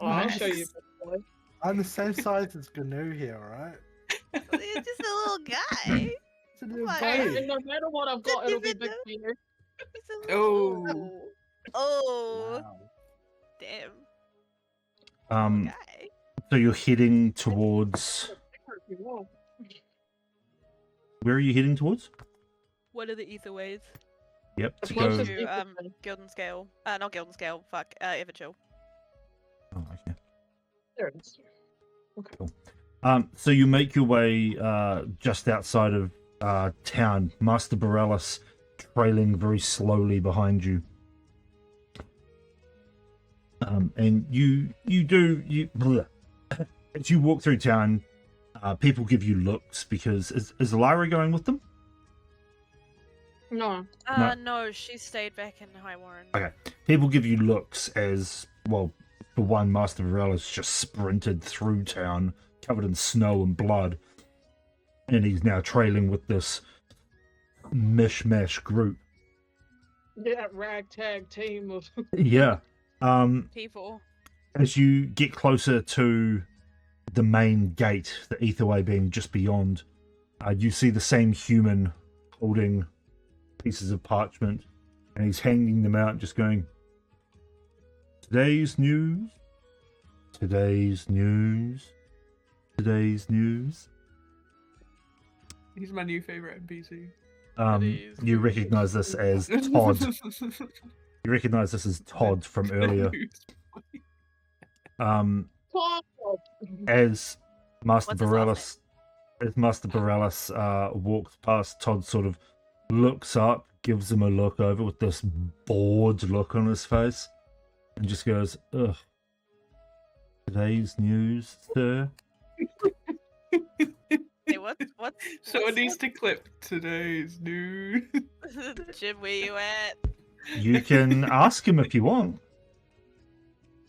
Oh, I'll show you. Max. big boy. I'm the same size as Gnu here, alright? He's just a little guy. It's a little Why? Hey, baby. and no matter what I've got, it'll be big for you. He's a little... Oh. Oh, Wow. damn. Um, Guy. so you're heading towards. Where are you heading towards? What are the Etherways? Yep, The to go. closest- To Gilden Scale. Not Gilden Scale. Fuck. Everchill. Oh, okay. There it is. Okay. So you make your way just outside of town, Master Borellis trailing very slowly behind you. And bleh. As you walk through town, people give you looks because is Lyra going with them? No. No, she stayed back in High Warren. Okay. People give you looks as, well, for one, Master Varela's just sprinted through town, covered in snow and blood, and he's now trailing with this mishmash group. Yeah, ragtag team of. Yeah. People. As you get closer to the main gate, the Etherway being just beyond, you see the same human holding pieces of parchment, and he's hanging them out, just going, "Today's news, today's news, today's news." He's my new favorite NPC. You recognize this as Todd. You recognize this as Todd from earlier. As Master What's his Bareilles walks past, Todd sort of looks up, gives him a look over with this bored look on his face, and just goes, "Ugh. Today's news, sir." Hey, what? Someone needs to clip today's news. Jim, where you at? You can ask him if you want.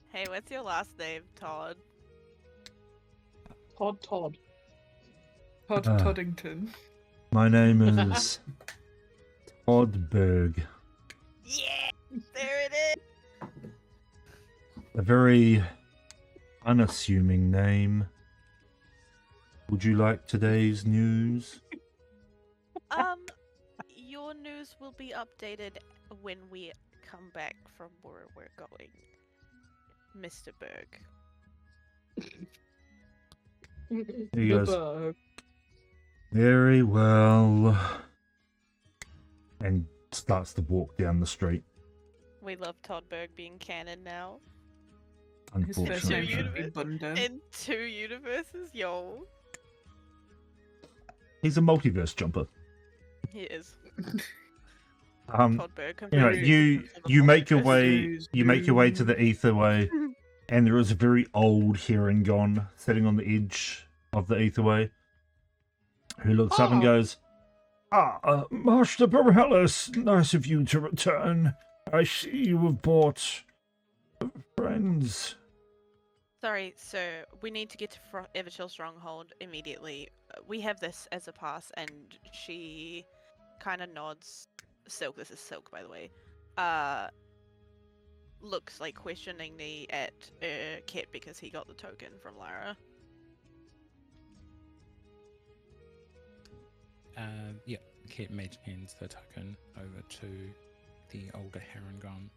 Hey, what's your last name, Todd? Todd. Toddington. My name is Toddberg. Yeah, there it is. A very unassuming name. Would you like today's news? Your news will be updated when we come back from where we're going, Mr. Berg. He goes, "Very well," and starts to walk down the street. We love Todd Berg being canon now. His first name Unfortunately, should be Bunda. In 2 universes, yo. he's a multiverse jumper. He is. Todd Berg. You make your way to the Etherway, and there is a very old Herringon sitting on the edge of the Etherway, who looks up and goes, Master Bareilles, nice of you to return. I see you have brought friends." Sorry, sir. We need to get to Everchill Stronghold immediately. We have this as a pass, and she kind of nods. Silk, this is Silk, by the way. Looks like questioningly at Kit because he got the token from Lyra. Yeah, Kit hands the token over to the older Herringon.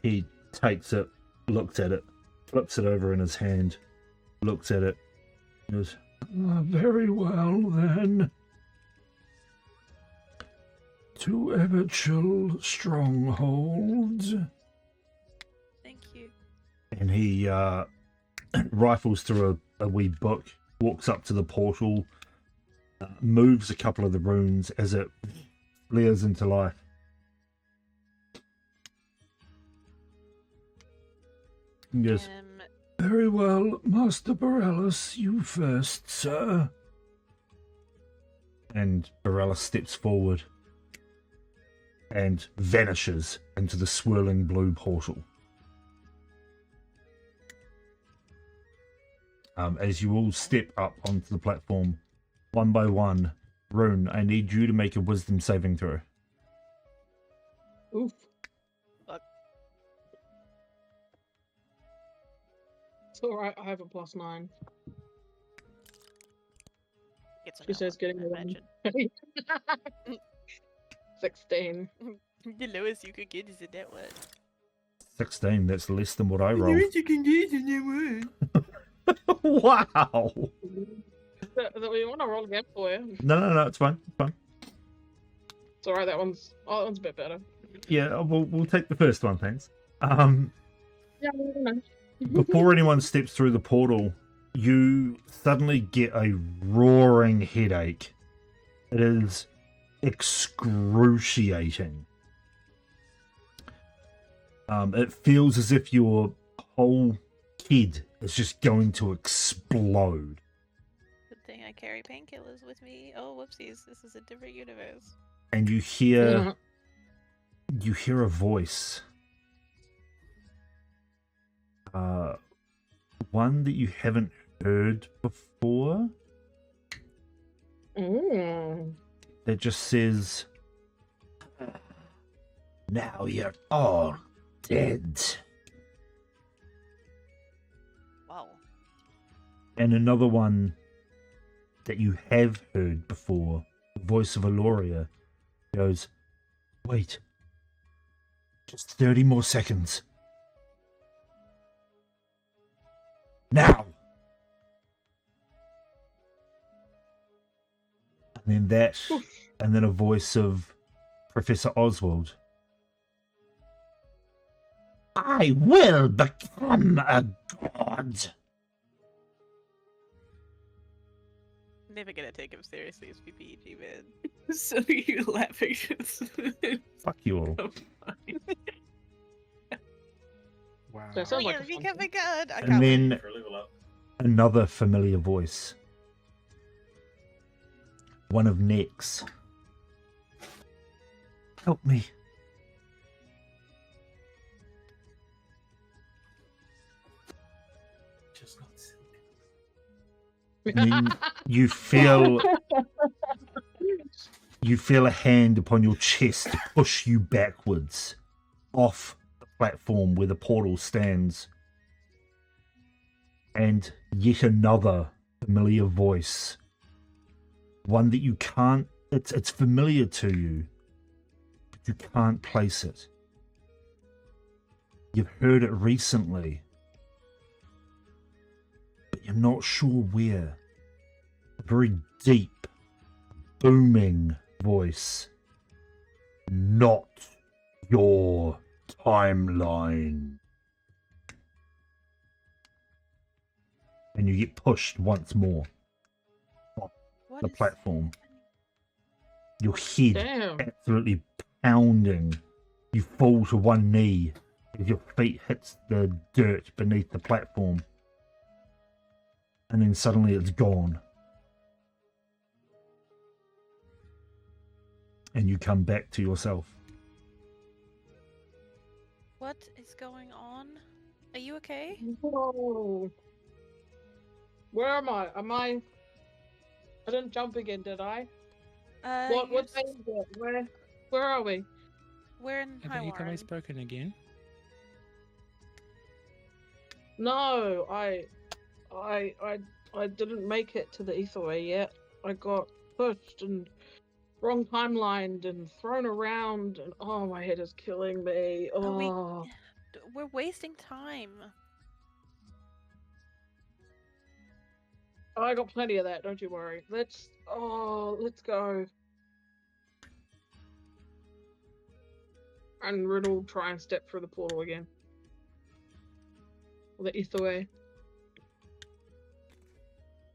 He takes it, looks at it, flips it over in his hand, looks at it, goes, "Very well then. To Everchill Stronghold." Thank you. And he rifles through a wee book, walks up to the portal, moves a couple of the runes as it flares into life. And goes, "Very well, Master Bareilles, you first, sir." And Bareilles steps forward and vanishes into the swirling blue portal. As you all step up onto the platform, one by one, Rune, I need you to make a wisdom saving throw. Oof. Fuck. It's alright, I have a +9. Gets She says getting a 1. 16. The lowest you could get is a net one. 16, that's less than what I rolled. You can get in there. Wow! Is that what you want to roll again for you? No, it's fine. It's fine. It's alright, that one's a bit better. Yeah, we'll take the first one, thanks. Yeah, no. Before anyone steps through the portal, you suddenly get a roaring headache. It is excruciating. It feels as if your whole head is just going to explode. Good thing I carry painkillers with me. Oh, whoopsies. This is a different universe. and you hear a voice. One that you haven't heard before. That just says, "Now you're all dead." Wow. And another one that you have heard before, the voice of Aloria, goes, "Wait, just 30 more seconds. Now!" And then a voice of Professor Oswald. "I will become a god." Never gonna take him seriously as PPG, man. So you laughing? Fuck you all. Wow. That sounds like a Be fun coming good. I And can't wait. then For a level up. another familiar voice. One of Nick's. "Help me." Just not silly. And then you feel a hand upon your chest push you backwards off the platform where the portal stands. And yet another familiar voice. One that you can't... It's familiar to you, but you can't place it. You've heard it recently, but you're not sure where. A very deep, booming voice. "Not your timeline." And you get pushed once more off What the is- platform. Your head Damn. absolutely pounding. You fall to one knee as your feet hits the dirt beneath the platform. And then suddenly it's gone. And you come back to yourself. What is going on? Are you okay? Whoa. Where am I? I didn't jump again, did I? What You're day is it? Where are we? We're in Haven't you Highwarren. guys spoken again? No, I didn't make it to the Etherway yet. I got pushed and wrong timelined and thrown around, and oh, my head is killing me. Oh, We're wasting time. I got plenty of that. Don't you worry. Let's go. And Rune will try and step through the portal again. Or the Etherway.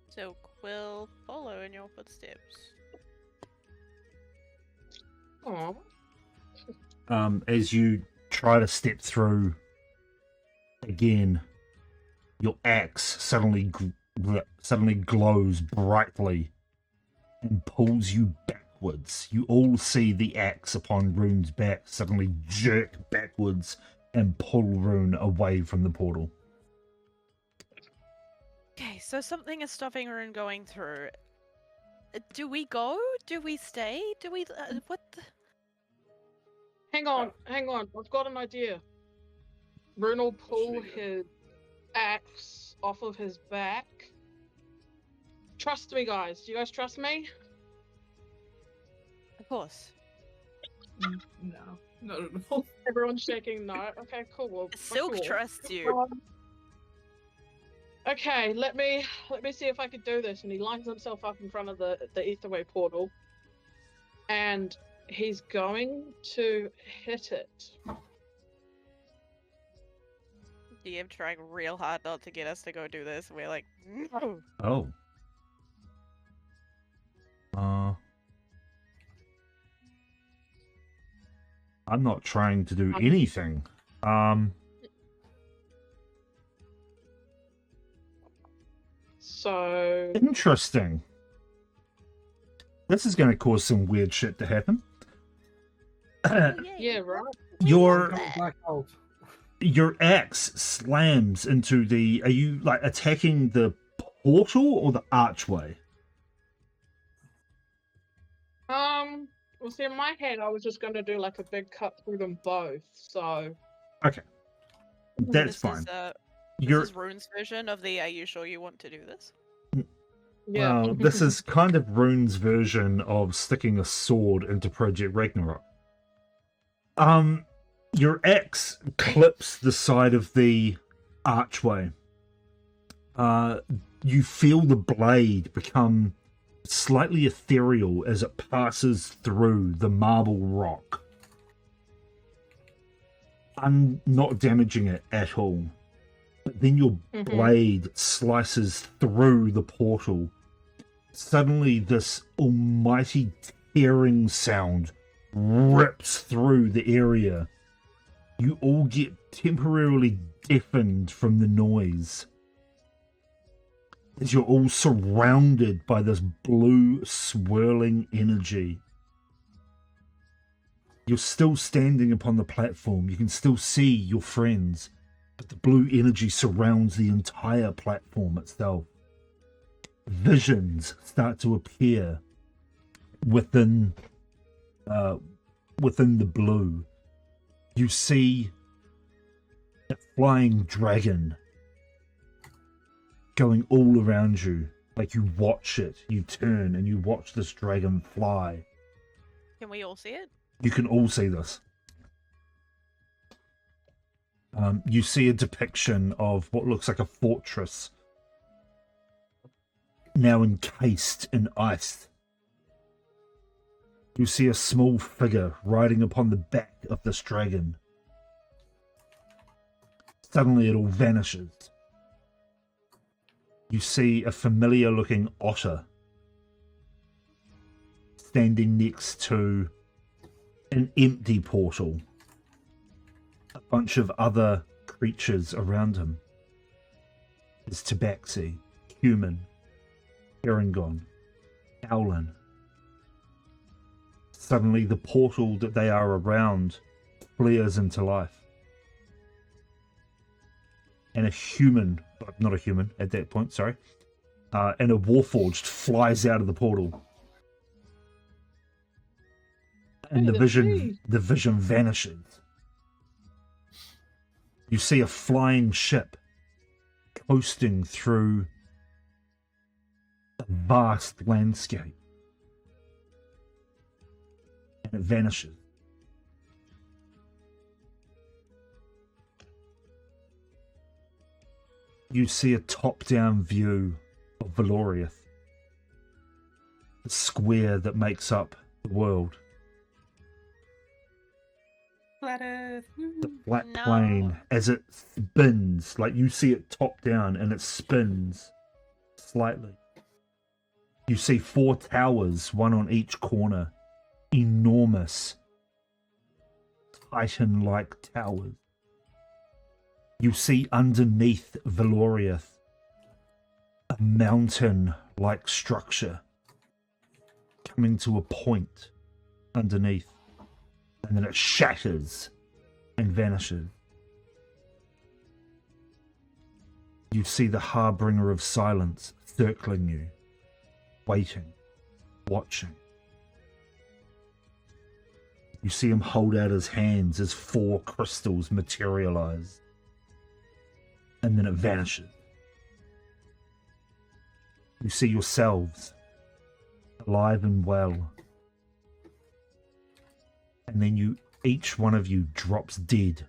So Quill follow in your footsteps. Aw. As you try to step through again, your axe suddenly glows brightly and pulls you backwards. You all see the axe upon Rune's back suddenly jerk backwards and pull Rune away from the portal. Okay, so something is stopping Rune going through. Do we go? Do we stay? Do we? What? Hang on. I've got an idea. Rune will pull should we do? his axe off of his back. Trust me, guys. Do you guys trust me? Of course. No, not at all. Everyone's shaking no. Okay, cool. Well, Silk cool. trusts you. Okay, let me see if I can do this. And he lines himself up in front of the Etherway portal, and he's going to hit it. DM trying real hard not to get us to go do this. We're like, no. Oh. I'm not trying to do anything. So Interesting. This is going to cause some weird shit to happen. Oh, yay. Yeah, right. your Become a black hole. your axe slams into the. Are you like attacking the portal or the archway? Well, see, in my head, I was just going to do like a big cut through them both. So Okay, that's This fine. is, You're this is Rune's version of the "Are you sure you want to do this?" yeah. well. This is kind of Rune's version of sticking a sword into Project Ragnarok. Your axe clips the side of the archway. You feel the blade become slightly ethereal as it passes through the marble rock. I'm not damaging it at all. But then your blade slices through the portal. Suddenly, this almighty tearing sound rips through the area. You all get temporarily deafened from the noise, as you're all surrounded by this blue swirling energy. You're still standing upon the platform. You can still see your friends, but the blue energy surrounds the entire platform itself. Visions start to appear within the blue. You see a flying dragon going all around you. Like you watch it, you turn and you watch this dragon fly. Can we all see it? You can all see this. You see a depiction of what looks like a fortress, now encased in ice. You see a small figure riding upon the back of this dragon. Suddenly it all vanishes. You see a familiar looking otter standing next to an empty portal. A bunch of other creatures around him. There's Tabaxi, Human, Erangон, Owlin. Suddenly the portal that they are around flares into life. And not a human at that point, sorry, and a Warforged flies out of the portal. And Hey, the that's me. vision vanishes. You see a flying ship coasting through a vast landscape. And it vanishes. You see a top-down view of Valoriath, the square that makes up the world. Flat Earth. The flat No. plane as it spins, like you see it top down and it spins slightly. You see 4 towers, one on each corner, enormous Titan-like towers. You see underneath Valoriath a mountain-like structure coming to a point underneath. And then it shatters and vanishes. You see the Harbinger of Silence circling you, waiting, watching. You see him hold out his hands as 4 crystals materialize. And then it vanishes. You see yourselves, alive and well. And then each one of you drops dead,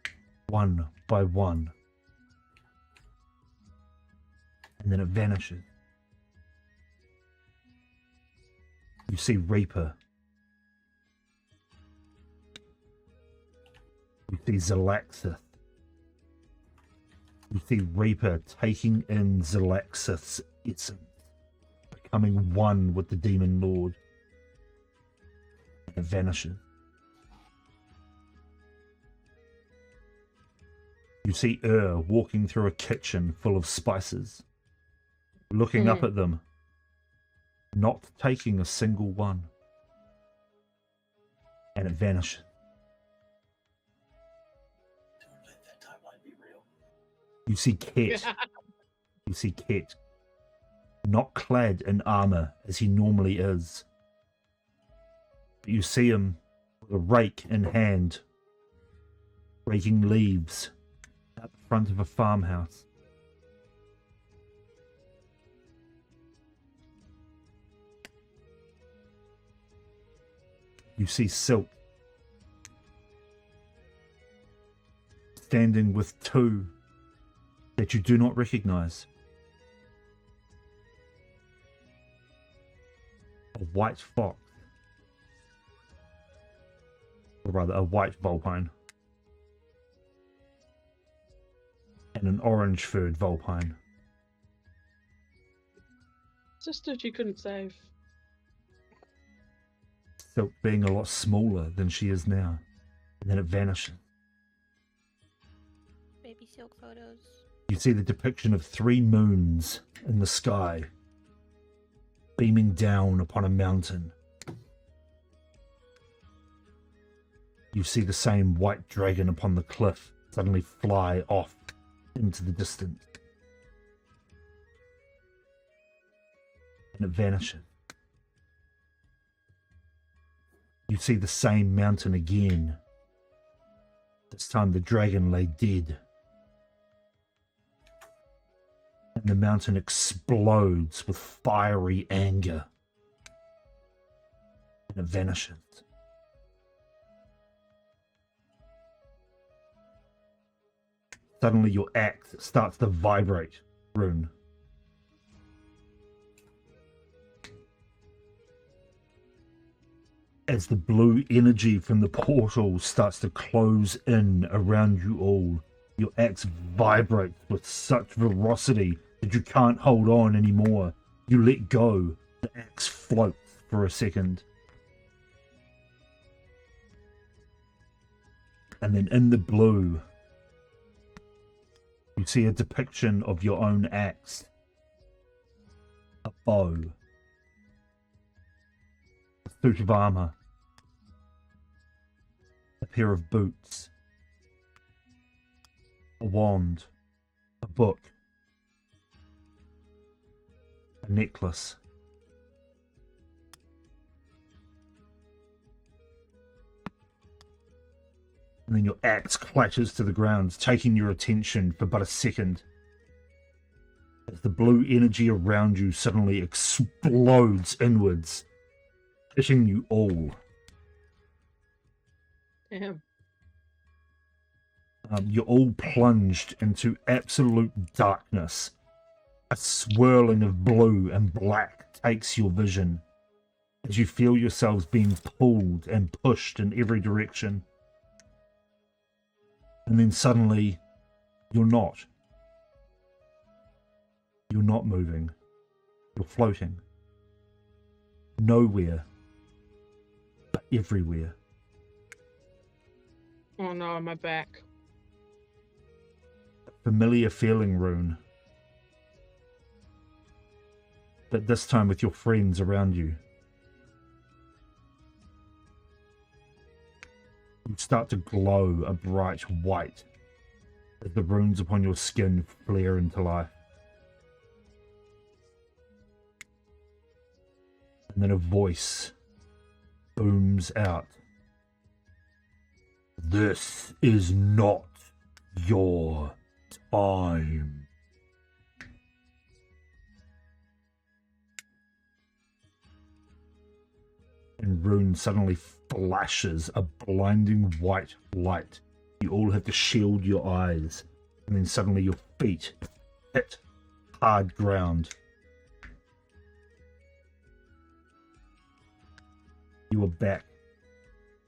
one by one. And then it vanishes. You see Reaper. You see Zalaxith. You see Reaper taking in Zalaxith's essence, becoming one with the Demon Lord. And it vanishes. You see walking through a kitchen full of spices, looking up at them, not taking a single one. And it vanishes. You see Ket. You see Ket, not clad in armor as he normally is. But you see him with a rake in hand, raking leaves out the front of a farmhouse. You see Silk standing with two that you do not recognize. A white fox, or rather a white vulpine, and an orange-furred vulpine. Just that you couldn't save. Silk being a lot smaller than she is now, and then it vanishes. Baby Silk photos. You see the depiction of 3 moons in the sky, beaming down upon a mountain. You see the same white dragon upon the cliff suddenly fly off into the distance. And it vanishes. You see the same mountain again. This time the dragon lay dead. And the mountain explodes with fiery anger. And it vanishes. Suddenly your axe starts to vibrate, Rune. As the blue energy from the portal starts to close in around you all, your axe vibrates with such ferocity that you can't hold on anymore. You let go. The axe floats for a second. And then in the blue, you see a depiction of your own axe. A bow. A suit of armor. A pair of boots. A wand. A book. A necklace. And then your axe clatters to the ground, taking your attention for but a second. As the blue energy around you suddenly explodes inwards, hitting you all. Damn. You're all plunged into absolute darkness. A swirling of blue and black takes your vision as you feel yourselves being pulled and pushed in every direction. And then suddenly, you're not. You're not moving. You're floating. Nowhere, but everywhere. Oh no, my back. Familiar feeling, Rune. But this time with your friends around you. You start to glow a bright white as the runes upon your skin flare into life. And then a voice booms out. This is not your time. And Rune suddenly flashes a blinding white light. You all have to shield your eyes. And then suddenly your feet hit hard ground. You are back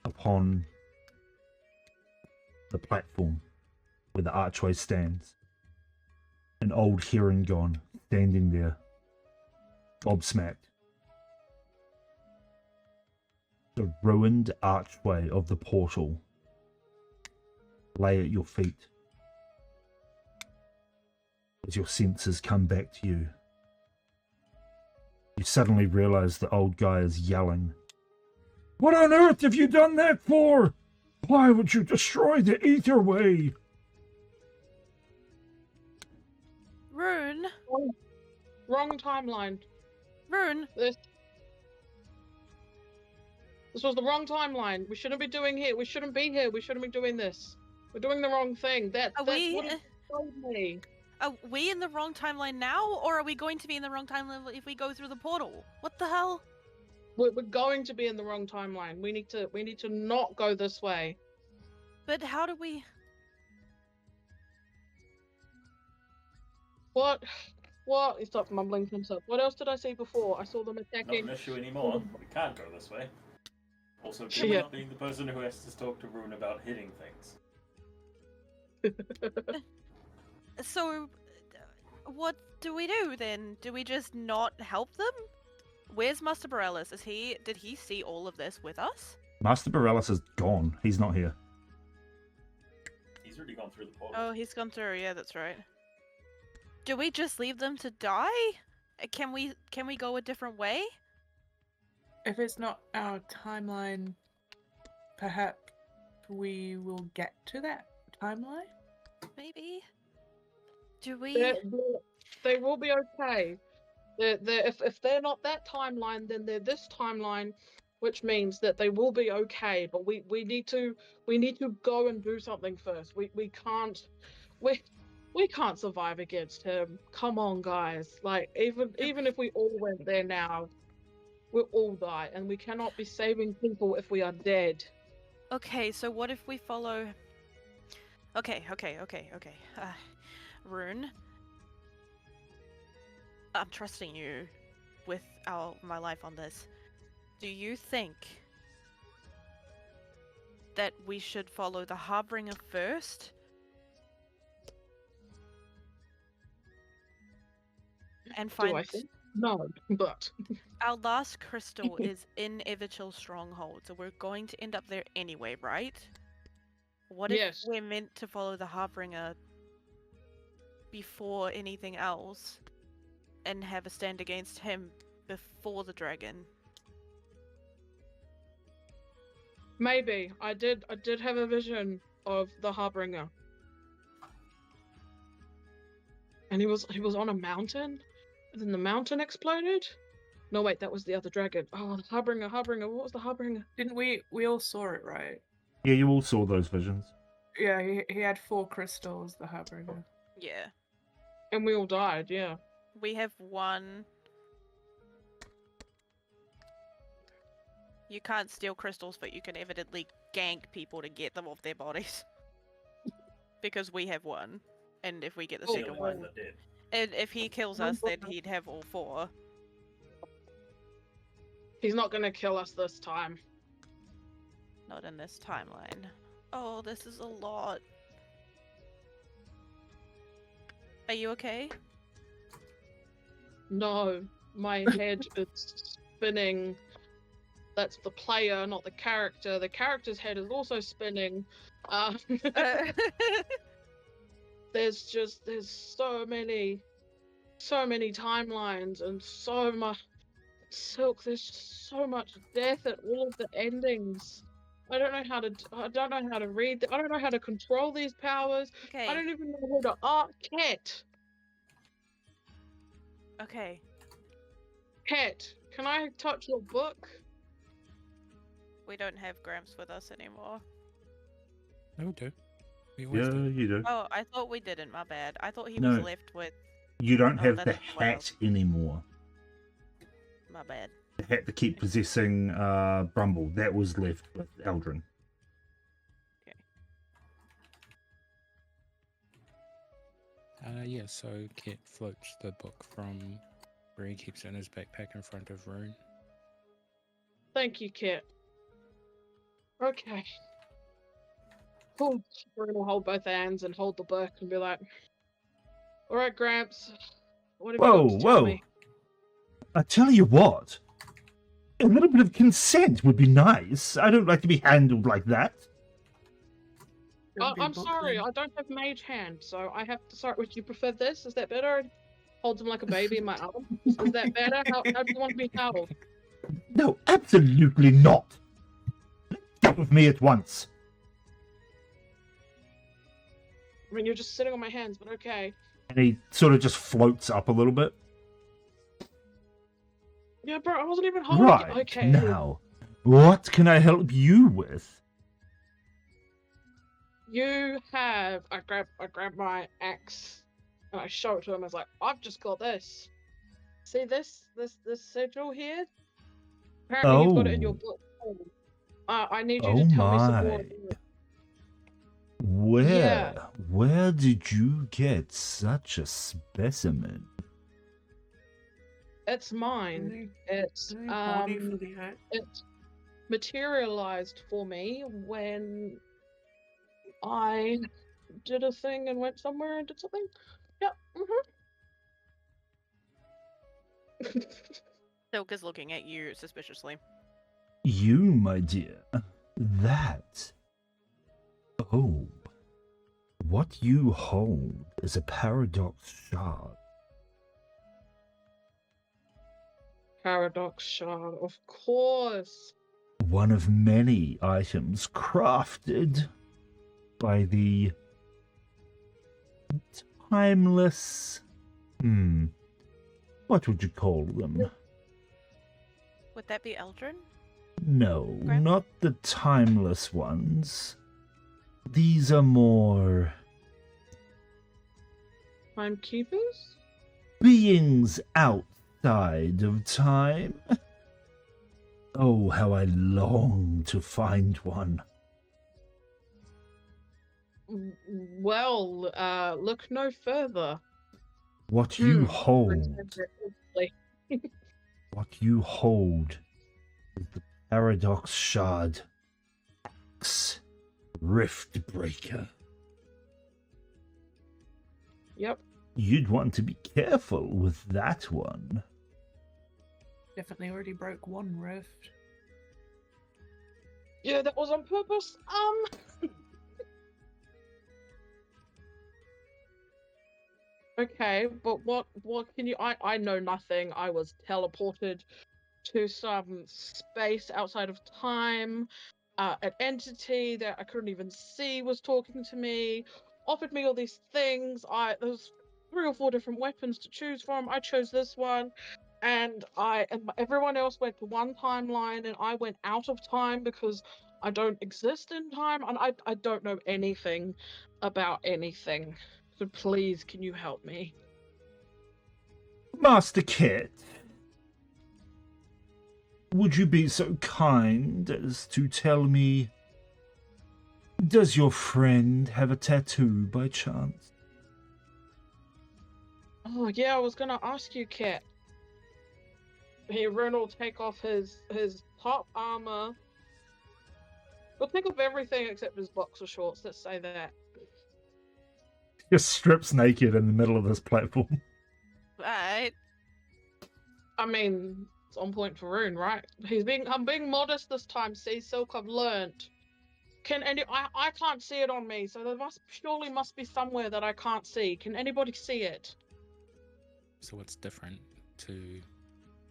upon the platform where the archway stands. An old Heron standing there, gobsmacked. The ruined archway of the portal lay at your feet as your senses come back to you. You suddenly realize the old guy is yelling. What on earth have you done that for? Why would you destroy the Etherway? Wrong timeline. Rune, This was the wrong timeline. We shouldn't be doing here. We shouldn't be here. We shouldn't be doing this. We're doing the wrong thing. That's what it told me. are we in the wrong timeline now, or are we going to be in the wrong timeline if we go through the portal? What the hell? We're going to be in the wrong timeline. We need to not go this way. But how do we? What? He stopped mumbling to himself. What else did I see before? I saw them Not attacking. an issue anymore. We can't go this way. Also, Yeah. you're not being the person who has to talk to Rune about hitting things. So, what do we do then? Do we just not help them? Where's Master Bareilles? Did he see all of this with us? Master Bareilles is gone. He's not here. He's already gone through the portal. Oh, he's gone through. Yeah, that's right. Do we just leave them to die? Can we go a different way? If it's not our timeline, perhaps we will get to that timeline? Maybe. Do we? They will be okay. If they're not that timeline, then they're this timeline, which means that they will be okay. But we need to go and do something first. We can't survive against him. Come on, guys. Like even if we all went there now, we'll all die, and we cannot be saving people if we are dead. Okay, so what if we follow? Okay. Rune, I'm trusting you with my life on this. Do you think that we should follow the Harbinger first? And Do I find think? No, but our last crystal is in Everchill Stronghold, so we're going to end up there anyway, right? What if Yes. we're meant to follow the Harbinger before anything else and have a stand against him before the dragon? maybe I did have a vision of the Harbinger, and he was on a mountain, and then the mountain exploded. No, wait, that was the other dragon. Oh, the Harbinger. What was the Harbinger? Didn't we all saw it, right? Yeah, you all saw those visions. Yeah, he had 4 crystals, the Harbinger. Yeah. And we all died. Yeah. We have one. You can't steal crystals, but you can evidently gank people to get them off their bodies. Because we have one. And if we get the Oh, second one. That did. And if he kills us, then he'd have all 4. He's not gonna kill us this time. Not in this timeline. Oh, this is a lot. Are you okay? No, my head is spinning. That's the player, not the character. The character's head is also spinning. There's so many timelines and so much Silk. There's just so much death at all of the endings. I don't know how to read. I don't know how to control these powers. Okay. I don't even know who to art. Okay. Cat, can I touch your book? We don't have Gramps with us anymore. No, we do. We always Yeah, do. you do. Oh, I thought we didn't. My bad. I thought he No. was left with. You don't Oh, have that the is what hat else. anymore. My bad. The hat to keep possessing Brumble. That was left with Eldrin. Yeah, so Kit floats the book from where he keeps it in his backpack in front of Rune. Thank you, Kit. Okay. Cool. We're gonna hold both hands and hold the book and be like, "All right, Gramps. What have you got to tell me?" I tell you what. A little bit of consent would be nice. I don't like to be handled like that. Don't be a I'm book sorry, then. I don't have mage hand, so I have to. Sorry, would you prefer this? Is that better? Holds him like a baby in my arms. Is that better? How do you want to be held? No, absolutely not. Get with me at once. I mean, you're just sitting on my hands, but okay. And he sort of just floats up a little bit. Yeah, bro, I wasn't even holding Right, it. Okay. now, what can I help you with? You have. I grab my axe and I show it to him. I was like, I've just got this. See this sigil here? Apparently, you've got it in your book. I need you Oh to tell me some more. my. Where? Yeah. Where did you get such a specimen? It's mine. It's Body for the axe. it's materialized for me when I did a thing and went somewhere and did something. Yep. Silk is looking at you suspiciously. You, my dear. That. Oh. What you hold is a paradox shard. Paradox shard, of course. One of many items crafted by the timeless. What would you call them? Would that be Eldrin? No, Graham? not the timeless ones. These are more Timekeepers? beings outside of time. Oh, how I long to find one. Well, look no further. What you Hmm. hold, what you hold is the paradox shard. Axe Rift Breaker. Yep. You'd want to be careful with that one. Definitely already broke one rift. Yeah, that was on purpose. Okay, but what can you? I know nothing. I was teleported to some space outside of time. An entity that I couldn't even see was talking to me, offered me all these things. There's 3 or 4 different weapons to choose from. I chose this one, and everyone else went to one timeline, and I went out of time because I don't exist in time, and I don't know anything about anything. So please, can you help me? Master Kit, would you be so kind as to tell me, does your friend have a tattoo by chance? Oh yeah, I was gonna ask you, Kat. Rune will take off his top armor. We'll take off everything except his boxer shorts. Let's say that. Just strips naked in the middle of this platform. Right. I mean, it's on point for Rune, right? I'm being modest this time. See, Silk, I've learned. I can't see it on me, so there surely must be somewhere that I can't see. Can anybody see it? So what's different to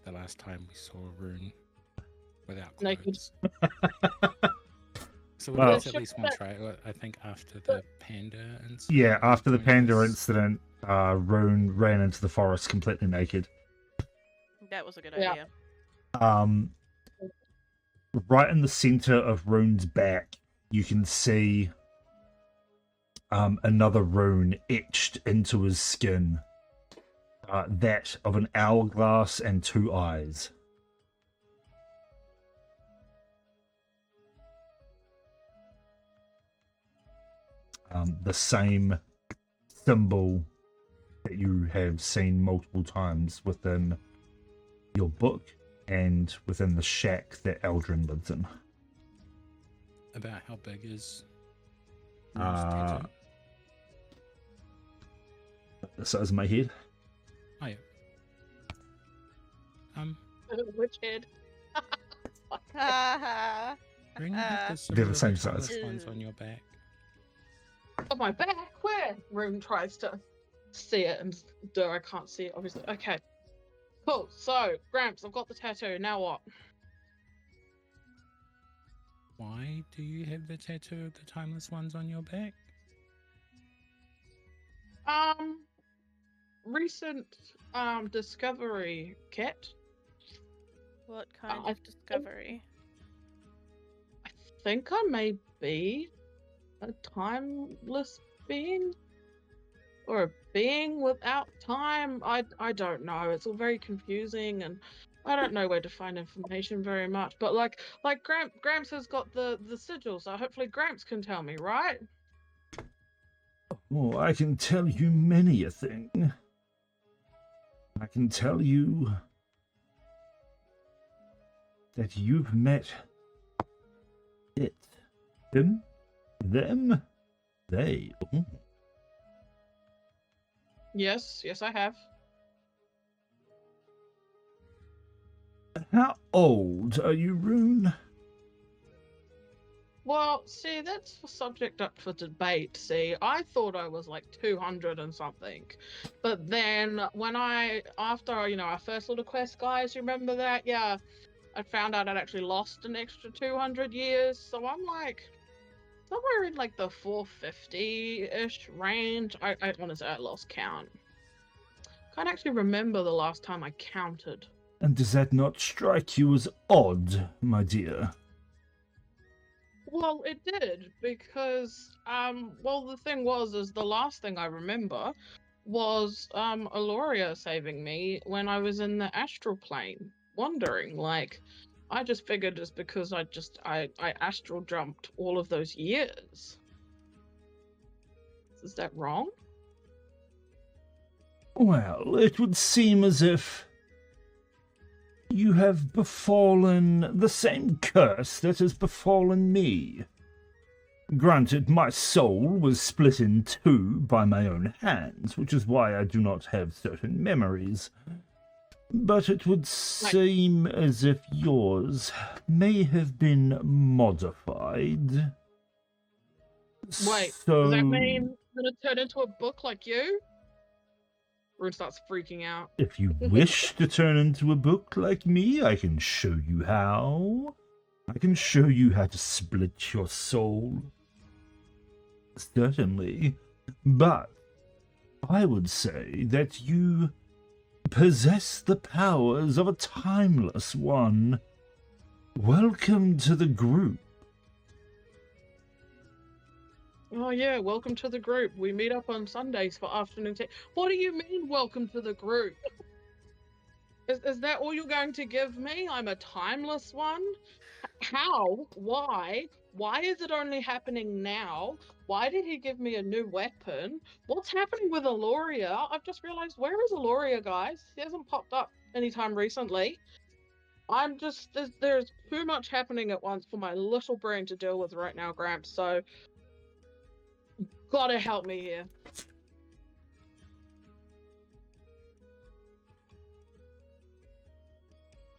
the last time we saw Rune without Naked. clothes? So Well- let's at least one try. I think after the panda incident. Yeah, after the doing panda this- incident, Rune ran into the forest completely naked. That was a good Yeah. idea. Right in the center of Rune's back, you can see another rune etched into his skin. That of an hourglass and 2 eyes. The same symbol that you have seen multiple times within your book and within the shack that Eldrin lives in. About how big is Rune's Uh, tattoo? The size of my head. Oh yeah. Which head? Haha. Rune, you have the sort They're of the same tallest size. ones on your back. On my back? Where? Rune tries to see it and I can't see it, obviously. Okay. Cool. So, Gramps, I've got the tattoo. Now what? Why do you have the tattoo of the timeless ones on your back? recent discovery, Cat? What kind I of discovery? I think I may be a timeless being, or a being without time. I don't know. It's all very confusing, and I don't know where to find information very much. But like Gramps has got the sigil, so hopefully Gramps can tell me, right? Oh, I can tell you many a thing. I can tell you that you've met it, him, them, they. Oh. Yes, I have. How old are you, Rune? Well, see, that's the subject up for debate. See, I thought I was like 200 and something. But then after, our first little quest, guys, you remember that? Yeah, I found out I'd actually lost an extra 200 years. So I'm like, somewhere in like the 450-ish range. I honestly, I lost count. Can't actually remember the last time I counted. And does that not strike you as odd, my dear? Well, it did, because, the thing is the last thing I remember was, Aloria saving me when I was in the astral plane, wandering. Like, I just figured it's because I astral jumped all of those years. Is that wrong? Well, it would seem as if you have befallen the same curse that has befallen me. Granted, my soul was split in two by my own hands, which is why I do not have certain memories. But it would seem as if yours may have been modified. Wait, so... does that mean I'm gonna turn into a book like you? Rune starts freaking out. If you wish to turn into a book like me, I can show you how. I can show you how to split your soul. Certainly. But I would say that you possess the powers of a timeless one. Welcome to the group. Oh yeah, welcome to the group. We meet up on Sundays for afternoon tea. What do you mean, welcome to the group? Is that all you're going to give me? I'm a timeless one? How? Why? Why is it only happening now? Why did he give me a new weapon? What's happening with Aloria? I've just realized, where is Aloria, guys? He hasn't popped up anytime recently. There's too much happening at once for my little brain to deal with right now, Gramps, so gotta help me here.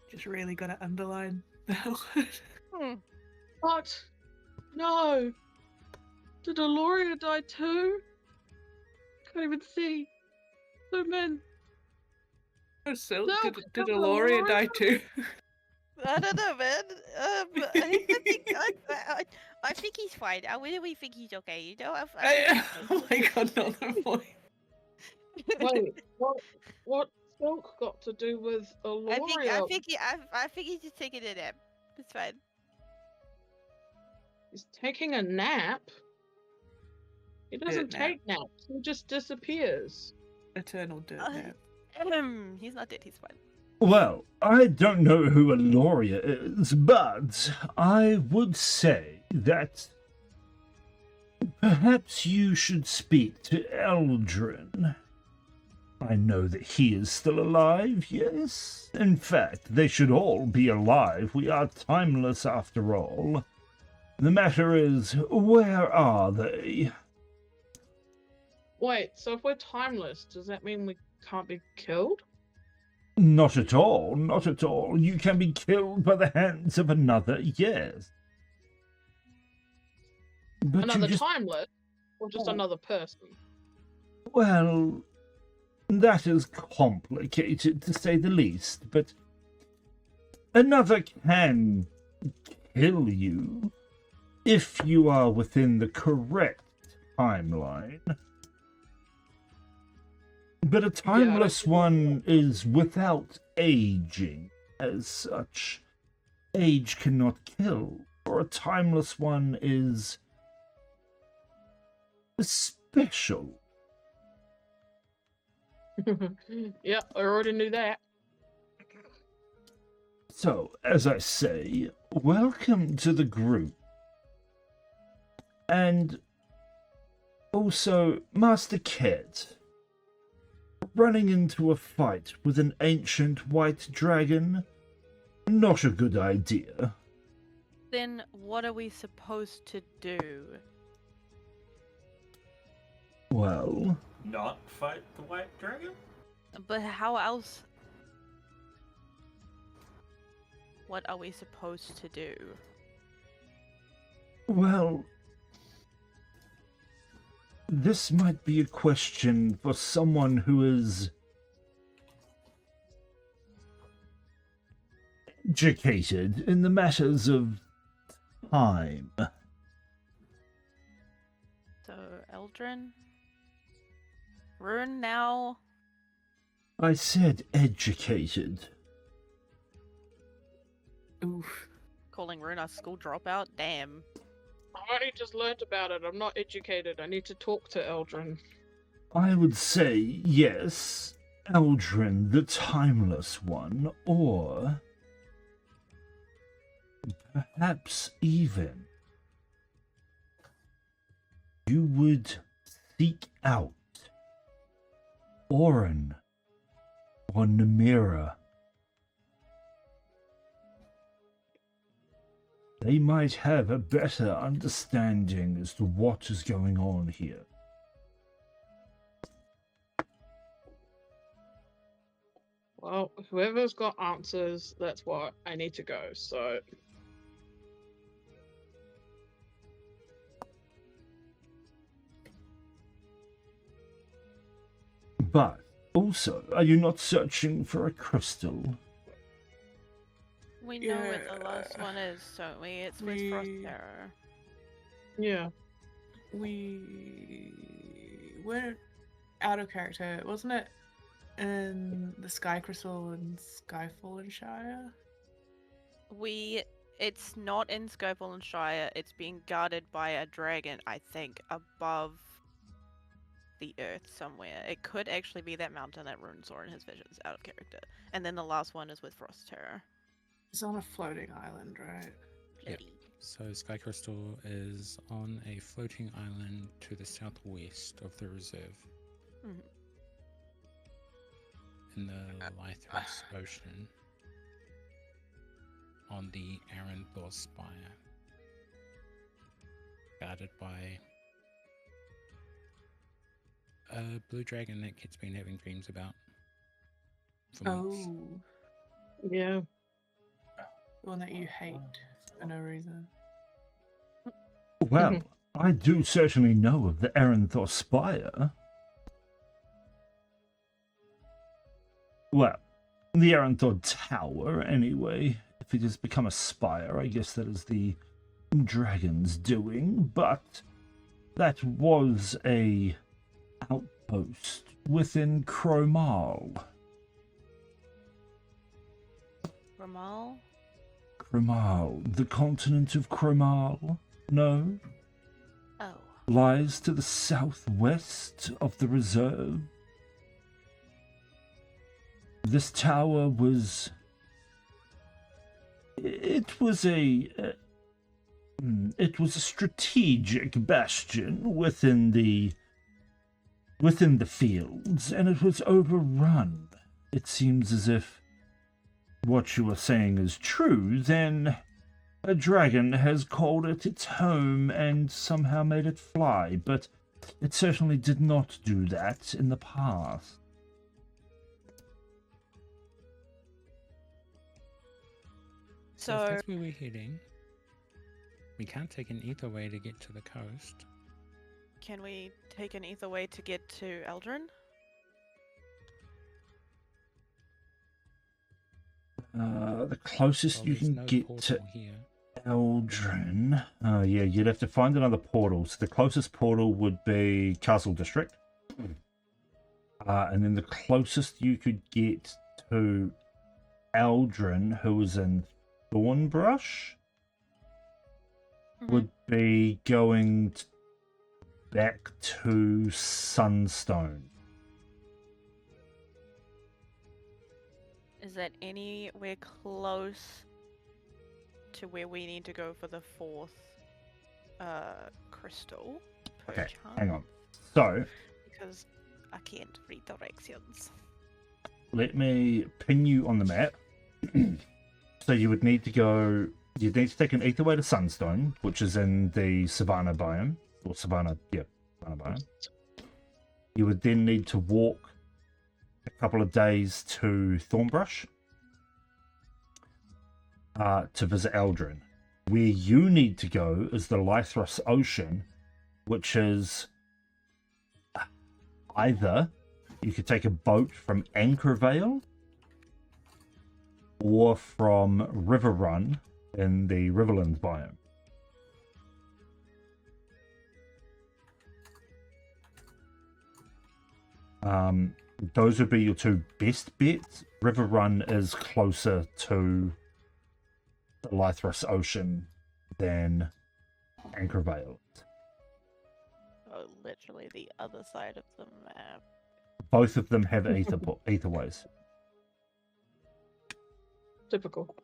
Just really gotta underline that. What? No. Did Aloria die too? Can't even see. Zoom in. Oh, Silk, No, did Aloria die too? I don't know, man. I think he's fine. I really think he's okay. You know, Oh my god, not the point. Wait, what Silk got to do with Aloria? I think he's just taking a nap. It's fine. He's taking a nap? He doesn't take naps. He just disappears. Eternal dirt nap. He's not dead. He's fine. Well, I don't know who Aloria is, but I would say that perhaps you should speak to Eldrin. I know that he is still alive, yes. In fact, they should all be alive. We are timeless after all. The matter is, where are they? Wait, so if we're timeless, does that mean we can't be killed? Not at all, not at all. You can be killed by the hands of another, yes. But Another timeless? Or just another person? Well, that is complicated to say the least, but another can kill you if you are within the correct timeline. But a timeless one is without aging as such. Age cannot kill, or a timeless one is special. Yeah, I already knew that. So, as I say, welcome to the group. And also, Master Ked, running into a fight with an ancient white dragon, not a good idea. Then what are we supposed to do? Well, Not fight the white dragon? But how else? What are we supposed to do? well, this might be a question for someone who is educated in the matters of time. So, Eldrin? Rune now? I said educated. Oof. Calling Rune a school dropout? Damn. I only just learnt about it. I'm not educated. I need to talk to Eldrin. I would say yes, Eldrin the Timeless One, or perhaps even you would seek out Orin or Namira. They might have a better understanding as to what is going on here. Well, whoever's got answers, that's what I need to go, so... But also, are you not searching for a crystal? We know what the last one is, don't we? It's with Frost Terror. Yeah. We were out of character, wasn't it? In the Sky Crystal and Skyfallen Shire? It's not in Skyfallen Shire, it's being guarded by a dragon, I think, above the earth somewhere. It could actually be that mountain that Rune saw in his visions, out of character. And then the last one is with Frost Terror. It's on a floating island, right? Yep. So Sky Crystal is on a floating island to the southwest of the reserve. Mhm. In the Lythos Ocean. On the Aranthor Spire. Guarded by a blue dragon that Kid's been having dreams about. For months. Oh, Yeah. the one that you hate for no reason. Well, I do certainly know of the Aranthor Spire. Well, the Aranthor Tower, anyway. If it has become a spire, I guess that is the dragon's doing, but that was a outpost within Cromal. Ramal? Cromal, the continent of Cromal, no? Oh. Lies to the southwest of the reserve. This tower was... It was a strategic bastion within the fields, and it was overrun. It seems as if what you are saying is true, then a dragon has called it its home and somehow made it fly, but it certainly did not do that in the past. So if So, that's where we're heading, we can't take an ether way to get to the coast. can we take an ether way to get to Eldrin? The closest Well, you there's can no get portal to here. Eldrin. Yeah, you'd have to find another portal. So the closest portal would be Castle District. And then the closest you could get to Aldrin, who was in Thornbrush, would be going back to Sunstone. Is that anywhere close to where we need to go for the 4th crystal? Okay, perchance? hang on. So, Because I can't read directions. let me pin you on the map. So you would need to go. You'd need to take an etherway to Sunstone, which is in the Savannah biome, or Savannah biome. You would then need to walk a couple of days to Thornbrush to visit Eldrin. Where you need to go is the Lythros Ocean, which is either you could take a boat from Anchorvale or from River Run in the Riverlands biome. Those would be your two best bets. River Run is closer to the Lythros Ocean than Anchorvale. Oh, literally the other side of the map. Both of them have etherways. Typical.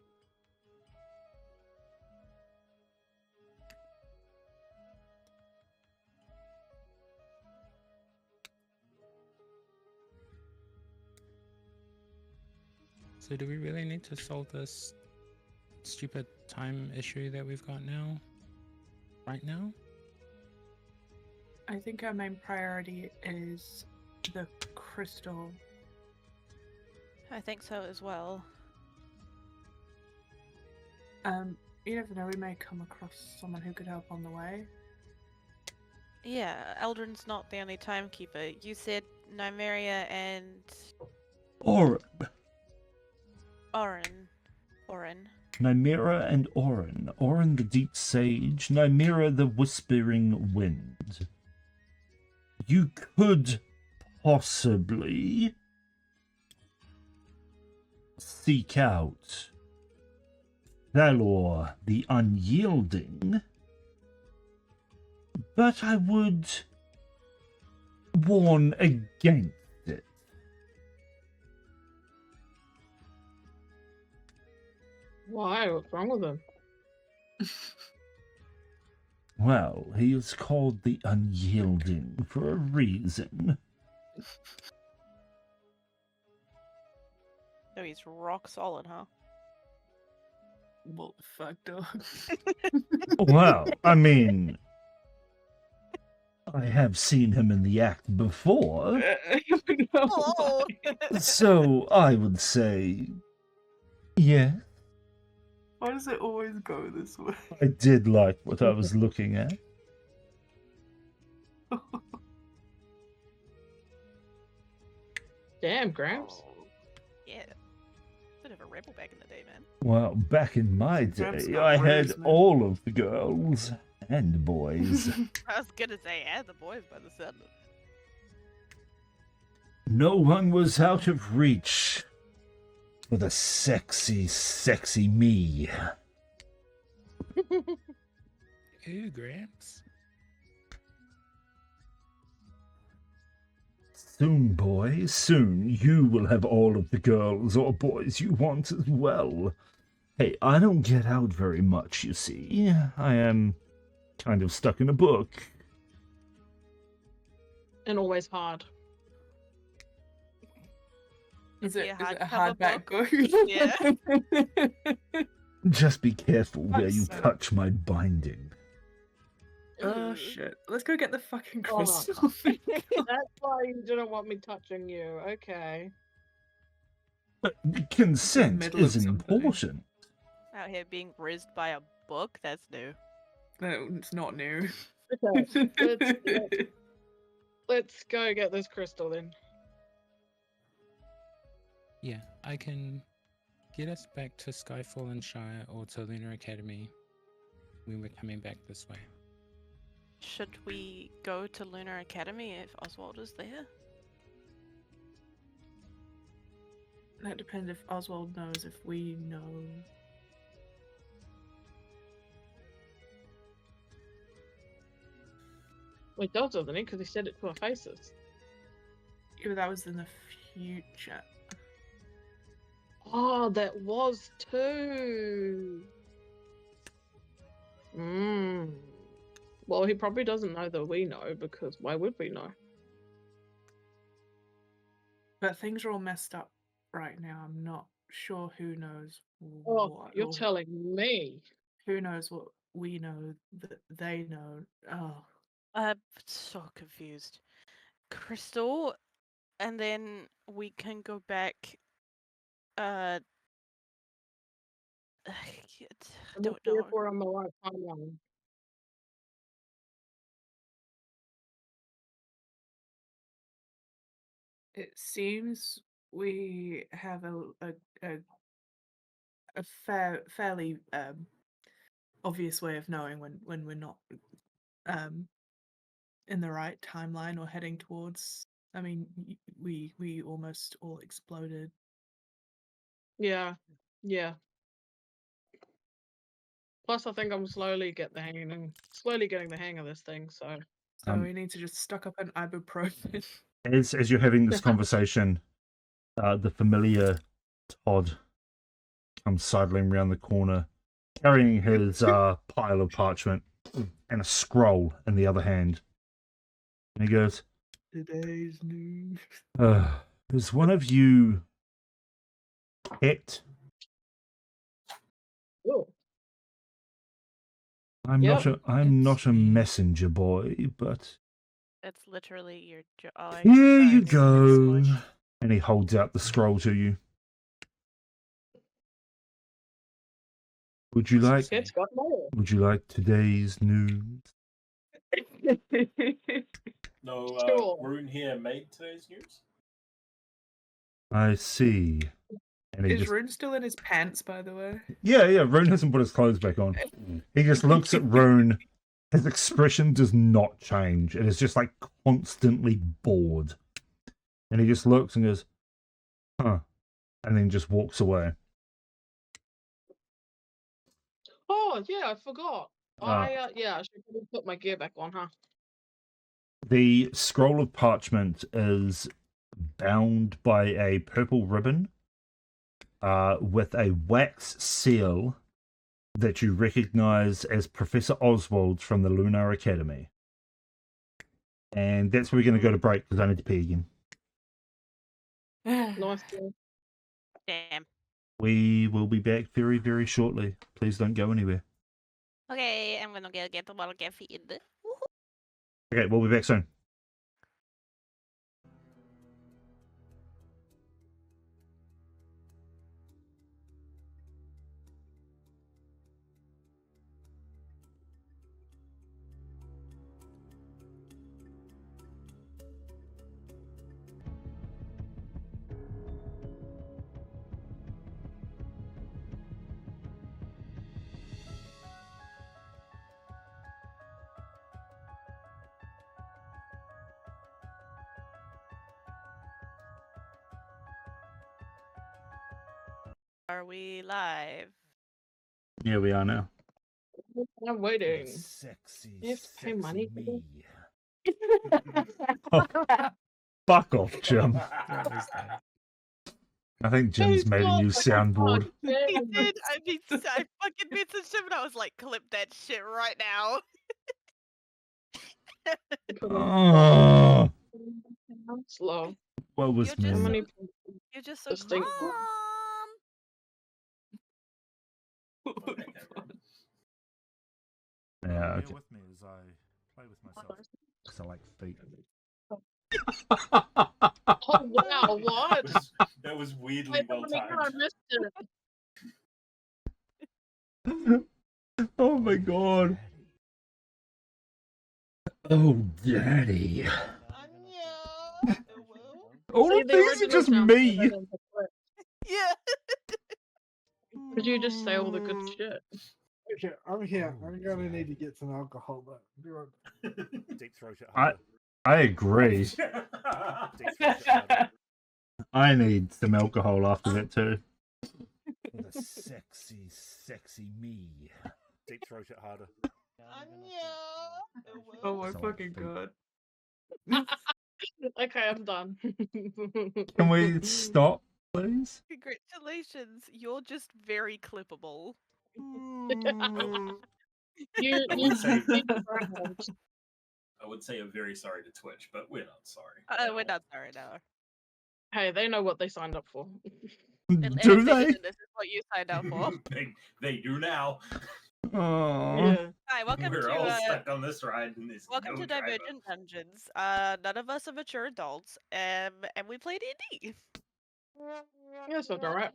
So do we really need to solve this stupid time issue that we've got now? Right now? I think our main priority is the crystal. I think so as well. You never know, we may come across someone who could help on the way. Yeah, Eldrin's not the only timekeeper. You said Nymeria and Orin. Nymeria and Orin. Orin the Deep Sage, Nymeria the Whispering Wind. You could possibly seek out Valor the Unyielding, but I would warn against it. Why? What's wrong with him? Well, he is called the Unyielding for a reason. So he's rock solid, huh? What the fuck, dog? Well, I mean, I have seen him in the act before, Oh! so I would say, yeah, Why does it always go this way? I did like what I was looking at. Damn, Gramps. Yeah. Bit of a rebel back in the day, man. Well, back in my Perhaps day, not I had rose, man. all of the girls and boys. I was gonna say, add the boys by the sound of it. No one was out of reach for the sexy, sexy me. Ooh, Gramps. Soon, boy, soon you will have all of the girls or boys you want as well. Hey, I don't get out very much, you see. I am kind of stuck in a book. And always hard. Is Be it a a hardcover hardback book? book? Yeah. Just be careful where you That's so- touch my binding. Oh shit. Let's go get the fucking Oh. crystal. That's why you didn't want me touching you. Okay. But consent middle is of something. important. Out here being rizzed by a book? That's new. No, it's not new. Okay. Let's go get this crystal then. Yeah, I can get us back to Skyfallen Shire or to Lunar Academy when we're coming back this way. Should we go to Lunar Academy if Oswald is there? That depends if Oswald knows, if we know. Well, he does, doesn't he? Because he said it to our faces. Yeah, but that was in the future. Oh, that was too. Well, he probably doesn't know that we know, because why would we know? But things are all messed up right now. I'm not sure who knows Oh, what. you're or telling me. who knows what we know that they know. Oh, I'm so confused. Crystal, and then we can go back. I don't know. Therefore, I'm the right timeline. it seems we have a fairly obvious way of knowing when we're not in the right timeline or heading towards. I mean, we almost all exploded. Yeah, yeah. Plus, I think I'm slowly getting the hang of this thing. So So we need to just stock up on ibuprofen. As you're having this conversation, the familiar Todd comes sidling around the corner, carrying his pile of parchment and a scroll in the other hand. And he goes, Today's news. is one of you it? oh, I'm Yep, not a it's me. messenger boy, but It's literally your job. here you go. And he holds out the scroll to you. Would you like it's got more. Would you like today's news? No, Sure. Rune here made today's news. I see. And he Is just, Rune still in his pants, by the way? yeah, Rune hasn't put his clothes back on. He just looks at Rune. His expression does not change. It is just like constantly bored. And he just looks and goes, huh. And then just walks away. Oh yeah, I forgot. I should probably put my gear back on, huh? The scroll of parchment is bound by a purple ribbon with a wax seal that you recognize as Professor Oswald from the Lunar Academy. And that's where we're going to go to break because I need to pee again. Nice. Damn. We will be back very, very shortly. Please don't go anywhere. Okay, I'm gonna go get the bottle caffeine. Okay, we'll be back soon. Are we live? Yeah, we are now. I'm waiting. Sexy, You have to pay money for me. Oh, fuck off, Jim. I think Jim's made a new soundboard. He did. I fucking messaged him and I was like, clip that shit right now. Oh, I'm slow. what was You're just me? You're just so Distinct. Mom! Yeah, okay. with me as I play with myself. Because I like feet. Oh wow, what? That was weirdly well I timed. missed it. Oh my god. Oh, daddy. All See, of the these are original just sound me. better than the clip. Yeah. Could you just say all the good shit? Okay, I'm here. I'm gonna need to get some alcohol, but be right back. Deep throat it I harder. I agree. Deep throat it harder. I need some alcohol after that too. The sexy, sexy me. Deep throat it harder. Oh my Someone fucking speak. god. Okay, I'm done. Can we stop, please? Congratulations, you're just very clippable. You I you would say did very hard. I would say I'm very sorry to Twitch, but we're not sorry. We're not sorry, no. Hey, they know what they signed up for. And Do if they? didn't, this is what you signed up for. they do now. Oh. Yeah. Hi, welcome We're to all stuck on this ride in this welcome Go to Driver. Divergent Dungeons. None of us are mature adults, and we play D&D. Yeah, it's not alright.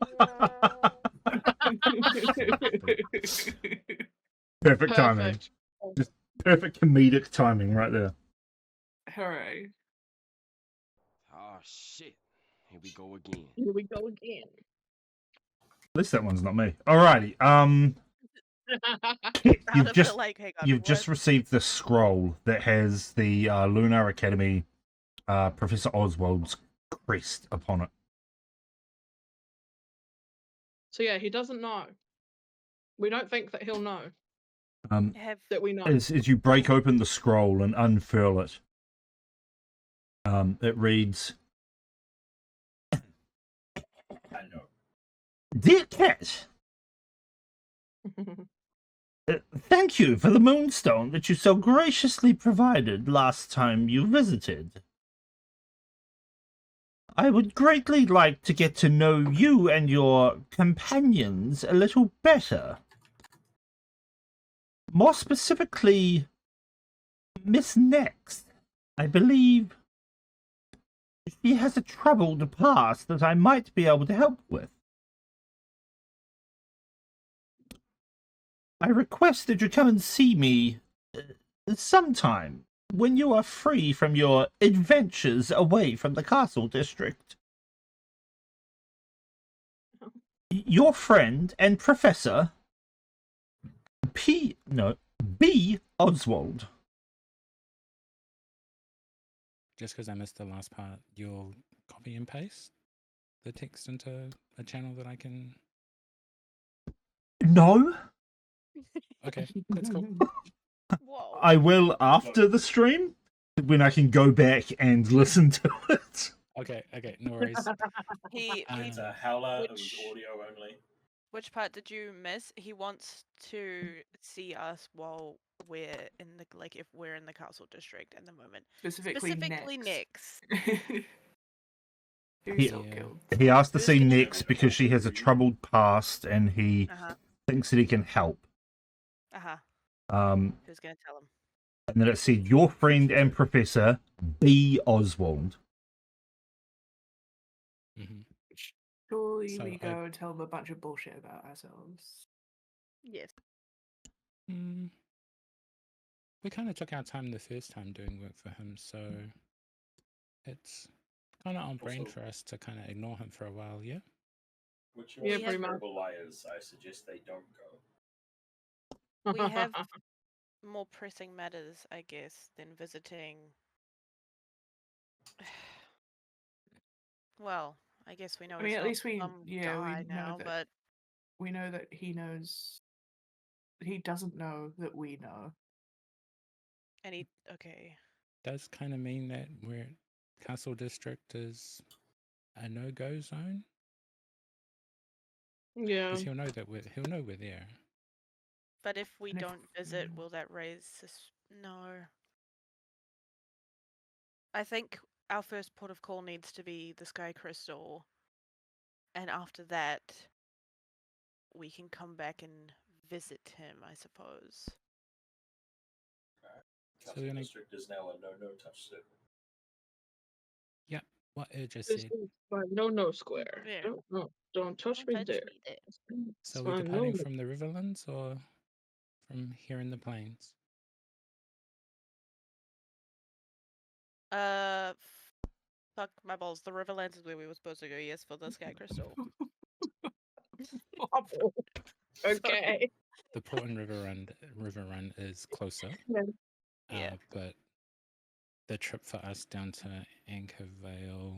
Perfect timing. Perfect. Just perfect comedic timing right there. Hooray. Oh shit. Here we go again. Here we go again. At least that one's not me. Alrighty. Kit, Out you've of just the like, hang on, you've what? just received the scroll that has the Lunar Academy Professor Oswald's crest upon it. So yeah, he doesn't know. We don't think that he'll know Have that we know. As you break open the scroll and unfurl it, it reads, I know. "Dear Cat, thank you for the moonstone that you so graciously provided last time you visited. I would greatly like to get to know you and your companions a little better. More specifically, Miss Next. I believe she has a troubled past that I might be able to help with. I request that you come and see me sometime when you are free from your adventures away from the castle district. Your friend and professor, B. Oswald." Just because I missed the last part, you'll copy and paste the text into a channel that I can. No, Okay, that's cool. whoa. I will after the stream when I can go back and listen to it. Okay, no worries. He It's a howler. It was Which- audio only. which part did you miss? He wants to see us while we're in the if we're in the castle district at the moment. Specifically Nix. Who's so Yeah. killed? He asked to Who's see gonna- Nix because she has a troubled past and he thinks that he can help. Who's gonna tell him? And then it said, "Your friend and professor, B. Oswald." Hmm. Surely So we I- go and tell them a bunch of bullshit about ourselves. Yes. We kind of took our time the first time doing work for him, so it's kind of on brand Also- for us to kind of ignore him for a while, yeah? Which Yeah, are pretty much. terrible liars. I suggest they don't go. We have more pressing matters, I guess, than visiting. Well, I guess we know. I mean, he's at not least we some yeah, we guy know now, that but we know that he knows. He doesn't know that we know. okay. Does kind of mean that we're Castle District is a no-go zone, Yeah. because he'll know we're there. But if we And if- don't visit, will that raise no? I think our first port of call needs to be the Sky Crystal, and after that, we can come back and visit him, I suppose. Castle we're gonna- District is now a no-touch circle. What I just This said. is my no square. Yeah. Don't touch me there. So It's we're my departing no- from the Riverlands or from here in the plains? Fuck my balls. The Riverlands is where we were supposed to go. Yes, for the Sky Crystal. Okay. The Port and River Run is closer. Yeah. But the trip for us down to Anchor Vale.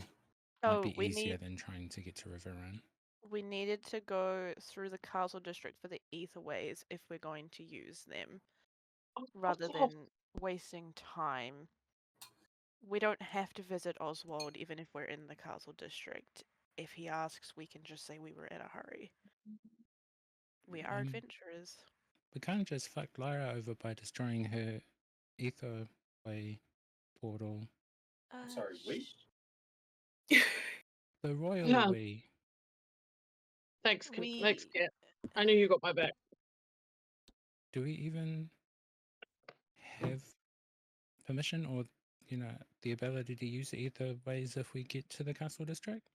No, Might be we easier need than trying to get to River Run. we needed to go through the castle district for the etherways if we're going to use them, rather than wasting time. We don't have to visit Oswald even if we're in the castle district. If he asks, we can just say we were in a hurry. We are adventurers. We can't just fuck Lyra over by destroying her ether way portal. Sorry, we? The royal Yeah. we. Thanks, We- thanks, Kat. I knew you got my back. Do we even have permission or, the ability to use the ether ways if we get to the castle district?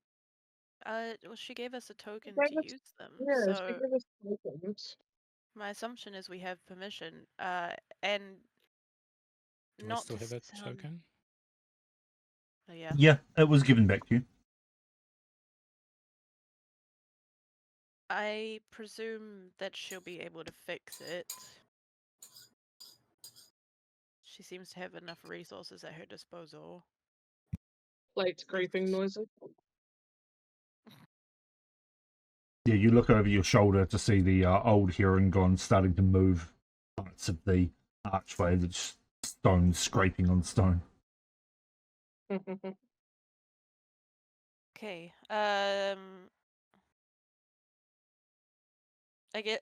Well, she gave us a token gave to us- use them, Yeah, she so gave us tokens. my assumption is we have permission. And Do I not still to have a sound. token? Oh, yeah. Yeah, it was given back to you. I presume that she'll be able to fix it. She seems to have enough resources at her disposal. Plates creeping noises. Yeah, you look over your shoulder to see the old Heron starting to move parts of the archway, that's stone scraping on stone. Okay.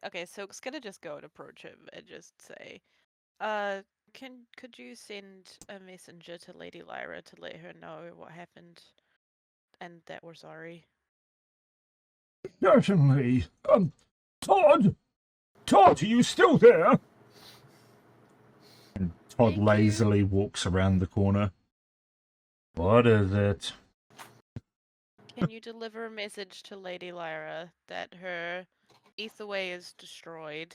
Okay, so it's gonna just go and approach him and just say, could you send a messenger to Lady Lyra to let her know what happened and that we're sorry? Certainly. Todd! Todd, are you still there? And Todd Thank lazily walks around the corner. What is it? Can you deliver a message to Lady Lyra that her etherway is destroyed?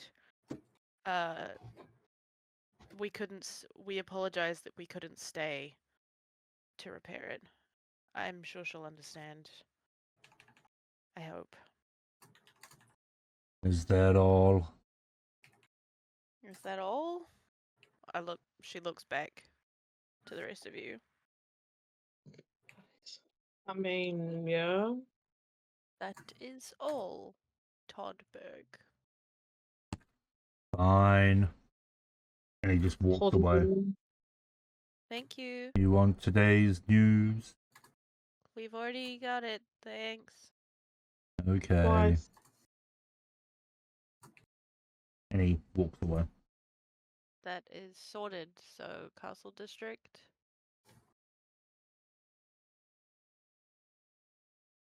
We apologize that we couldn't stay to repair it. I'm sure she'll understand. I hope. Is that all? Is that all? She looks back to the rest of you. I mean, yeah. That is all, Toddberg. Fine. And he just walks away. Thank you. You want today's news? We've already got it, thanks. Okay. Nice. And he walks away. That is sorted, so Castle District.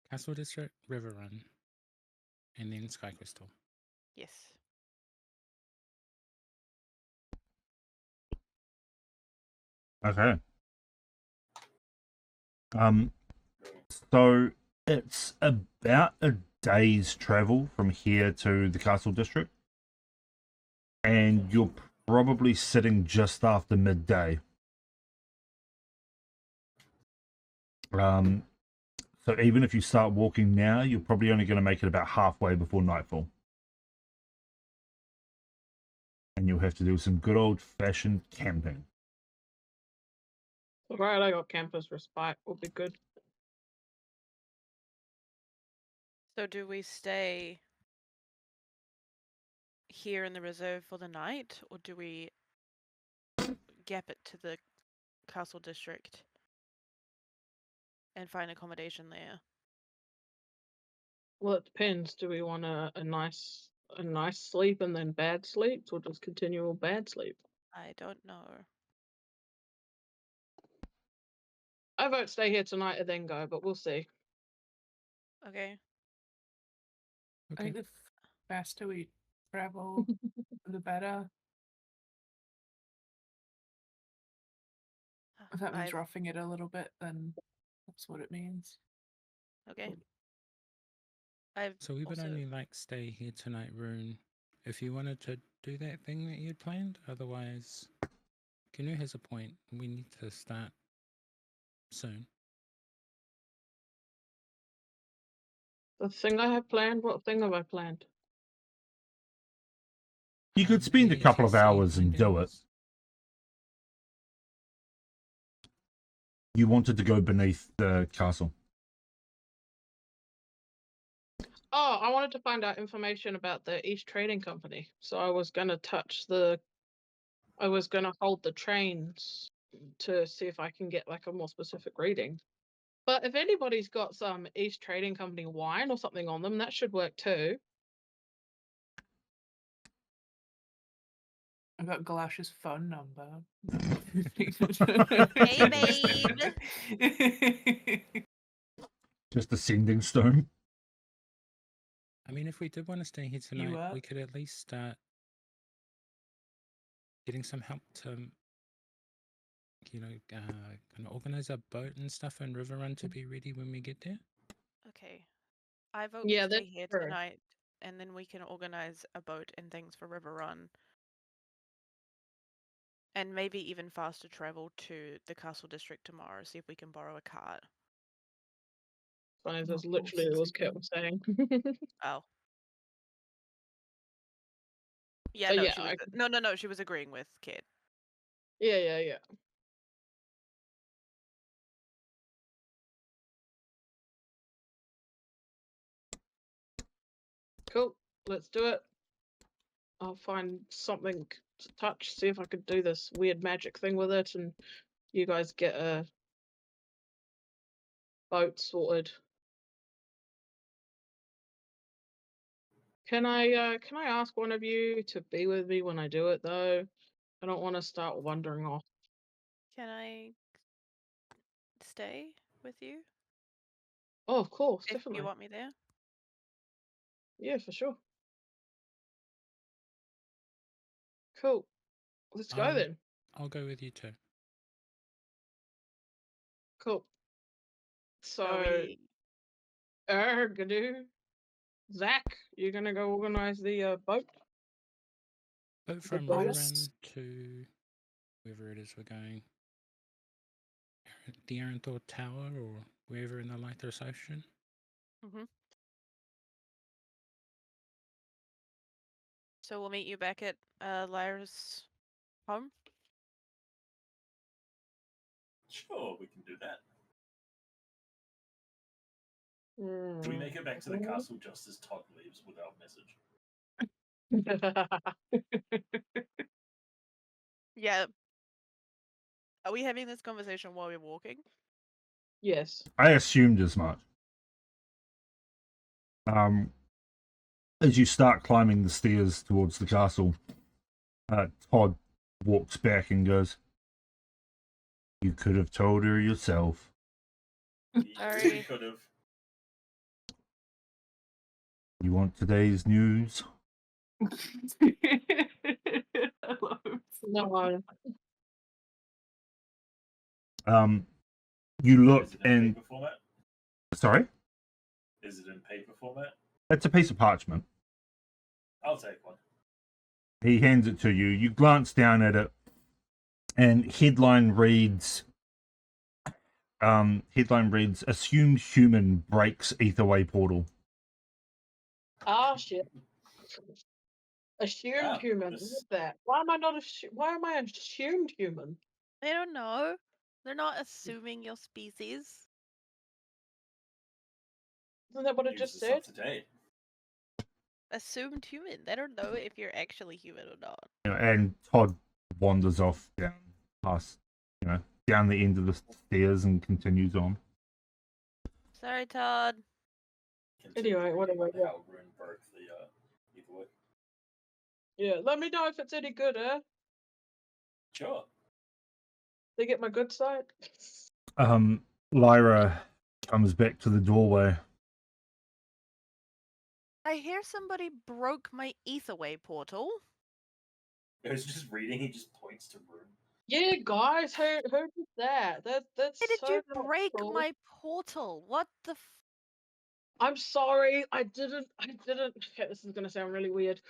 Castle District, River Run, and then Sky Crystal. Yes. Okay. So it's about a day's travel from here to the Castle District. And you're probably sitting just after midday. So even if you start walking now, you're probably only going to make it about halfway before nightfall. And you'll have to do some good old-fashioned camping. Alright, I got campus respite. Will be good. So do we stay here in the reserve for the night, or do we gap it to the Castle District and find accommodation there? Well, it depends. Do we want a nice sleep and then bad sleeps, or just continual bad sleep? I don't know. I vote stay here tonight and then go, but we'll see. Okay. I think the faster we travel, the better. If that means roughing it a little bit, then that's what it means. Okay. So we would only stay here tonight, Rune, if you wanted to do that thing that you'd planned. Otherwise, Canoe has a point. We need to start soon. The thing I have planned? What thing have I planned? You could spend a couple of hours and do it. You wanted to go beneath the castle. Oh, I wanted to find out information about the East Trading Company. So I was gonna hold the trains to see if I can get like a more specific reading. But if anybody's got some East Trading Company wine or something on them, that should work too. I've got Galash's phone number. Hey, babe. Just a sending stone. I mean, if we did want to stay here tonight, up? we could at least start getting some help to, kind of organize our boat and stuff and river run to be ready when we get there. Okay. I vote Yeah, we stay that's here true. tonight, and then we can organize a boat and things for River Run. And maybe even faster travel to the castle district tomorrow, see if we can borrow a cart. Funny, that's literally what Kit was saying. Oh. Yeah, But no, yeah, she was no, she was agreeing with Kit. Yeah. Cool. Let's do it. I'll find something to touch, see if I could do this weird magic thing with it, and you guys get a boat sorted. Can I ask one of you to be with me when I do it though? I don't want to start wandering off. Can I stay with you? Oh, of course, If definitely. you want me there? Yeah, for sure. Cool. Let's go then. I'll go with you too. Cool. So, we... Gadoo, Zach, you're gonna go organize the boat? Boat from boat? Rune to wherever it is we're going. The Aranthor Tower or wherever in the Lythos Ocean. Mm-hmm. So we'll meet you back at Lyra's home? Sure, we can do that. Do we make it back to the castle just as Todd leaves without message? Yeah. Are we having this conversation while we're walking? Yes. I assumed as much. As you start climbing the stairs towards the castle, Todd walks back and goes, "You could have told her yourself." Sorry. You could have. You want today's news? No. You look Is it in and paper format? sorry, Is it in paper format? it's a piece of parchment. I'll take one. He hands it to you. You glance down at it, and headline reads, "Assumed human breaks etherway portal." Ah, shit. Assumed human. this- What is that? Why am I not why am I assumed human? They don't know. They're not assuming your species. Isn't that what it News just is said? up to date. Assumed human. They don't know if you're actually human or not. And Todd wanders off down past, down the end of the stairs and continues on. Sorry, Todd. Anyway, whatever. How Rune broke the either way. Yeah, let me know if it's any good, eh? Sure. They get my good side. Lyra comes back to the doorway. I hear somebody broke my etherway portal. I was just reading. He just points to Rune. Yeah, guys, who did that? That's Why did so you not break cool. my portal? What the I'm sorry, I didn't. Okay, this is gonna sound really weird.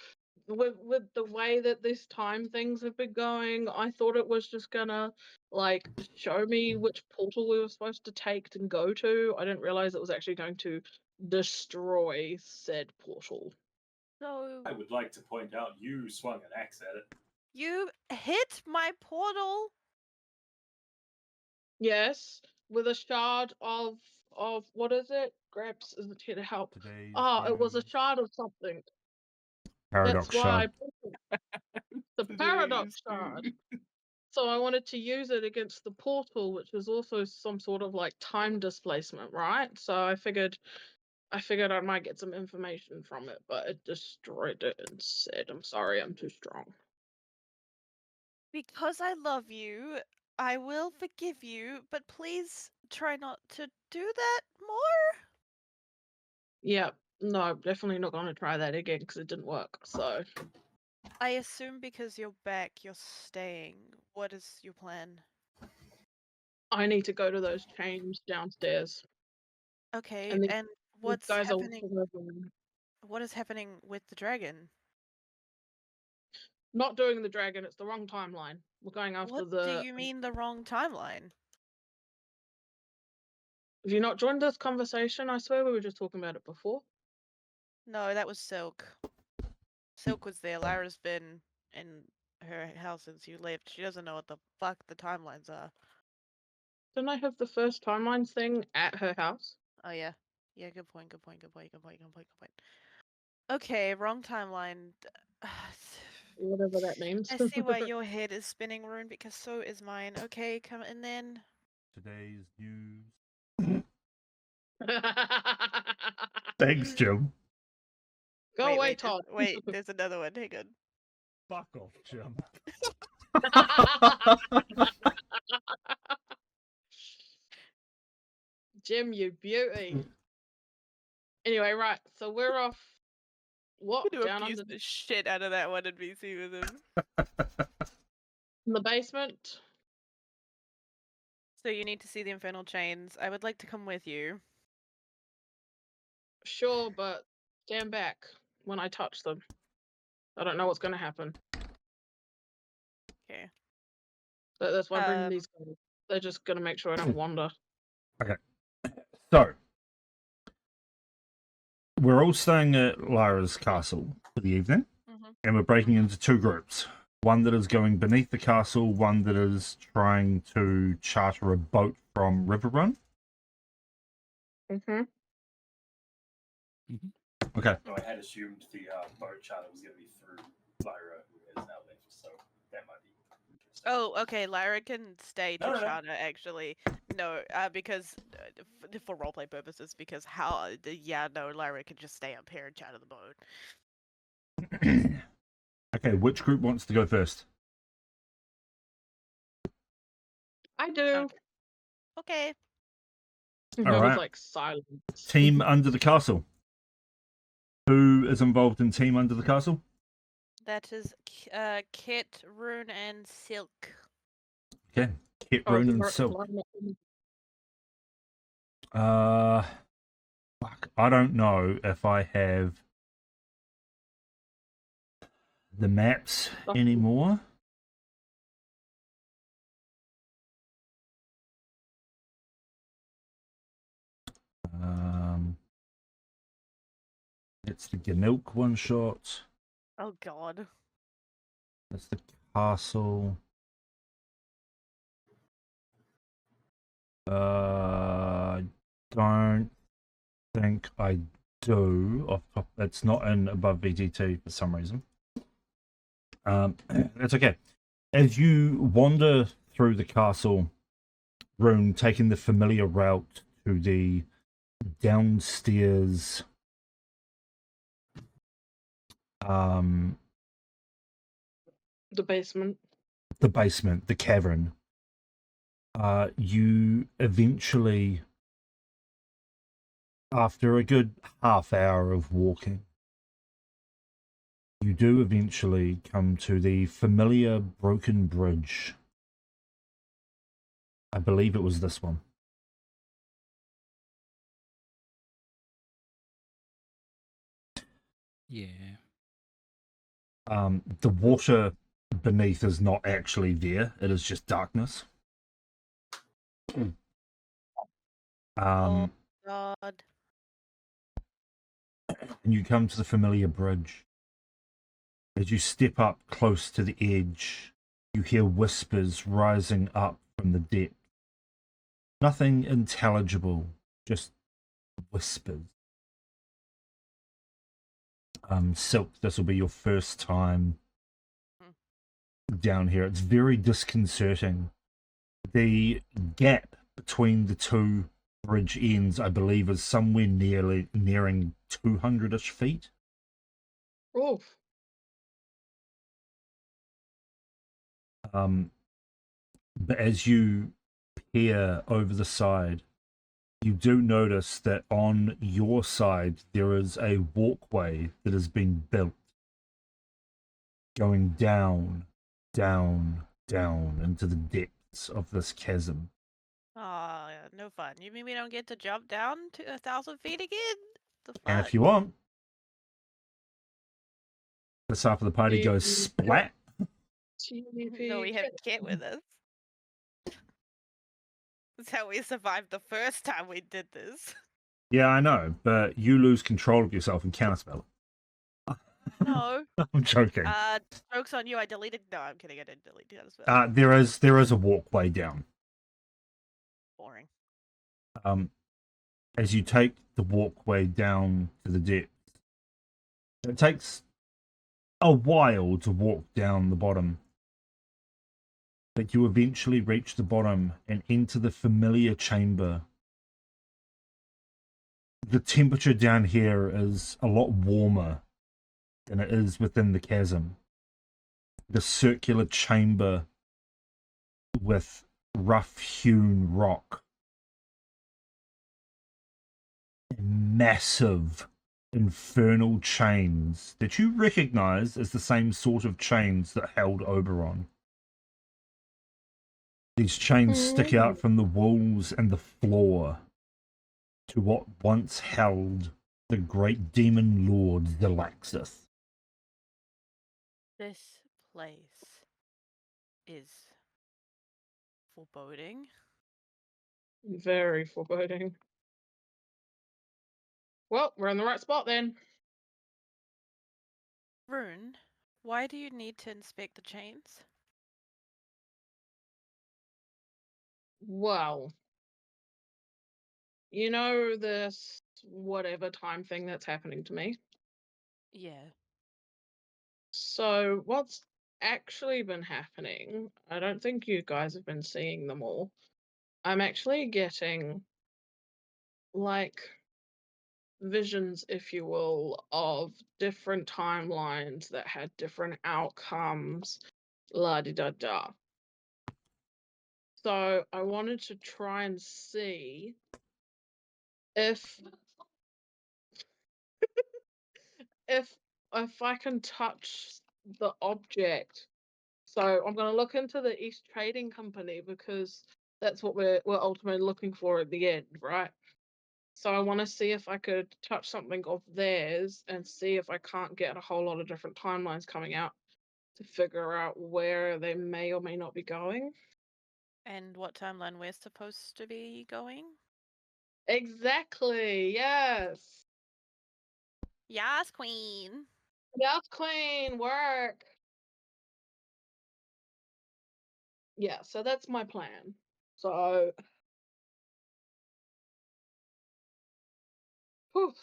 With the way that this time things have been going, I thought it was just gonna like show me which portal we were supposed to take and go to. I didn't realize it was actually going to destroy said portal. So I would like to point out you swung an axe at it. you hit my portal? Yes, with a shard of of what is it? Grabs isn't here to help. Today's Oh, it was a news. shard of something. Paradox That's why I shard. bought it. The paradox shard. So I wanted to use it against the portal, which is also some sort of like time displacement, right? So I figured I might get some information from it, but it destroyed it and said, "I'm sorry, I'm too strong." Because I love you, I will forgive you, but please try not to do that more. Yeah, no, definitely not going to try that again because it didn't work. So I assume because you're back, you're staying. What is your plan? I need to go to those chains downstairs. Okay, And and these what's guys are happening? What is happening with the dragon? not doing the dragon. It's the wrong timeline. We're going after What do you mean the wrong timeline? Have you not joined this conversation? I swear we were just talking about it before. No, that was Silk. Silk was there. Lyra's been in her house since you left. She doesn't know what the fuck the timelines are. Didn't I have the first timelines thing at her house? Oh yeah. Yeah, good point. Okay, wrong timeline. Whatever that means. I see why your head is spinning, Rune, because so is mine. Okay, come in then. Today's news. Thanks, Jim. Go away, Todd. Wait, there's another one. Hang on. Fuck off, Jim. Jim, you beauty. Anyway, right. So we're off. What? I'm gonna Down abuse under the shit out of that one and BC with him. in the basement. So you need to see the infernal chains. I would like to come with you. Sure, but stand back when I touch them. I don't know what's going to happen. Okay. That's why I'm bringing these guys. They're just going to make sure I don't wander. Okay. So, we're all staying at Lyra's castle for the evening, and we're breaking into two groups. One that is going beneath the castle, one that is trying to charter a boat from Riverrun. Mm-hmm. Okay. So I had assumed the boat charter was going to be through Lyra, who has now left, so that might be interesting. Oh, okay. Lyra can stay to No. charter, actually. No, because for roleplay purposes, because Lyra can just stay up here and charter the boat. Okay, which group wants to go first? I do. Okay. All I was right. like silent. Team Under the Castle. Who is involved in Team Under the Castle? That is Kit, Rune, and Silk. Okay, Kit, Rune, and Silk. Fuck, I don't know if I have the maps anymore. It's the Gnilk one shot. Oh god. That's the castle. Don't think I do. Off top, it's not in above VGT for some reason. That's okay. As you wander through the castle room, taking the familiar route to the downstairs the basement, the cavern, you eventually, after a good half hour of walking, you do eventually come to the familiar broken bridge. I believe it was this one. Yeah. The water beneath is not actually there. It is just darkness. Oh god. And you come to the familiar bridge. As you step up close to the edge, you hear whispers rising up from the depth. Nothing intelligible, just whispers. Silk, this will be your first time down here. It's very disconcerting. The gap between the two bridge ends, I believe, is somewhere nearing 200-ish feet. Oof. But as you peer over the side, you do notice that on your side there is a walkway that has been built going down, down, down into the depths of this chasm. Oh, no fun. You mean we don't get to jump down to 1,000 feet again? The fuck? And if you want, this half of the party goes splat. No, we have Kit with us. That's how we survived the first time we did this. Yeah, I know, but you lose control of yourself and counterspell it. No. I'm joking. Joke's on you. I deleted. No, I'm kidding. I didn't delete counterspell. There is a walkway down. Boring. As you take the walkway down to the depths, it takes a while to walk down the bottom, but you eventually reach the bottom and enter the familiar chamber. The temperature down here is a lot warmer than it is within the chasm. The circular chamber with rough-hewn rock. Massive infernal chains that you recognize as the same sort of chains that held Oberon. These chains stick out from the walls and the floor to what once held the great demon lord Delaxis. This place is foreboding. Very foreboding. Well, we're in the right spot then. Rune, why do you need to inspect the chains? Well, you know this whatever time thing that's happening to me? Yeah. So what's actually been happening, I don't think you guys have been seeing them all. I'm actually getting like visions, if you will, of different timelines that had different outcomes, la di da da. So I wanted to try and see if if I can touch the object. So I'm going to look into the East Trading Company because that's what we're ultimately looking for at the end, right? So I want to see if I could touch something of theirs and see if I can't get a whole lot of different timelines coming out to figure out where they may or may not be going. And what timeline we're supposed to be going? Exactly, yes. Yes, queen. Yes, queen, work. Yeah, so that's my plan. So, whew,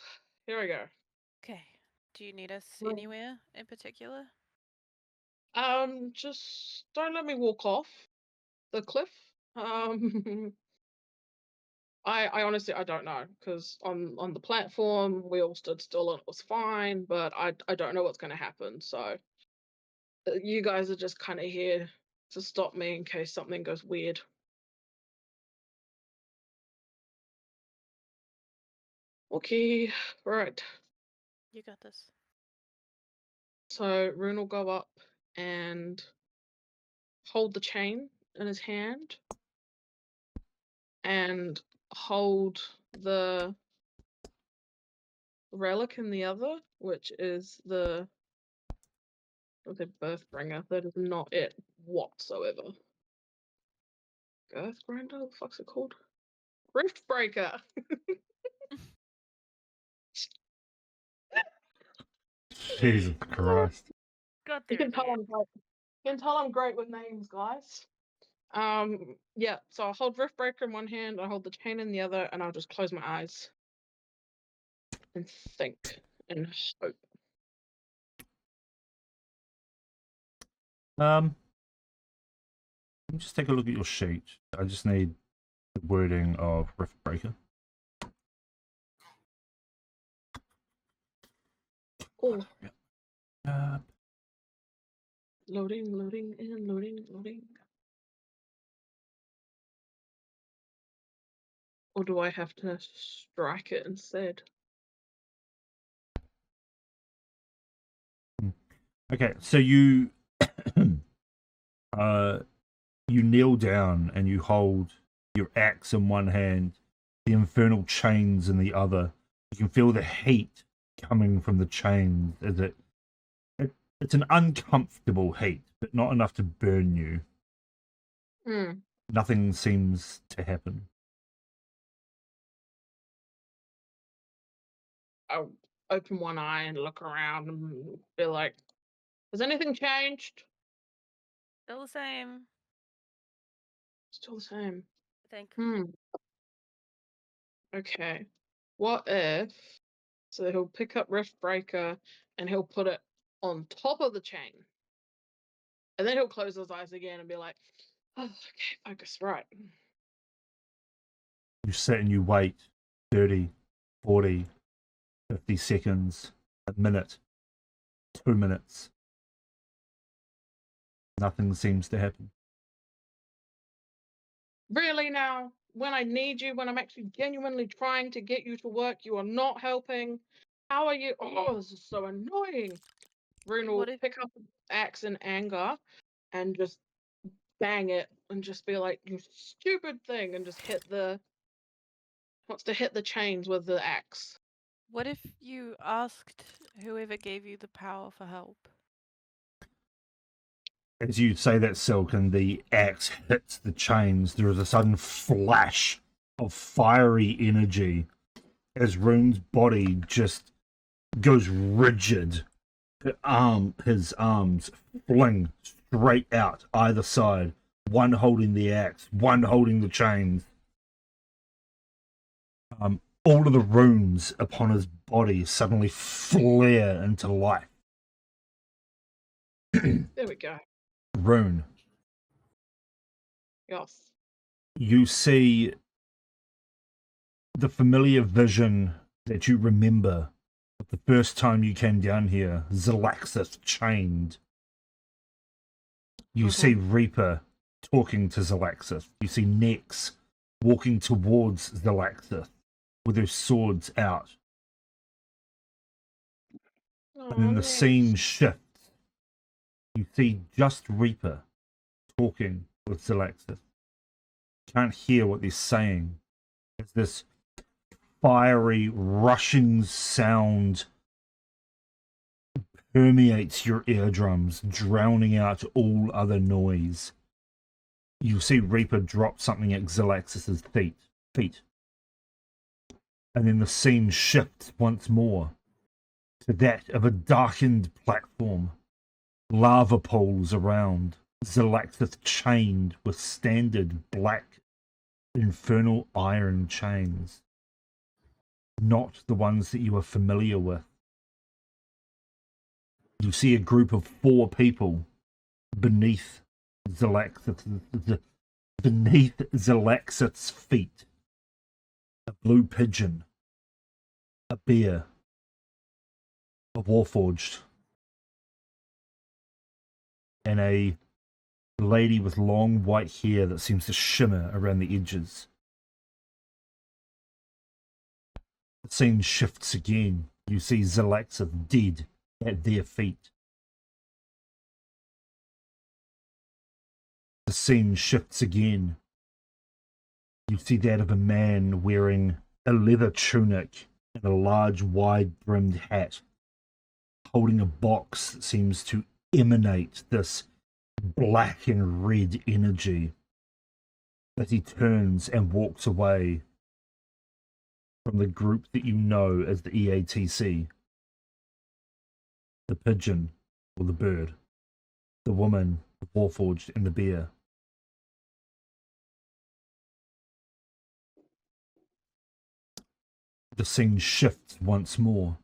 here we go. Okay. Do you need us Well- anywhere in particular? Just don't let me walk off the cliff. I honestly I don't know because on the platform we all stood still and it was fine, but I don't know what's going to happen. So you guys are just kind of here to stop me in case something goes weird. Okay, right. You got this. So Rune will go up and hold the chain in his hand and hold the relic in the other, which is the Birthbringer. That is not it whatsoever. Earthgrinder? What the fuck's it called? Riftbreaker! Jesus Christ. Got You there. can tell I'm great. You can tell I'm great with names, guys. Yeah, so I'll hold Riftbreaker in one hand, I'll hold the chain in the other, and I'll just close my eyes. And think. And hope. Let me just take a look at your sheet. I just need the wording of Riftbreaker. Oh. Uh, Loading, loading, and loading, loading. Or do I have to strike it instead? okay, so you you kneel down and you hold your axe in one hand, the infernal chains in the other. You can feel the heat coming from the chains as it's an uncomfortable heat, but not enough to burn you. Nothing seems to happen. I'll open one eye and look around and be like, has anything changed? Still the same. Still the same. I think. Okay. What if... So he'll pick up Riftbreaker and he'll put it on top of the chain. And then he'll close his eyes again and be like, oh, okay, focus, right. You sit and you wait 30, 40, 50 seconds, a minute, 2 minutes. Nothing seems to happen. Really now? When I need you, when I'm actually genuinely trying to get you to work, you are not helping? How are you? Oh, this is so annoying. Rune will pick up the axe in anger and just bang it and just be like, you stupid thing, and just wants to hit the chains with the axe. What if you asked whoever gave you the power for help? As you say that, Silk, and the axe hits the chains, there is a sudden flash of fiery energy as Rune's body just goes rigid. His arms fling straight out either side, one holding the axe, one holding the chains. All of the runes upon his body suddenly flare into life. There we go. Rune. Yes. You see the familiar vision that you remember of the first time you came down here, Zalaxis chained. You see Reaper talking to Zalaxis. You see Nex walking towards Zalaxis with her swords out. And then the scene shifts. You see just Reaper talking with Zalaxis. Can't hear what they're saying. It's this fiery, rushing sound permeates your eardrums, drowning out all other noise. You see Reaper drop something at Zalaxis' feet. And then the scene shifts once more to that of a darkened platform. Lava pools around. Zalaxis chained with standard black infernal iron chains. Not the ones that you are familiar with. You see a group of 4 people beneath Zalaxis' feet. A blue pigeon, a bear, a warforged, and a lady with long white hair that seems to shimmer around the edges. The scene shifts again. You see Zalaxis dead at their feet. The scene shifts again. You see that of a man wearing a leather tunic and a large wide-brimmed hat, holding a box that seems to emanate this black and red energy, as he turns and walks away from the group that you know as the EATC. The pigeon, or the bird, the woman, the warforged, and the bear. the scene shifts once more.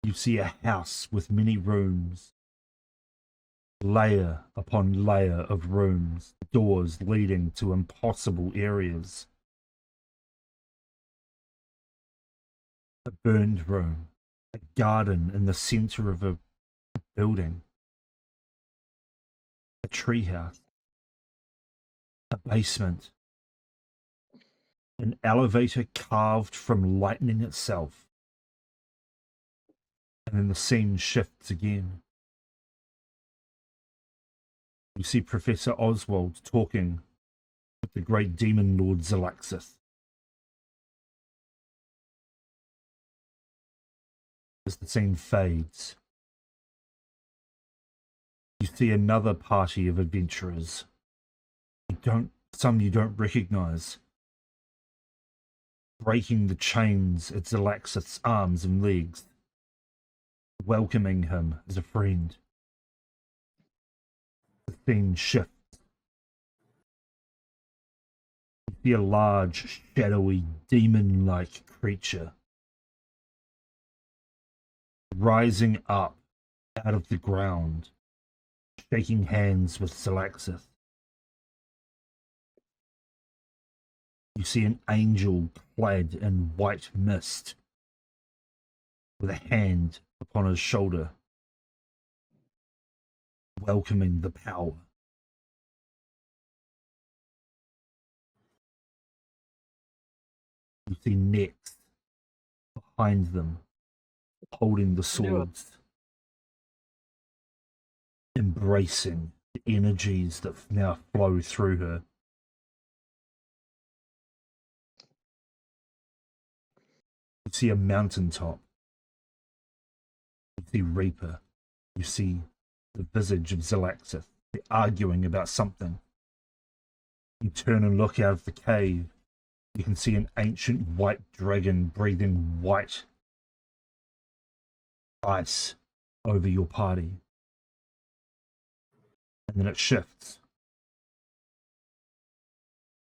You see a house with many rooms, layer upon layer of rooms, doors leading to impossible areas. A burned room, a garden in the center of a building, a treehouse, a basement, an elevator carved from lightning itself. And then the scene shifts again. You see Professor Oswald talking with the great demon lord Zalaxis. As the scene fades, you see another party of adventurers. Some you don't recognize, breaking the chains at Zalaxis' arms and legs, welcoming him as a friend. The scene shifts. You see a large, shadowy, demon-like creature rising up out of the ground, shaking hands with Zalaxis. You see an angel clad in white mist with a hand upon his shoulder, welcoming the power. You see Nex behind them, holding the swords, embracing the energies that now flow through her. You see a mountaintop. You see Reaper. You see the visage of Zalaxis. They're arguing about something. You turn and look out of the cave. You can see an ancient white dragon breathing white ice over your party. And then it shifts.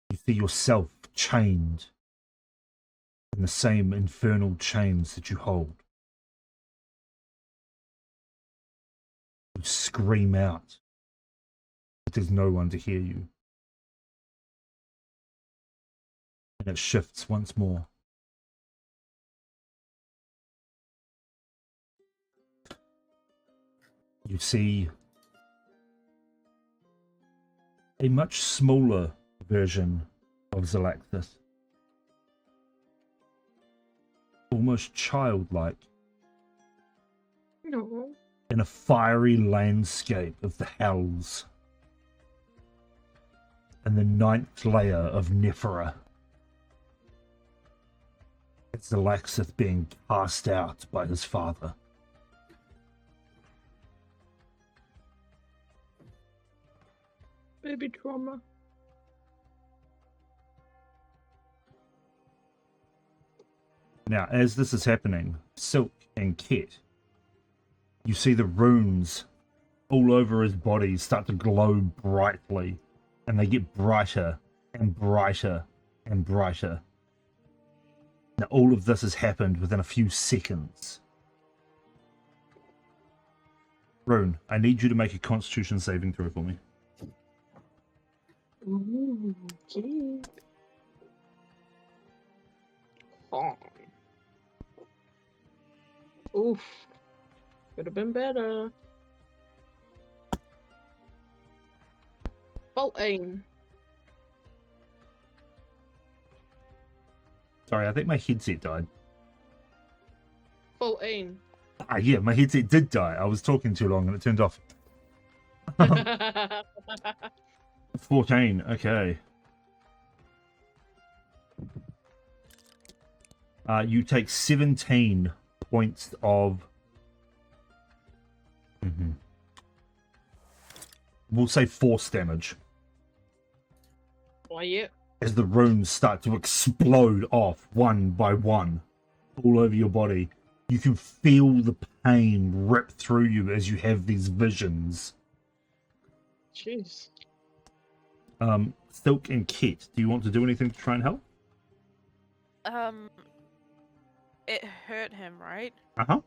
You see yourself chained in the same infernal chains that you hold. You scream out, but there's no one to hear you. And it shifts once more. You see a much smaller version of Zalaxis. Almost childlike. No. In a fiery landscape of the hells. And the 9th layer of Nephra. It's Zalaxis being cast out by his father. Baby trauma. Now, as this is happening, Silk and Ket, you see the runes all over his body start to glow brightly, and they get brighter and brighter and brighter. Now, all of this has happened within a few seconds. Rune, I need you to make a Constitution saving throw for me. Ooh, okay. Oh. Oof. Could have been better. 14. Sorry, I think my headset died. 14. Ah, yeah, my headset did die. I was talking too long and it turned off. 14, okay. You take 17 points of... We'll say force damage. Why, yeah. As the runes start to explode off one by one all over your body. You can feel the pain rip through you as you have these visions. Jeez. Silk and Ket, do you want to do anything to try and help? It hurt him, right? Uh-huh.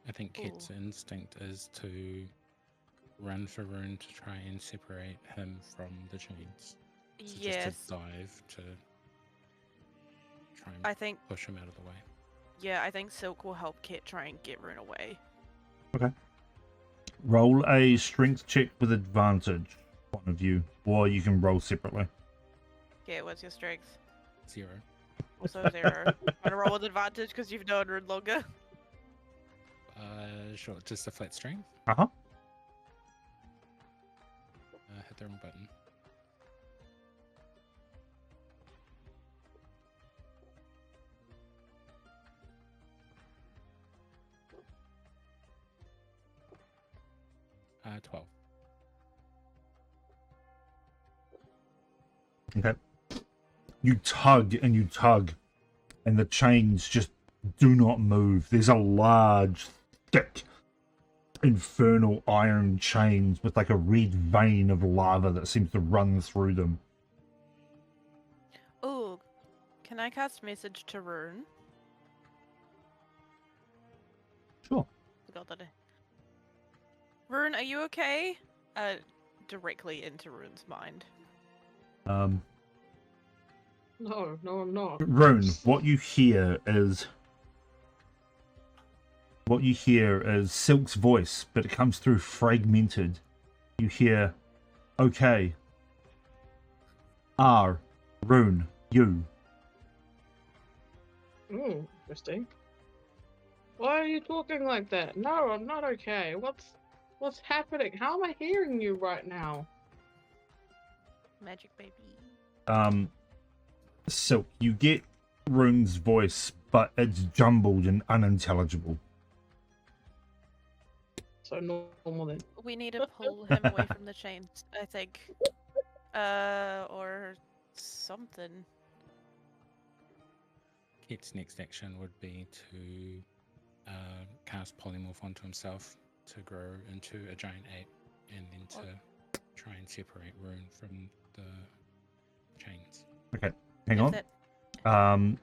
I think Kit's instinct is to run for Rune to try and separate him from the chains. So Yes. just to dive to try and I think. push him out of the way. Yeah, I think Silk will help Kit try and get Rune away. Okay. Roll a strength check with advantage, one of you, or you can roll separately. Kit, what's your strength? 0. Also 0. Wanna roll with advantage because you've known Rune longer? Sure, just a flat strength. Uh-huh. Hit the wrong button. Uh, 12. Okay. You tug and you tug, and the chains just do not move. There's a large, thick, infernal iron chains with like a red vein of lava that seems to run through them. Ooh, can I cast message to Rune? Sure. Forgot that. Rune, are you okay? Directly into Rune's mind. No, I'm not. Rune, what you hear is Silk's voice, but it comes through fragmented. You hear, okay. Rune, you. Interesting. Why are you talking like that? No, I'm not okay. What's happening? How am I hearing you right now? Magic baby. Silk, you get Rune's voice, but it's jumbled and unintelligible. So normal then. We need to pull him away from the chains, I think. Or something. Kit's next action would be to cast polymorph onto himself to grow into a giant ape, and then to try and separate Rune from the chains. Okay, hang on.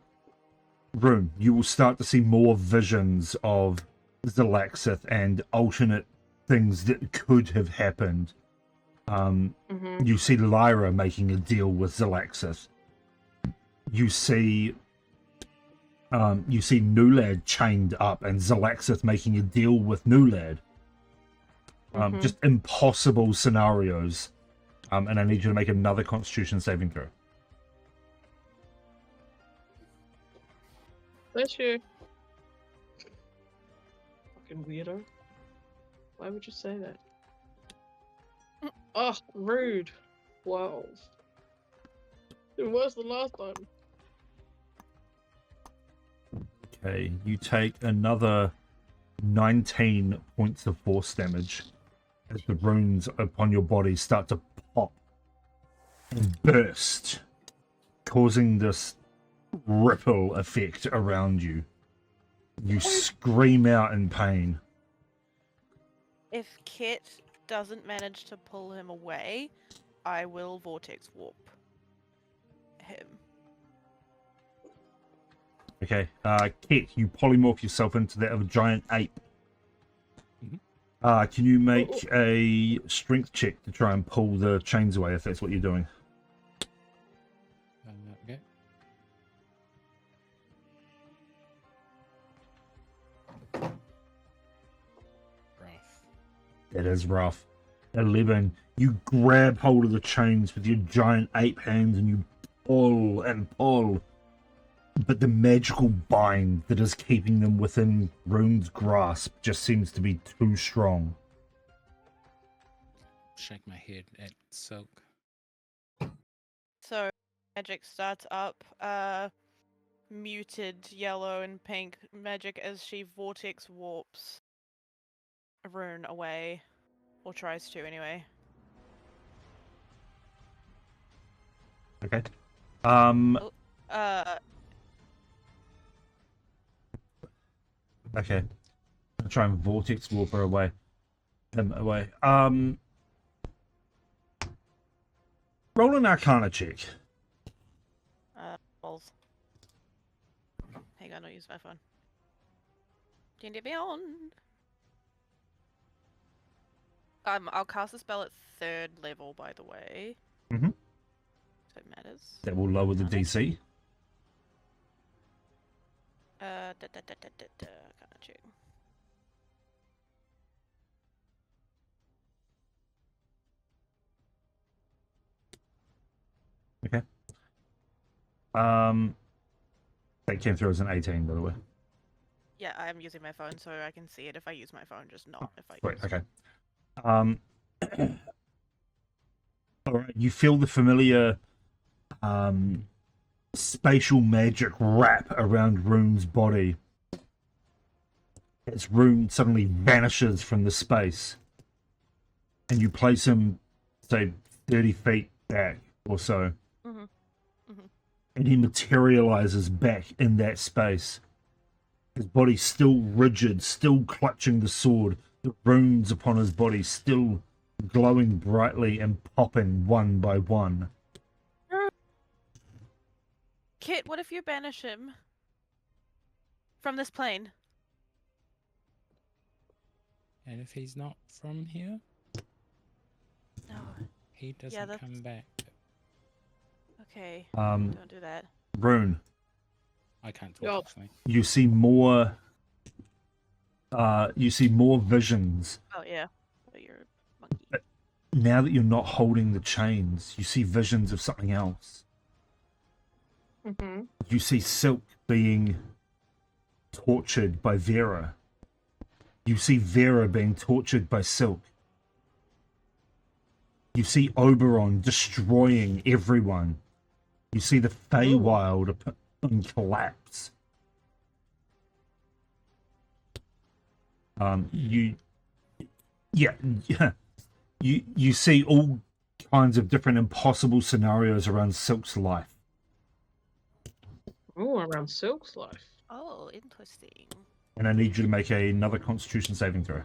Rune, you will start to see more visions of Zalaxith and alternate things that could have happened. You see Lyra making a deal with Zalaxith. You see Nulad chained up and Zalaxith making a deal with Nulad. Just impossible scenarios. And I need you to make another Constitution saving throw. Bless you. Fucking weirdo. Why would you say that? Oh, rude. 12. It was the last time. Okay, you take another 19 points of force damage as the runes upon your body start to pop and burst, causing this ripple effect around you. You scream out in pain. If Kit doesn't manage to pull him away, I will vortex warp him. Okay, Kit, you polymorph yourself into that of a giant ape. Can you make a strength check to try and pull the chains away if that's what you're doing? Okay. Rough. It is rough. 11. You grab hold of the chains with your giant ape hands and you pull and pull. But the magical bind that is keeping them within Rune's grasp just seems to be too strong. Shake my head at Silk. So magic starts up, muted yellow and pink magic as she vortex warps Rune away, or tries to anyway. Okay. Okay. I'll try and vortex warp her away. Him away. Roll an Arcana check. Balls. Hang on, I'll use my phone. D&D Beyond. I'll cast a spell at 3rd level, by the way. Mm-hmm. So it matters. That will lower the DC. Arcana check. Okay. That came through as an 18, by the way. Yeah, I am using my phone, so I can see it if I use my phone, just not if I Great, use okay. All right, you feel the familiar spatial magic wrap around Rune's body as Rune suddenly vanishes from the space, and you place him, say, 30 feet back or so, and he materializes back in that space. His body still rigid, still clutching the sword, the runes upon his body still glowing brightly and popping one by one. Kit, what if you banish him from this plane? And if he's not from here, No. he doesn't come back. Okay. Don't do that. Rune, I can't talk, actually. you see more visions. Oh, yeah. Oh, you're a monkey. Now that you're not holding the chains, you see visions of something else. Mm-hmm. You see Silk being tortured by Vera. You see Vera being tortured by Silk. You see Oberon destroying everyone. You see the Feywild collapse. You see all kinds of different impossible scenarios around Silk's life. Oh, around Silk's life. Oh, interesting. And I need you to make another Constitution saving throw.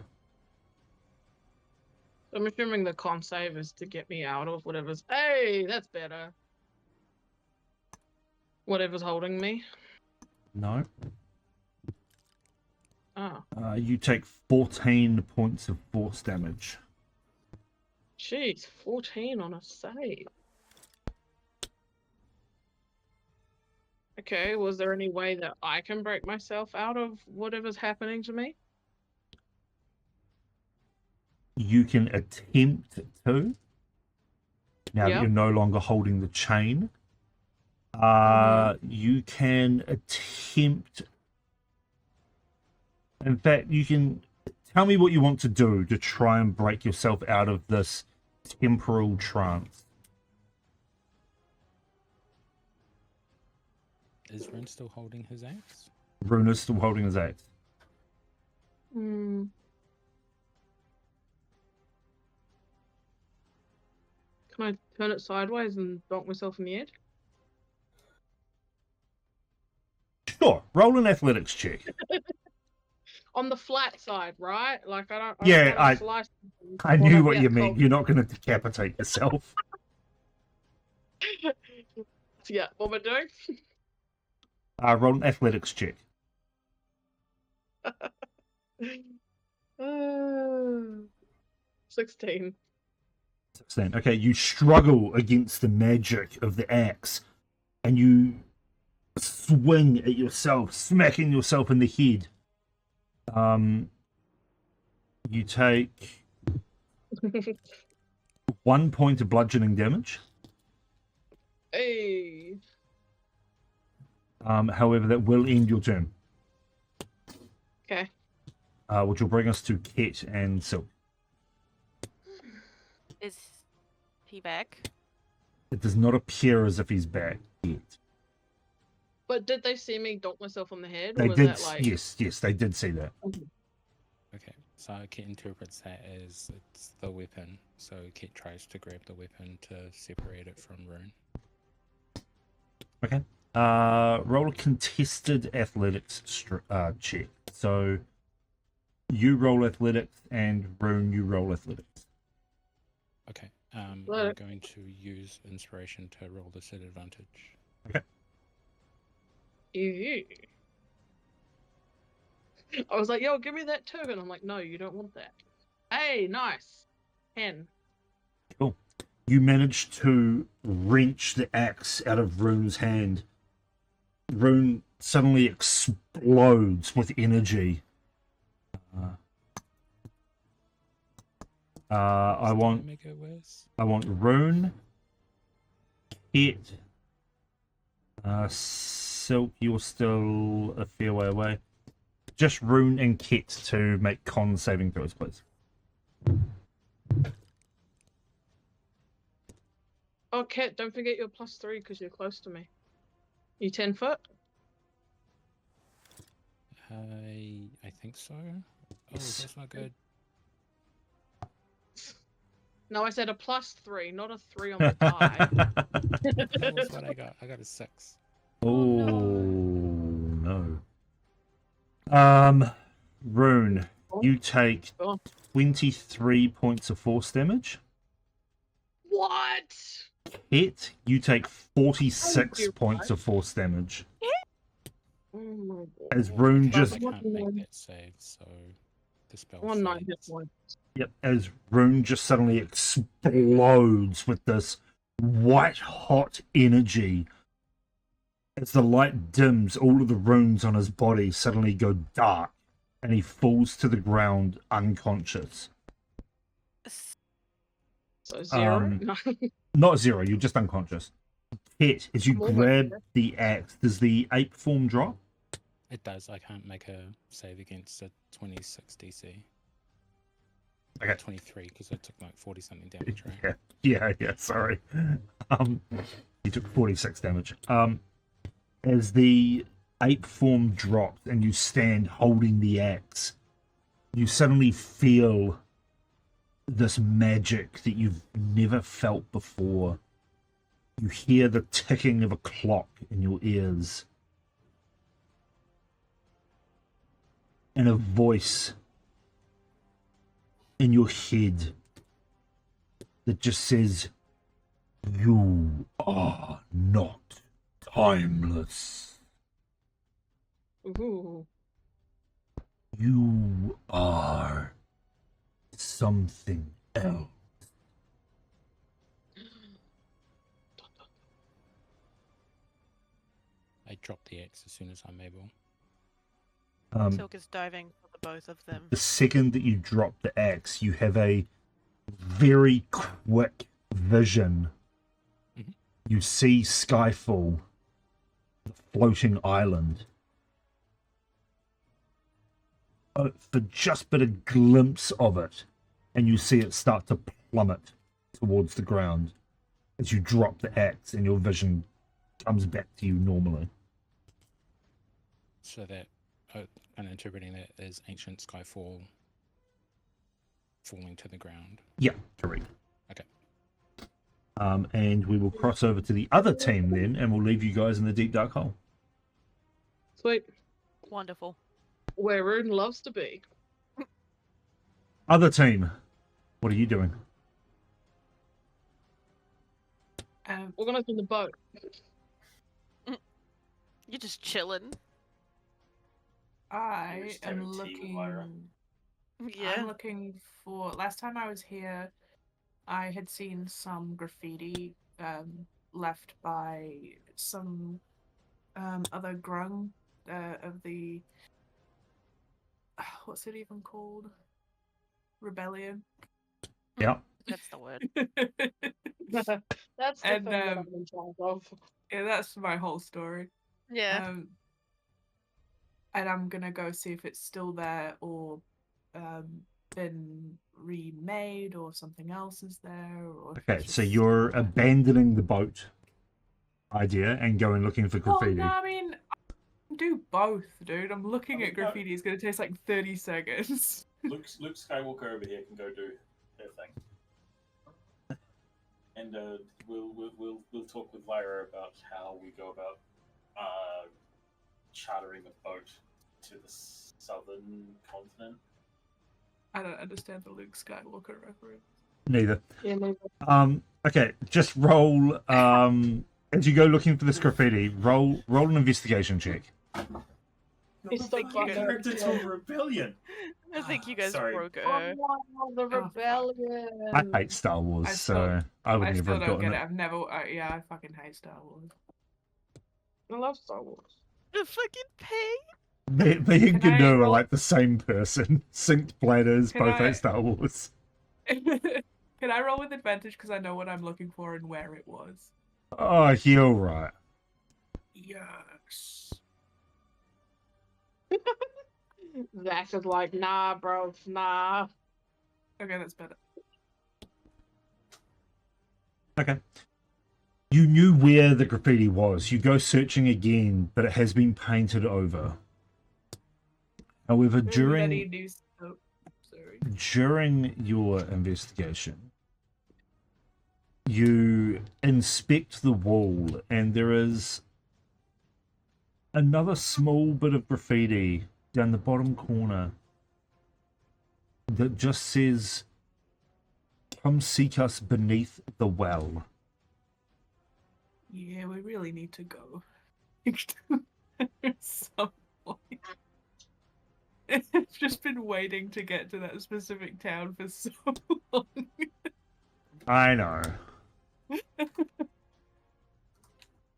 I'm assuming the con save is to get me out of whatever's. Hey, that's better. Whatever's holding me. No. Oh. You take 14 points of force damage. Jeez, 14 on a save. Okay, was there any way that I can break myself out of whatever's happening to me? You can attempt to. Now that you're no longer holding the chain. You can attempt. In fact, you can tell me what you want to do to try and break yourself out of this temporal trance. Is Rune still holding his axe? Rune is still holding his axe. Hmm. Can I turn it sideways and bonk myself in the head? Sure, roll an athletics check. On the flat side, right? Like I don't. I knew what you meant. You're not going to decapitate yourself. Yeah, what am I doing? Roll an athletics check. 16. 16. Okay, you struggle against the magic of the axe, and you swing at yourself, smacking yourself in the head. You take 1 point of bludgeoning damage. Hey. However, that will end your turn. Okay. Which will bring us to Ket and Silk. Is he back? It does not appear as if he's back yet. But did they see me donk myself on the head? They or was did. that like... Yes, they did see that. Okay, so Kit interprets that as it's the weapon. So Kit tries to grab the weapon to separate it from Rune. Okay. Roll a contested athletics check. So you roll athletics, and Rune, you roll athletics. Okay. I'm Look. going to use inspiration to roll this at advantage. Ew. I was like, yo, give me that too. And I'm like, no, you don't want that. Hey, nice. 10. Cool. You manage to wrench the axe out of Rune's hand. Rune suddenly explodes with energy. I want Make it worse. Rune, Kit, Silk. You're still a fair way away. Just Rune and Kit to make con saving throws, please. Oh, Kat, don't forget your +3 because you're close to me. You 10 foot? I think so. Oh, that's not good. No, I said a +3, not a 3 on the die. That was what I got. I got a 6. Oh no. Rune, you take 23 points of force damage. What? Hit, you take 46 you, points of force damage. Oh my God. As Rune I just can't make that save, so the spell 1 fades. hit point. as Rune just suddenly explodes with this white hot energy. As the light dims, all of the runes on his body suddenly go dark, and he falls to the ground unconscious. So 0? No. Not 0, you're just unconscious. Hit, as you I'm almost grab dead. the axe, does the ape form drop? It does. I can't make a save against a 26 DC. Okay. 23 because I took like 40 something damage, right? Yeah, sorry. You took 46 damage. As the ape form drops and you stand holding the axe, you suddenly feel this magic that you've never felt before. You hear the ticking of a clock in your ears. And a voice in your head that just says, "You are not timeless. Ooh. You are something else." I drop the axe as soon as I'm able. Silk is diving for the both of them. The second that you drop the axe, you have a very quick vision. Mhm. You see Skyfall, the floating island. For just but a glimpse of it, and you see it start to plummet towards the ground as you drop the axe and your vision comes back to you normally. So that, I'm interpreting that as ancient Skyfall falling to the ground. Yeah, correct. Okay. And we will cross over to the other team then, and we'll leave you guys in the deep dark hole. Sweet. Wonderful. Where Rune loves to be. Other team, what are you doing? Organizing the boat. You're just chilling. I just am having tea with Lyra. looking. Yeah. I'm looking for. Last time I was here, I had seen some graffiti left by some other grung of the. What's it even called? Rebellion. Yeah. That's the word. That's the And, thing that I'm in charge of. Yeah, that's my whole story. Yeah. And I'm gonna go see if it's still there or been remade or something else is there. Or if Okay, it's so just you're still there. abandoning the boat idea and going looking for Well, graffiti. no, I mean, I can do both, dude. I'm looking I at mean, graffiti. It's gonna take like 30 seconds. Luke Skywalker over here can go do her thing, and we'll talk with Lyra about how we go about chartering a boat to the southern continent. I don't understand the Luke Skywalker reference. Neither. Yeah, maybe. Okay, just roll. As you go looking for this graffiti, roll an investigation check. He's still think you guys- Connected to a rebellion. I think you guys Sorry. broke Oh, her. no, the fuck. rebellion. I hate Star Wars, I so I would I never still have don't gotten get it. it. I've never. Yeah, I fucking hate Star Wars. I love Star Wars. The fucking pay. Me and Can I Gnu are roll- like the same person. Synced planners, Can both I- hate Star Wars. Can I roll with advantage because I know what I'm looking for and where it was? Oh, you're right. Yes. Zach is like, nah, bro, nah. Okay, that's better. Okay. You knew where the graffiti was. You go searching again, but it has been painted over. However, Bloody new soap. Sorry. during your investigation, you inspect the wall, and there is another small bit of graffiti down the bottom corner that just says, "Come seek us beneath the well." Yeah, we really need to go. At some point. I've just been waiting to get to that specific town for so long. I know.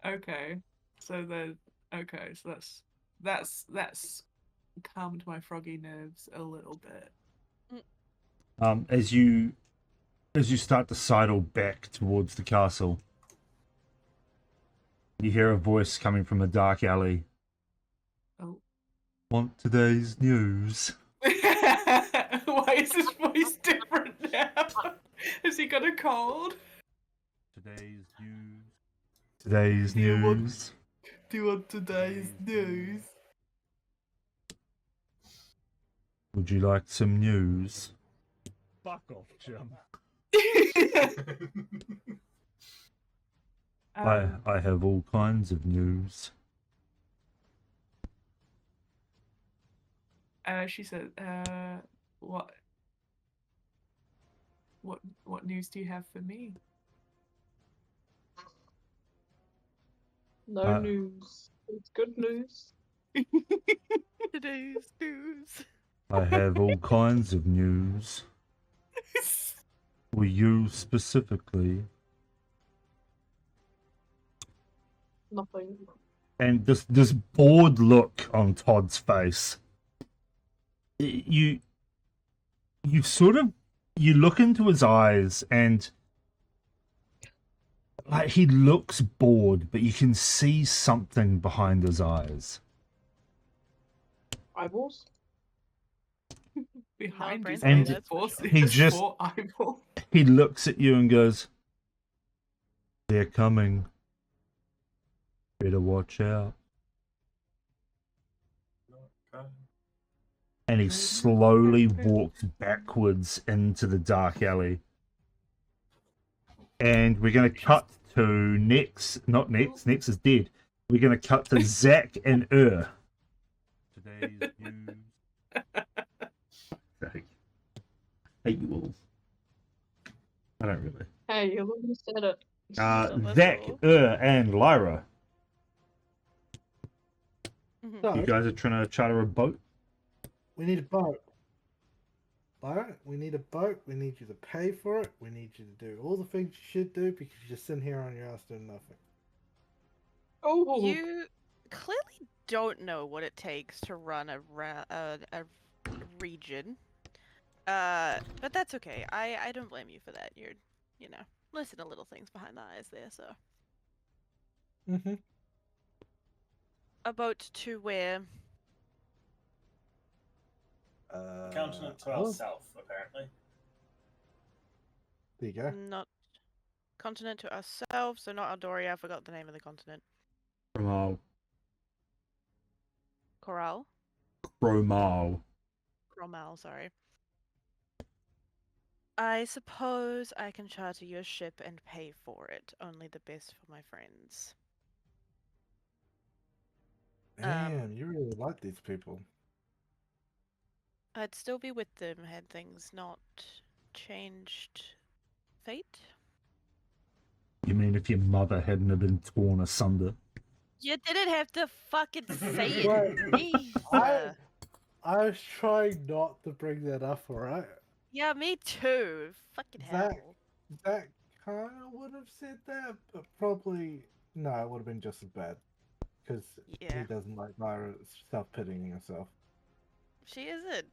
Okay, so then, okay, so that's calmed my froggy nerves a little bit. As you start to sidle back towards the castle, you hear a voice coming from a dark alley. Oh. Want today's news? Why is his voice different now? Has he got a cold? Today's news. Today's Do you want- news. Do you want today's news? Would you like some news? Fuck off, Jim. I have all kinds of news. She said, what news do you have for me? No news. It's good news. Today's news. I have all kinds of news. For you specifically. Nothing. And this bored look on Todd's face. You sort of look into his eyes and like he looks bored, but you can see something behind his eyes. Eyeballs? Behind No, his Brandon, eyes, that's for force sure. He his just- four eyeballs. He looks at you and goes, "They're coming. Better watch out." Okay. And he slowly walks backwards into the dark alley. And we're going to cut to Nex. Not Nex. Nex is dead. We're going to cut to Zach and Today's news. Zach. Hate you all. I don't really. Hey, you already said it. Zach, and Lyra. Mhm. So, You guys are trying to charter a boat? we need a boat. Lyra, we need a boat. We need you to pay for it. We need you to do all the things you should do because you're just sitting here on your ass doing nothing. Oh, You clearly don't know what it takes to run a region. But that's okay. I don't blame you for that. You're, listen to little things behind the eyes there, so. Mm-hmm. A boat to where? Continent to our south, apparently. There you go. Not continent to ourselves, so not Aldoria. I forgot the name of the continent. Chromal. Coral? Chromal. Cromal, sorry. I suppose I can charter your ship and pay for it. Only the best for my friends. Damn, you really like these people. I'd still be with them had things not changed fate. You mean if your mother hadn't have been torn asunder? You didn't have to fucking say Well, it. Jeez. I was trying not to bring that up, alright? Yeah, me too. Fucking Zach, hell. Zach kind of would have said that, but probably no, it would have been just as bad because Yeah. he doesn't like Lyra self-pitying herself. She isn't.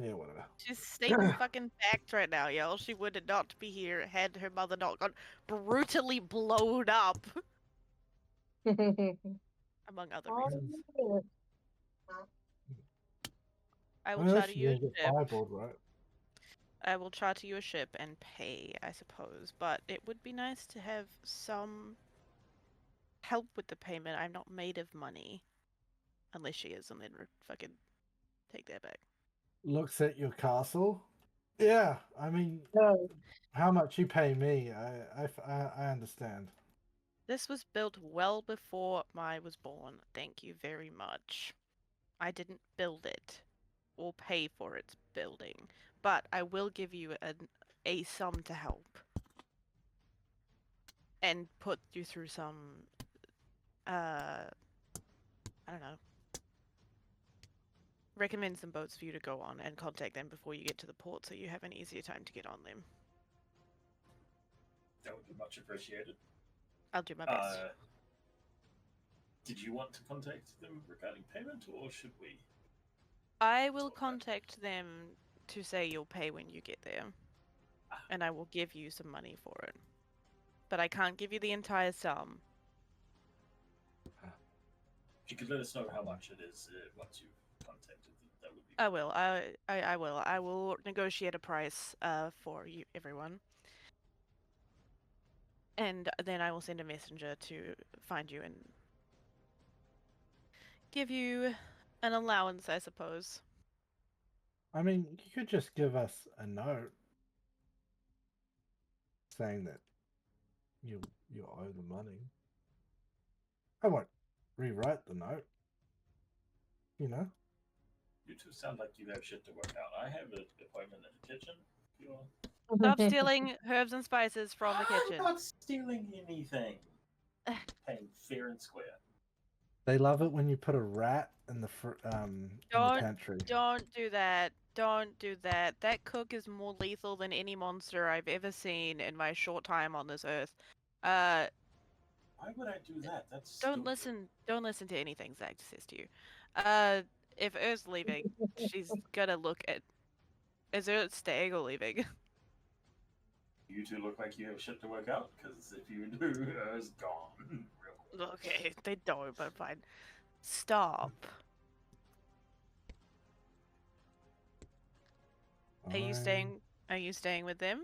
Yeah, whatever. She's stating fucking facts right now, y'all. She would not be here had her mother not got brutally blown up. Among other reasons. I will charter you a get ship. fireballed, right? I will charter you a ship and pay, I suppose. But it would be nice to have some help with the payment. I'm not made of money. Unless she is, and then fucking take that back. Looks at your castle. Yeah, I mean, how much you pay me, I understand. This was built well before I was born. Thank you very much. I didn't build it or pay for its building, but I will give you a sum to help and put you through some, I don't know, recommend some boats for you to go on and contact them before you get to the port so you have an easier time to get on them. That would be much appreciated. I'll do my best. Did you want to contact them regarding payment, or should we? I will contact them to say you'll pay when you get there, and I will give you some money for it. But I can't give you the entire sum. If you could let us know how much it is once you've contacted them, that would be. I will. I will. I will negotiate a price for you, everyone. And then I will send a messenger to find you and give you an allowance, I suppose. I mean, you could just give us a note saying that you owe the money. I won't rewrite the note. You know. You two sound like you have shit to work out. I have an appointment in the kitchen. Stop stealing herbs and spices from the kitchen. I'm not stealing anything. Paying fair and square. They love it when you put a rat in the pantry. Don't do that. Don't do that. That cook is more lethal than any monster I've ever seen in my short time on this earth. Why would I do that? That's Don't stupid. Don't listen to anything Zach says to you. If Earth's leaving, she's gonna look at. Is Earth staying or leaving? You two look like you have shit to work out, because if you do, it's gone. Okay, they don't, but fine. Stop. Are you staying with them,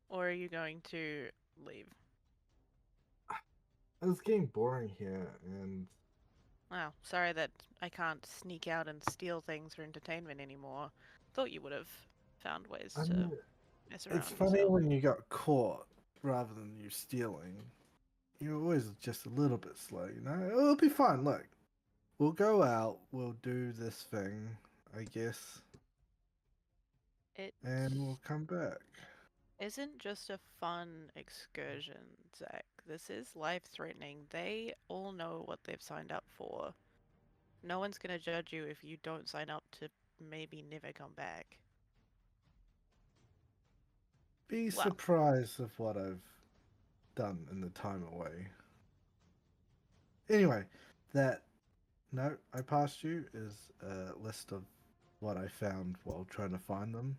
or are you going to leave? It's getting boring here, and Wow, sorry that I can't sneak out and steal things for entertainment anymore. Thought you would have found ways to mess around. It's funny when you got caught rather than you stealing. You're always just a little bit slow, you know? It'll be fine. Look, we'll go out, we'll do this thing, I guess, and we'll come back. Isn't just a fun excursion, Zach. This is life-threatening. They all know what they've signed up for. No one's gonna judge you if you don't sign up to maybe never come back. Be surprised of what I've done in the time away. Anyway, that note I passed you is a list of what I found while trying to find them.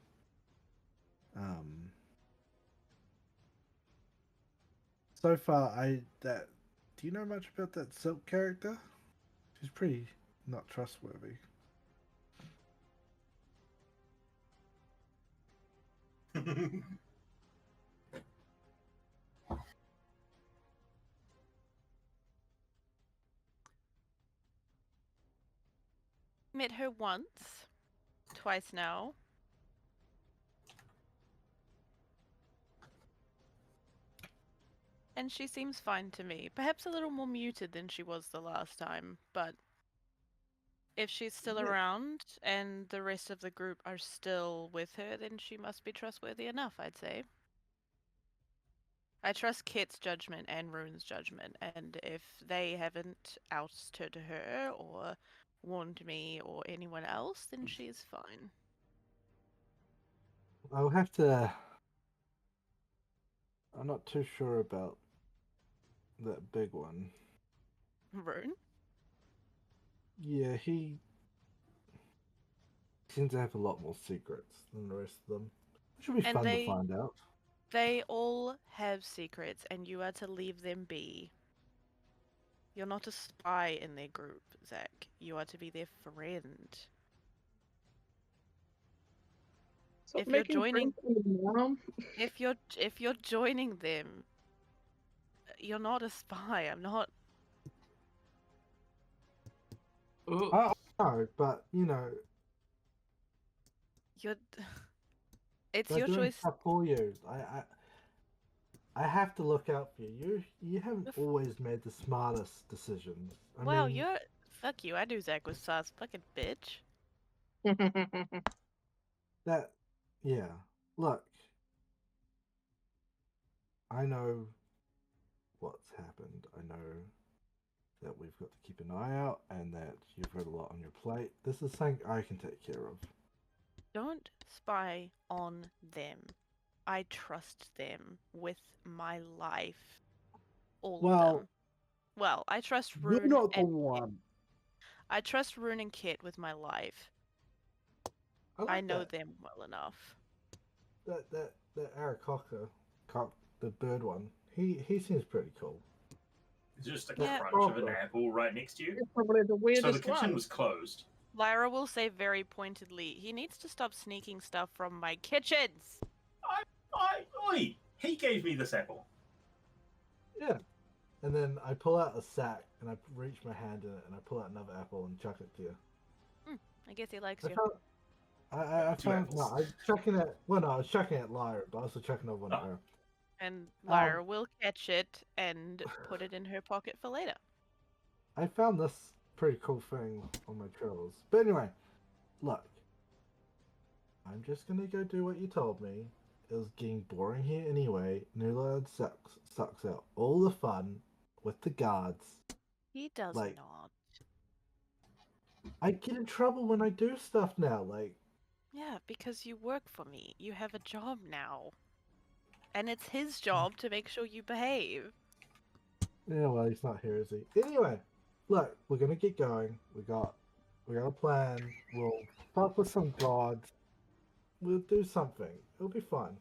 So far, do you know much about that Silk character? She's pretty not trustworthy. Met her once, twice now. And she seems fine to me. Perhaps a little more muted than she was the last time, but if she's still around and the rest of the group are still with her, then she must be trustworthy enough, I'd say. I trust Kit's judgment and Rune's judgment, and if they haven't ousted her or warned me or anyone else, then she's fine. I'll have to. I'm not too sure about that big one. Rune? Yeah, he seems to have a lot more secrets than the rest of them. Should be And fun to find out. They all have secrets, and you are to leave them be. You're not a spy in their group, Zach. You are to be their friend. Stop If you're making joining, friends with Mom. if you're joining them, you're not a spy. I'm not. I know, but you know, You're. It's they're your doing choice. stuff for you. I have to look out for you. You haven't always made the smartest decisions. Wow, mean, you're. Fuck you. I do Zach with sauce. Fucking bitch. that. Yeah. Look, I know what's happened. I know that we've got to keep an eye out, and that you've got a lot on your plate. This is something I can take care of. Don't spy on them. I trust them with my life. All of them. Well, I trust Rune. You're not the and one. I trust Rune and Kit with my life. I know them well enough. That Aarakocra, the bird one. He seems pretty cool. Just a Yeah. crunch of an apple right next to you. It's probably the weirdest So the kitchen one. was closed. Lyra will say very pointedly, he needs to stop sneaking stuff from my kitchens. Oi! He gave me this apple. Yeah. And then I pull out a sack and I reach my hand in it and I pull out another apple and chuck it to you. I guess he likes I you. found, I Two found no, apples. I was chucking it. Well, no, I was chucking it Lyra, but also chucking over one at her. And Lyra will catch it and put it in her pocket for later. I found this pretty cool thing on my travels. But anyway, look. I'm just gonna go do what you told me. It was getting boring here anyway. Newland sucks out all the fun with the guards. He does Like- not. I get in trouble when I do stuff now. Like, Yeah, because you work for me. You have a job now. And it's his job to make sure you behave. yeah, well, he's not here, is he? Anyway, look, we're gonna get going. We got a plan. We'll fuck with some gods. We'll do something. It'll be fun.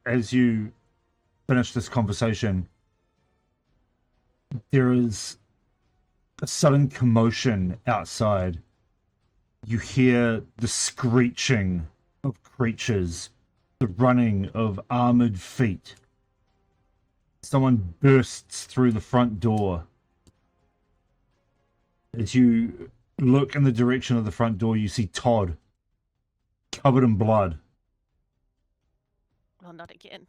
As you finish this conversation, there is a sudden commotion outside. You hear the screeching of creatures, the running of armored feet. Someone bursts through the front door. As you look in the direction of the front door, you see Todd, covered in blood, Well, not again.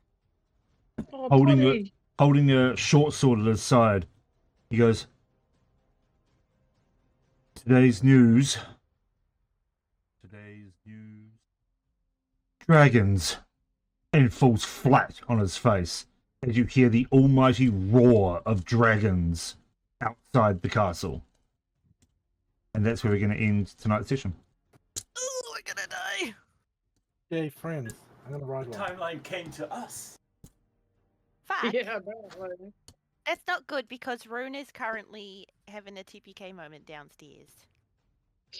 Oh, holding a short sword at his side. He goes, Today's news. Dragons. And falls flat on his face as you hear the almighty roar of dragons outside the castle. And that's where we're going to end tonight's session. Oh, I'm gonna die. Yay, friends. I'm gonna ride The one. timeline came to us. Fuck. Yeah, apparently. That's not good because Rune is currently having a TPK moment downstairs.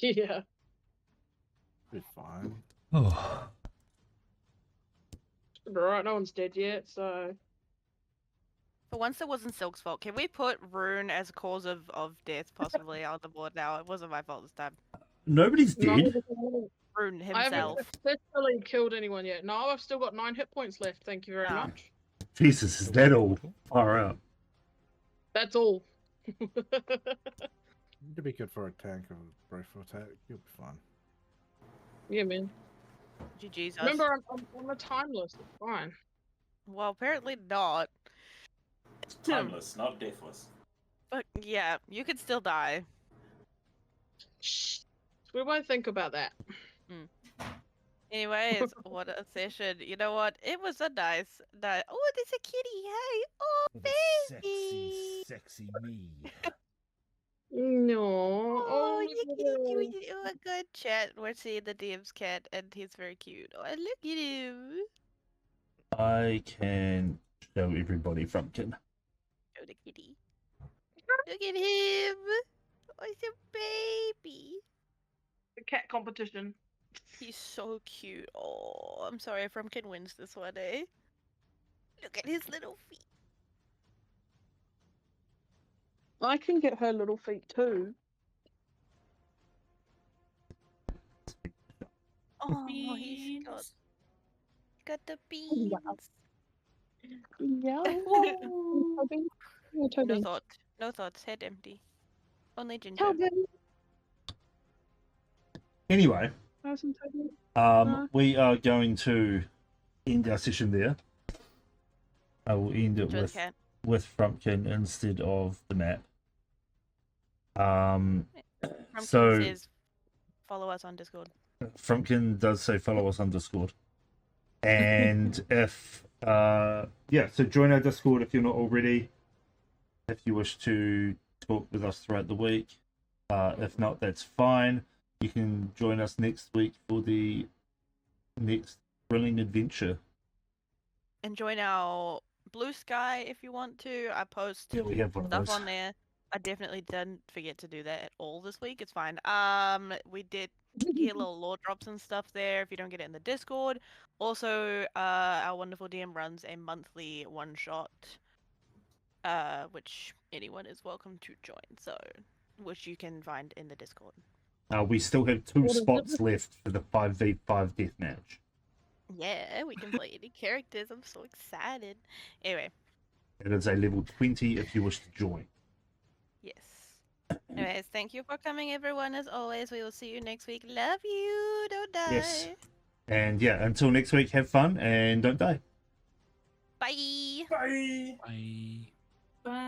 Yeah. Be fine. Oh. Right, no one's dead yet, so. For once, it wasn't Silk's fault. Can we put Rune as a cause of death possibly on the board now? It wasn't my fault this time. Nobody's No, dead. Rune I haven't himself. officially killed anyone yet. No, I've still got 9 hit points left. Thank you very Oh. much. Jesus, is that all? Far out. That's all. It'd be good for a tank of a rifle attack. You'll be fine. Yeah, man. GG's us. Remember, I'm a timeless. It's fine. Well, apparently not. Timeless, not deathless. But yeah, you could still die. Shh. We won't think about that. Anyways, what a session. You know what? It was a nice night. Oh, there's a kitty. Hey. Oh, The baby. sexy me. No. Oh, you no. kitty cute. Oh, a good chat. We're seeing the DM's cat, and he's very cute. Oh, look at him. I can show everybody Frumpkin. Oh, the kitty. Look at him. Oh, he's a baby. The cat competition. He's so cute. Oh, I'm sorry if Frumpkin wins this one, eh? Look at his little feet. I can get her little feet too. Oh, he's got the beans. Yeah. Toby. Yeah, No Toby. thoughts. No thoughts. Head empty. Only ginger. Toby. Anyway, How's Toby? we are going to end our session there. I will end it Enjoy the cat. with Frumpkin instead of the map. Frumpkin So says, follow us on Discord. Frumpkin does say follow us on Discord. And if so join our Discord if you're not already. If you wish to talk with us throughout the week. If not, that's fine. You can join us next week for the next thrilling adventure. And join our Blue Sky if you want to. I post Yeah, we have one of stuff those. on there. I definitely didn't forget to do that at all this week. It's fine. We did get little lore drops and stuff there if you don't get it in the Discord. Also, our wonderful DM runs a monthly one-shot, which anyone is welcome to join. So, which you can find in the Discord. We still have 2 spots left for the 5v5 deathmatch. Yeah, we can play any characters. I'm so excited. Anyway. It is a level 20 if you wish to join. Yes. Anyways, thank you for coming, everyone. As always, we will see you next week. Love you. Don't die. Yes. And yeah, until next week, have fun and don't die. Bye. Bye. Bye. Bye.